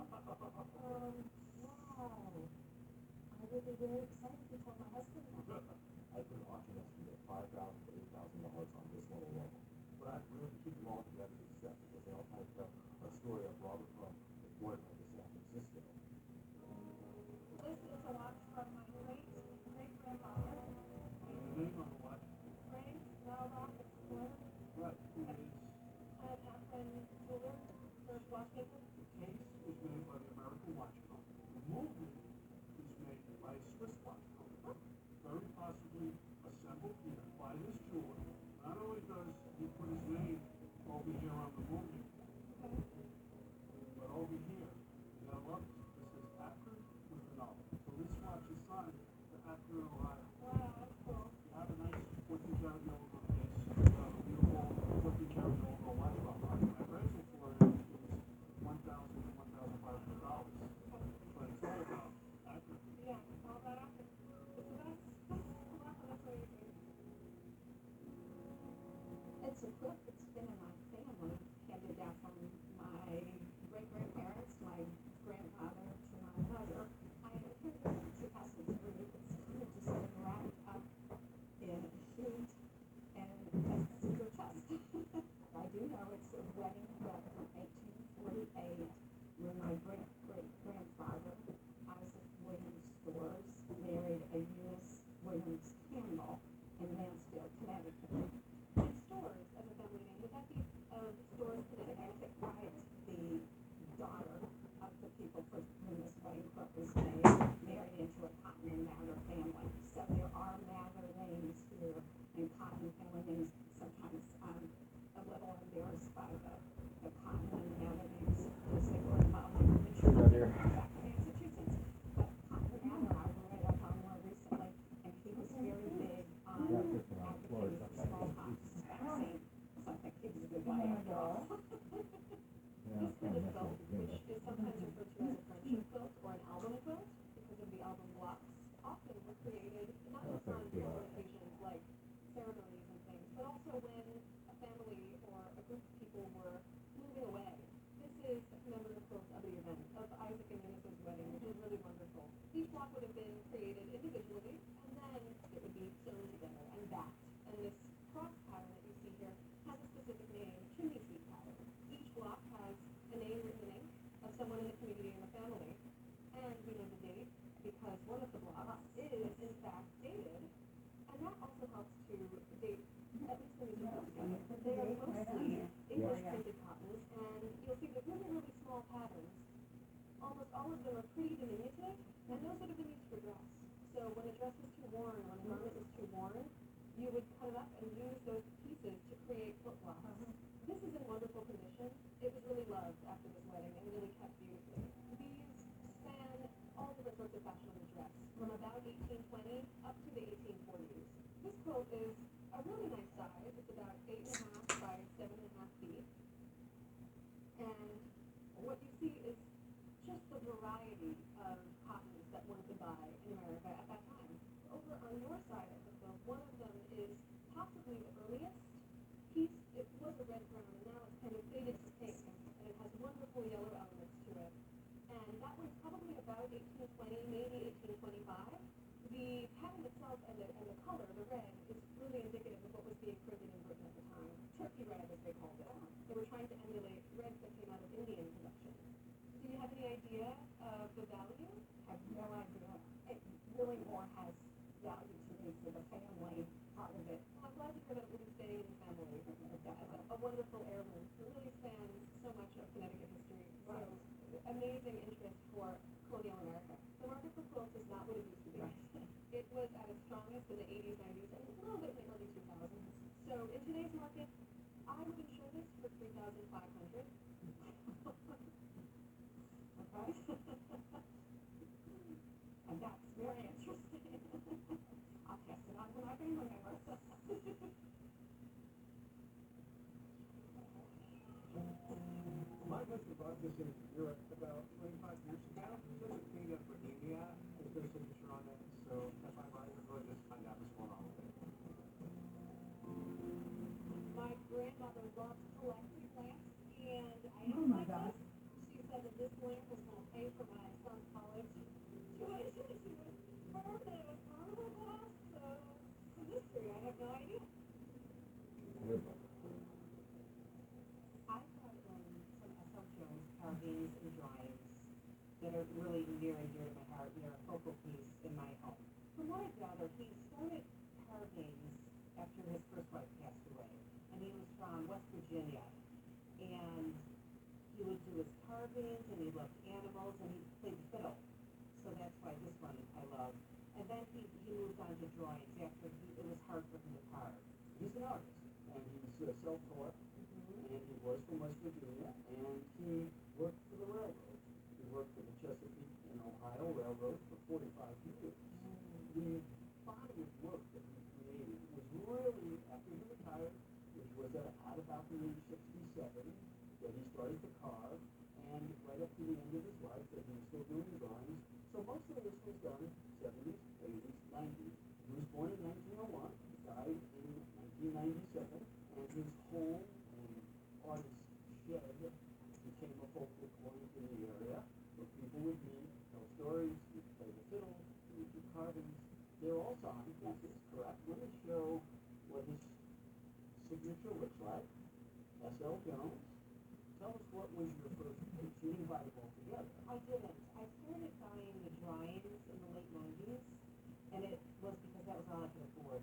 I would be very excited to tell my husband that. I put an auction estimate of $5,000 to $8,000 on this one alone. But I really keep them all together as a set because they all kind of tell a story of Robert Crumb was born in San Francisco. This is a watch from my great-great-grandfather. The name on the watch? Frank Malrock Explorer. Right, who is? And jeweler, first watchmaker. The case is made by the American Watch Company. The movement is made by a Swiss watch company. Very possibly assembled here by this jeweler. Not only does he put his name over here on the movement, of Stores, Connecticut, bribed the daughter of the people for whom this wedding quilt was made, married into a Cotton and Mather family. So there are Mather names here, and Cotton family names sometimes a little embarrassed by the Cotton and Mather names because they were involved in the church back in Massachusetts. But Cotton Mather, I read up on more recently, and he was very big on advocating for smallpox vaccine. So I think he was a good guy after all. This kind of quilt, which is sometimes referred to as a friendship quilt or an album quilt, because of the album blocks, often were created not just on important occasions like ceremonies and things, but also when a family or a group of people were moving away. This is a commemorative quilt of the event of Isaac and Minnes's wedding, which is really wonderful. Each block would have been created individually, and then it would be sewn together and backed. And this cross pattern that you see here has a specific name, chimney sweep pattern. Each block has a name written in ink of someone in the community and the family, and we know the date because one of the blocks is in fact dated, and that also helps to date at least when you put together. They are mostly English printed cottons, and you'll see that really, really small patterns. Almost all of them are pretty diminutive, and those would have been used for dress. So when a dress is too worn, when a garment is too worn, you would cut it up and use those pieces to create foot blocks. This is in wonderful condition. It was really loved after this wedding and really kept beautifully. These span all different sorts of fashionable dress, from about 1820 up to the 1840s. This quilt is a really nice size. It's about 8.5 by 7.5 feet. And what you see is just the variety of cottons that one could buy in America at that time. Over on your side of the quilt, one of them is possibly the earliest piece. It was a red brown, and now it's kind of faded to pink, and it has wonderful yellow elements to it. And that one's probably about 1820, maybe 1825. The pattern itself and the color, the red, is really indicative of what was being printed in Britain at the time. Turkey red, as they called it. They were trying to emulate reds that came out of Indian production. Do you have any idea of the value? I have no idea. It really more has value to me for the family part of it. Well, I'm glad to hear that it will be staying in the family as a wonderful heirloom. It really spans so much of Connecticut history. So amazing interest for colonial America. The market for quilts is not what it used to be. It was at its strongest in the 80s, 90s, and a little bit in the early 2000s. So in today's market, I would insure this for $3,500. Okay? And that's very interesting. I'll test it on when I family members. My husband bought this in Europe about 25 years ago. It says it's made of Bohemia. There's no signature on it, so that's why I bought it. I'll just find out what's going on with it. My grandmother loves collecting plants, and I asked my God. She said that this plant was going to pay for my son's college tuition. She was firm that it was carnival glass, so it's a mystery. I have no idea. I've got some S.L. Jones carvings and drawings that are really near and dear to my heart, and they're a focal piece in my home. From what I gather, he started carvings after his first wife passed away, and he was from West Virginia, and he would do his carvings, and he loved animals, and he played fiddle, so that's why this one I love. And then he moved on to drawings after it was hard for him to carve. He's an artist, and he's self-taught, and he was from West Virginia, and he worked for the railroad. He worked for the Chesapeake and Ohio Railroad for 45 years. The body of work that he created was really, after he retired, which was at about the age 67, that he started to carve, and right up to the end of his life, that he was still doing drawings. So most of this was done 70s, 80s, 90s. He was born in 1901, died in 1997, and his home and artist shed became a focal point in the area where people would meet, tell stories, play the fiddle, do carvings. They're all signed pieces, correct? Let me show what his signature looks like. S.L. Jones. Tell us, what was your first piece? You didn't buy them all together. I didn't. I started buying the drawings in the late 90s, and it was because that was all I could afford.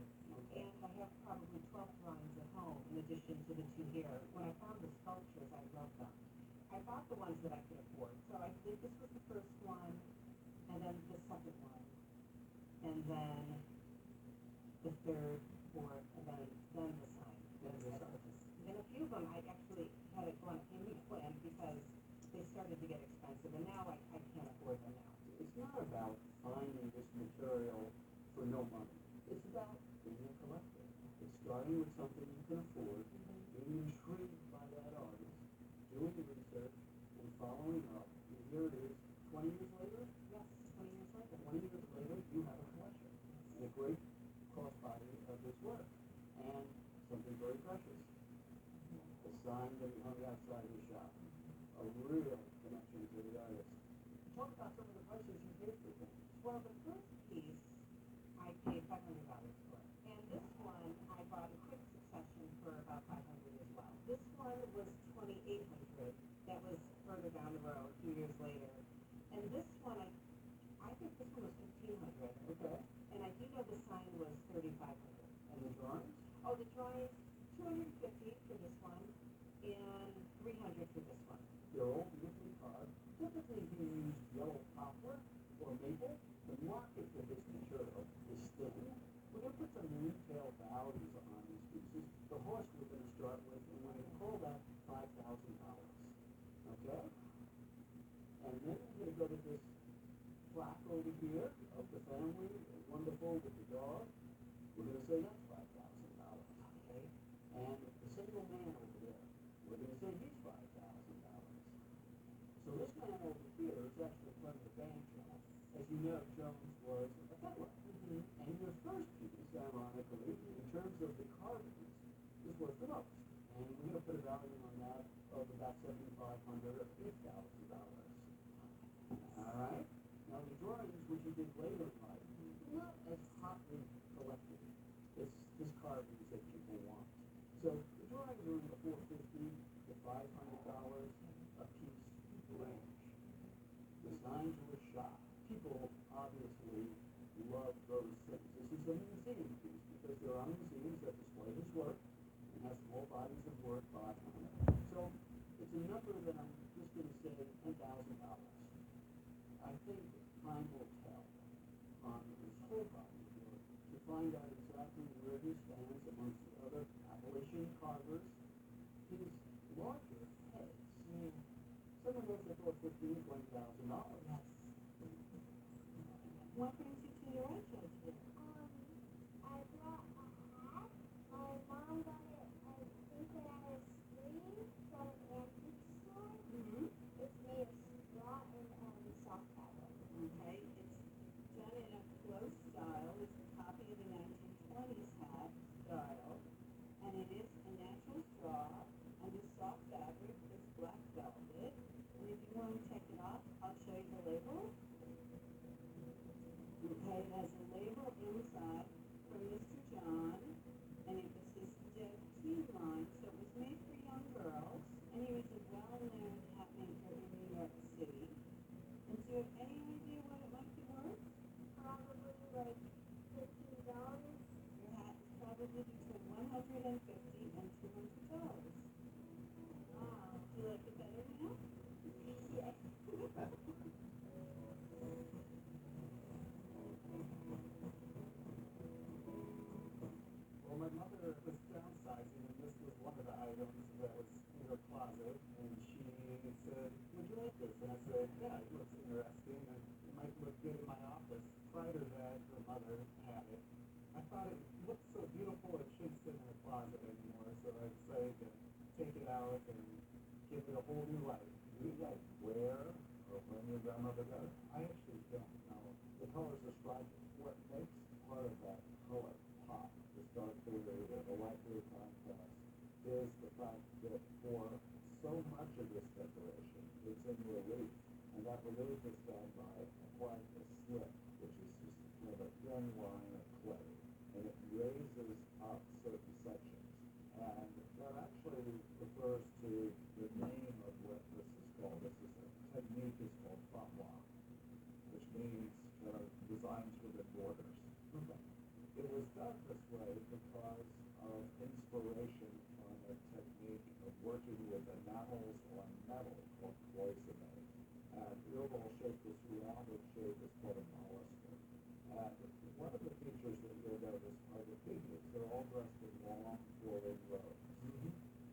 And I have probably 12 drawings at home in addition to the two here. When I found this starting with something you can afford, being intrigued by that artist, doing the research, and following up, and here it is, 20 years later? Yes, 20 years later. 20 years later, you have a collection, and a great crossbody of his work, and something very precious. The sign that he hung outside his shop, a real connection to the artist. Talk about some of the prices you paid for things. Well, the first piece, I paid $500 for, and this one, I bought in quick succession for about $500 as well. This one was $2,800, that was further down the road, a few years later. And this one, I think this one was $1,500. Okay. And I do know the sign was $3,500. And the drawings? Oh, the drawings, $250 for this one, and $300 for this one. They're all beautifully carved. Typically, he used yellow poplar or maple. The market for this material is thin. We're going to put some retail values on these pieces. The horse we're going to start with, and we're going to call that $5,000. Okay? And then we're going to go to this plaque over here of the family, wonderful with the dog. We're going to say that's $5,000. Okay? And the single man over there, we're going to say he's $5,000. So this man over here is actually part of the band job. As you know, Jones was a peddler. And your first piece, ironically, in terms of the carvings, is worth the most. And we're going to put a value on that of about $7,500 or $8,000. All right? Now the drawings, which you did later in life, not as hotly collected. It's just carvings that people want. So the drawings are in the $450 to $500 a piece range. Designed to a shop. People obviously love those things. This is a museum piece because there are museums that display his work and have small bodies of work by him. So it's a number that I'm just going to say $10,000. I think time will tell on his whole body of work to find out exactly where he stands amongst the other Appalachian carvers. His larger heads. Some of those are for $15,000, $20,000. Yes. What brings you to your art show today? I brought a hat. My mom got it, I think when I was 3 from an antique store. It's made of straw and soft fabric. Okay, it's done in a close style. It's a copy of the 1920s hat style, and it is a natural straw, and the soft fabric is black velvet. And if you want to take it off, I'll show you the label. Okay, it has a label inside from Mr. John, and it was his teen line, so it was made for young girls, and he was a well-known hat maker in New York City. And do you have any idea what it might be worth? Probably like $15. Your hat is probably between $150 and $200. Wow, do you like it better now? Yes. Well, my mother was downsizing, and this was one of the items that was in her closet, and she said, would you like this? And I said, yeah, it looks interesting, and it might look good in my office. Prior to that, her mother had it. I thought it looked so beautiful, it shouldn't sit in her closet anymore, so I decided to take it out and give it a whole new life. Do you guys wear or when your grandmother does? I actually don't know. The colors described what makes part of that color pop, this dark blue or the light blue contrast, is the fact that for so much of this decoration, it's in relief. And that relief is done by quite a slip, which is just kind of a thin line of clay. And it raises up certain sections. And that actually refers to the name of what this is called. This is a technique is called fatwa, which means kind of designs within borders. It was done this way because of inspiration from a technique of working with enamels on metal called cloisonne. And the overall shape, this rounded shape, is called a mollusker. And one of the features that you'll notice are the figures. They're all dressed in long, flowing robes.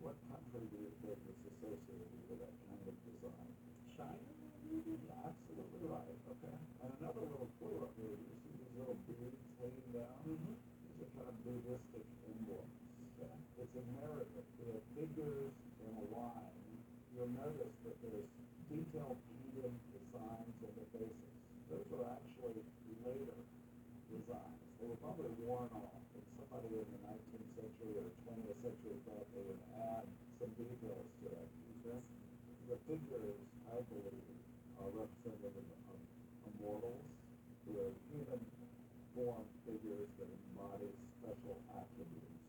What country do you think is associated with that kind of design? China? Yeah, absolutely right. Okay. And another little clue up here, you see these little beads hanging down? These are kind of Buddhistic emblems. online, you'll notice that there's detailed painted designs of the bases. Those are actually later designs. They were probably worn off, and somebody in the 19th century or 20th century thought they would add some details to it. The figures, I believe, are representative of immortals, who are human form figures that embody special attributes.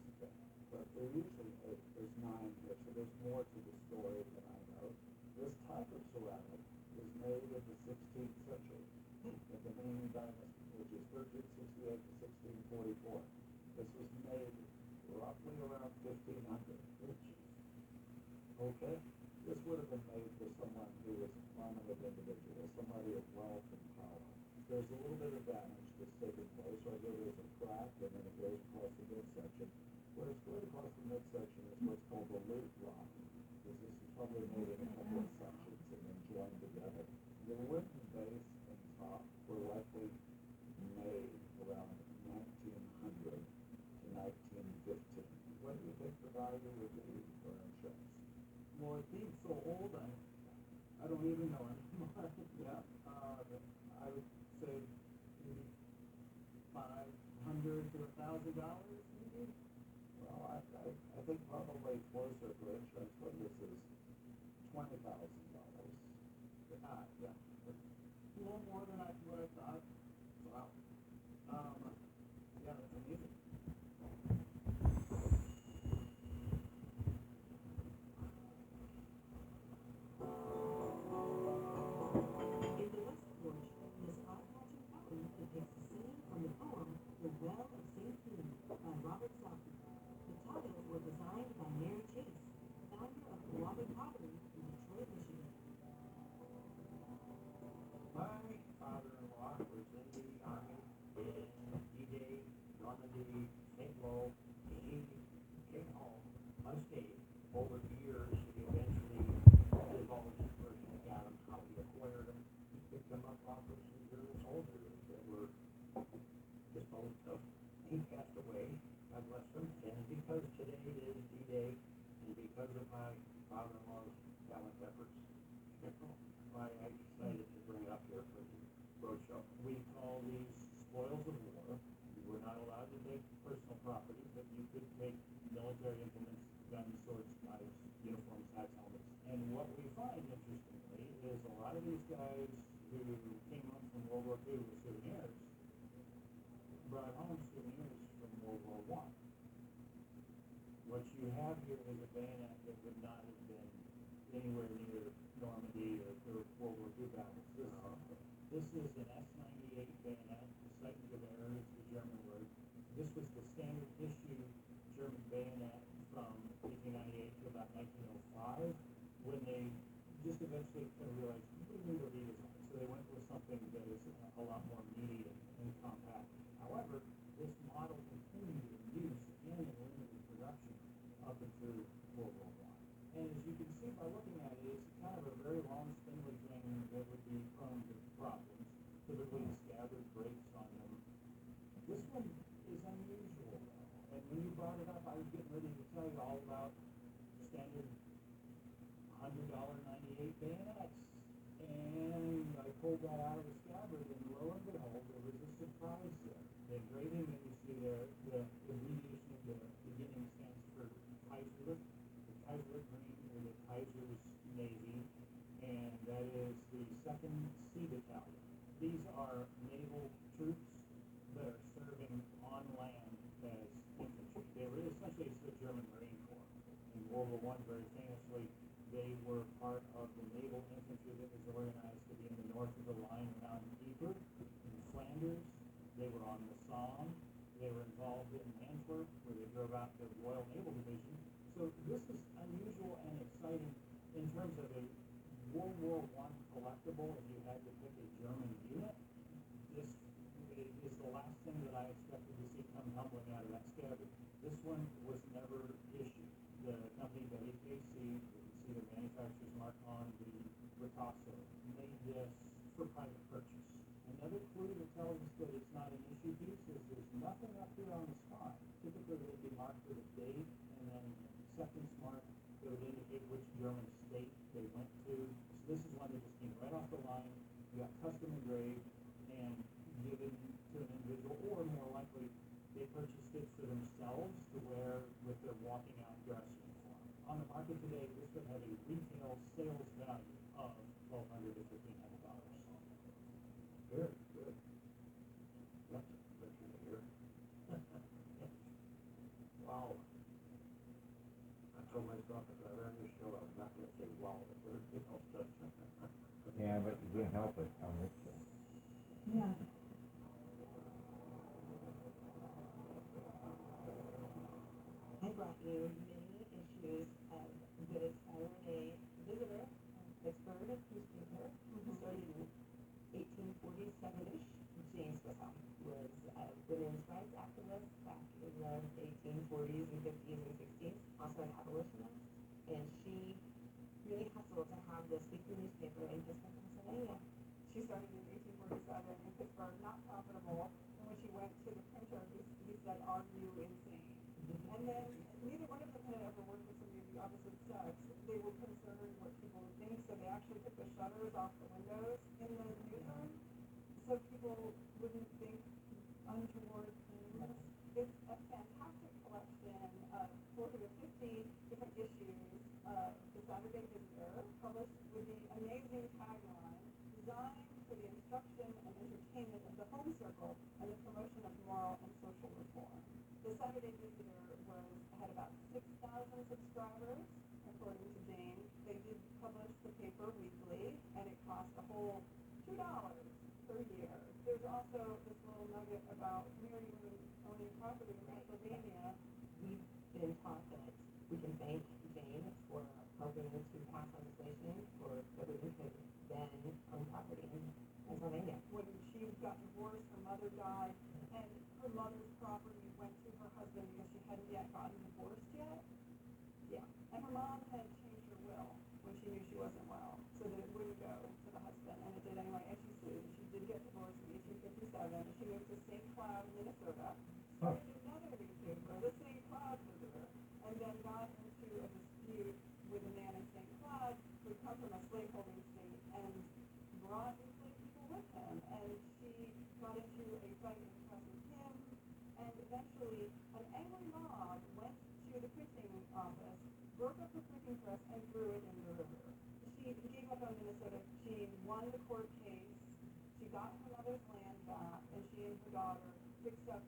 But they're usually 8, there's 9 here, so there's more to the story than I know. This type of ceramic was made in the 16th century, in the Ming Dynasty, which is 1368 to 1644. This was made roughly around 1500. Okay? This would have been made for someone who was a prominent individual, somebody of wealth and power. There's a little bit of damage that's taken place. Right here, there's a crack, and then it goes across the midsection. What is going across the midsection is what's called the loop rock. This is probably made in a couple of sections and then joined together. The wooden base and top were likely made around 1900 to 1915. What do you think the value would be for insurance? Well, it being so old, I don't even know anymore. Yeah, I would say maybe $500 to $1,000 maybe? well, I think probably closer for insurance, but this is $20,000. Yeah. A little more than what I thought. Wow. Yeah, that's amazing. In the West Porch, this eye-catching fountain depicts a scene from the poem The Well of St. Peter by Robert Southey. The tiles were designed by Mary Chase, founder of Cowabi Pottery in Detroit, Michigan. My father-in-law was in the Army in D-Day, Normandy, St. Lo. He came home unscathed. Over the years, he eventually did all of his version, got him, how he acquired them. He picked them up off of some German soldiers that were disposed of. He passed away, God bless him, and because today is D-Day, and because of my father-in-law's gallant efforts, I decided to bring it up here for the roadshow. We call these spoils of war. You were not allowed to take personal property, but you could take military implements, guns, swords, knives, uniforms, hats, helmets. And what we find, interestingly, is a lot of these guys who came home from World War II with souvenirs brought home souvenirs from World War I. What you have here is a bayonet that would not have been anywhere near Normandy or World War II battles. This is an S-98 bayonet. The sight and gewehr is the German word. This was the standard issue German bayonet from 1898 to about 1905, when they just eventually kind of realized we need a redesign. So they went with something that is a lot more meaty and compact. However, this model continued in use and in limited production up until World War I. And as you can see by looking at it, it's kind of a very long spindly thing that would be prone to problems. Typically, the scabbard breaks on them. This one is unusual, though. And when you brought it up, I was getting ready to tell you all about standard $100 98 bayonets. And I pulled that out of the scabbard, and lo and behold, there was a surprise there. The engraving that you see there, the abbreviation of the beginning stands for Kaiserlich, the Kaiserlich Green, or the Kaiser's Navy, and that is the 2nd Sea Battalion. These are naval troops that are serving on land as infantry. They were essentially, it's the German Marine Corps. In World War I, very famously, they were part of the naval infantry that was organized to be in the north of the line around Ypres, in Flanders. They were on the Somme. They were involved in Antwerp, where they drove out the Royal Naval Division. So this is unusual and exciting in terms of a World War I collectible. If you had to pick a German unit, this is the last thing that I expected to see come tumbling out of that scabbard. This one was never issued. The company WKC, you can see the manufacturer's mark on the Ricasso, made this for private purchase. Another clue that tells us that it's not an issue piece is there's nothing up here on the spine. Typically, it would be marked with a date and then seconds mark that would indicate which German state they went to. So this is one that just came right off the line, got custom engraved and given to an individual, or more likely, they purchased it for themselves to wear with their walking out dress uniform. On the market today, this would have a retail sales value of $1,200 to $1,500. Good, good. That's good to hear. Wow. I told myself if I ever on your show, I was not gonna say wow, the word, you know, stuff. Yeah, but you can't help it, I'm rich. Yeah. I brought you many issues of the Saturday Visitor, Pittsburgh newspaper, started in 1847-ish. Jane Swisshelm was a women's rights activist back in the 1840s and 50s and 60s, also an abolitionist, and she really hustled to have this weekly newspaper in Pittsburgh, Pennsylvania. She started in 1847 in Pittsburgh, not profitable, and when she went to the printer, he said, "Are you insane?" And then neither one of them had ever worked with somebody of the opposite sex. They were concerned what people would think, so they actually took the shutters off the windows in the newsroom so people wouldn't think untoward things. It's a fantastic collection of 40 or 50 different issues of the Saturday Visitor, published with the amazing tagline, "Designed for the instruction and entertainment of the home circle and the promotion of moral and social reform." The Saturday Visitor had about 6,000 subscribers, according to Jane. They did publish the paper weekly, and it cost a whole $2 per year. There's also this little nugget about married women owning property in Pennsylvania. We've been taught that we can thank Jane for helping to pass legislation for that women could then own property in Pennsylvania. When she got divorced, her mother died, and her mother's property went to her husband because she hadn't yet gotten divorced yet. Yeah, and her mom had changed her will when she knew she wasn't well, so that it wouldn't go to the husband, and it did anyway, and she sued. She did get divorced in 1857, and she moved to St. Cloud, Minnesota, started another newspaper, the St. Cloud Visitor, and then got into a dispute with a man in St. Cloud who come from a slaveholding state and brought enslaved people with him, and she got into a fight in the press with him, and eventually an angry mob went to the printing office, broke up the printing press, and threw it in the river. She gave up on Minnesota. She won the court case. She got her mother's land back, and she and her daughter fixed up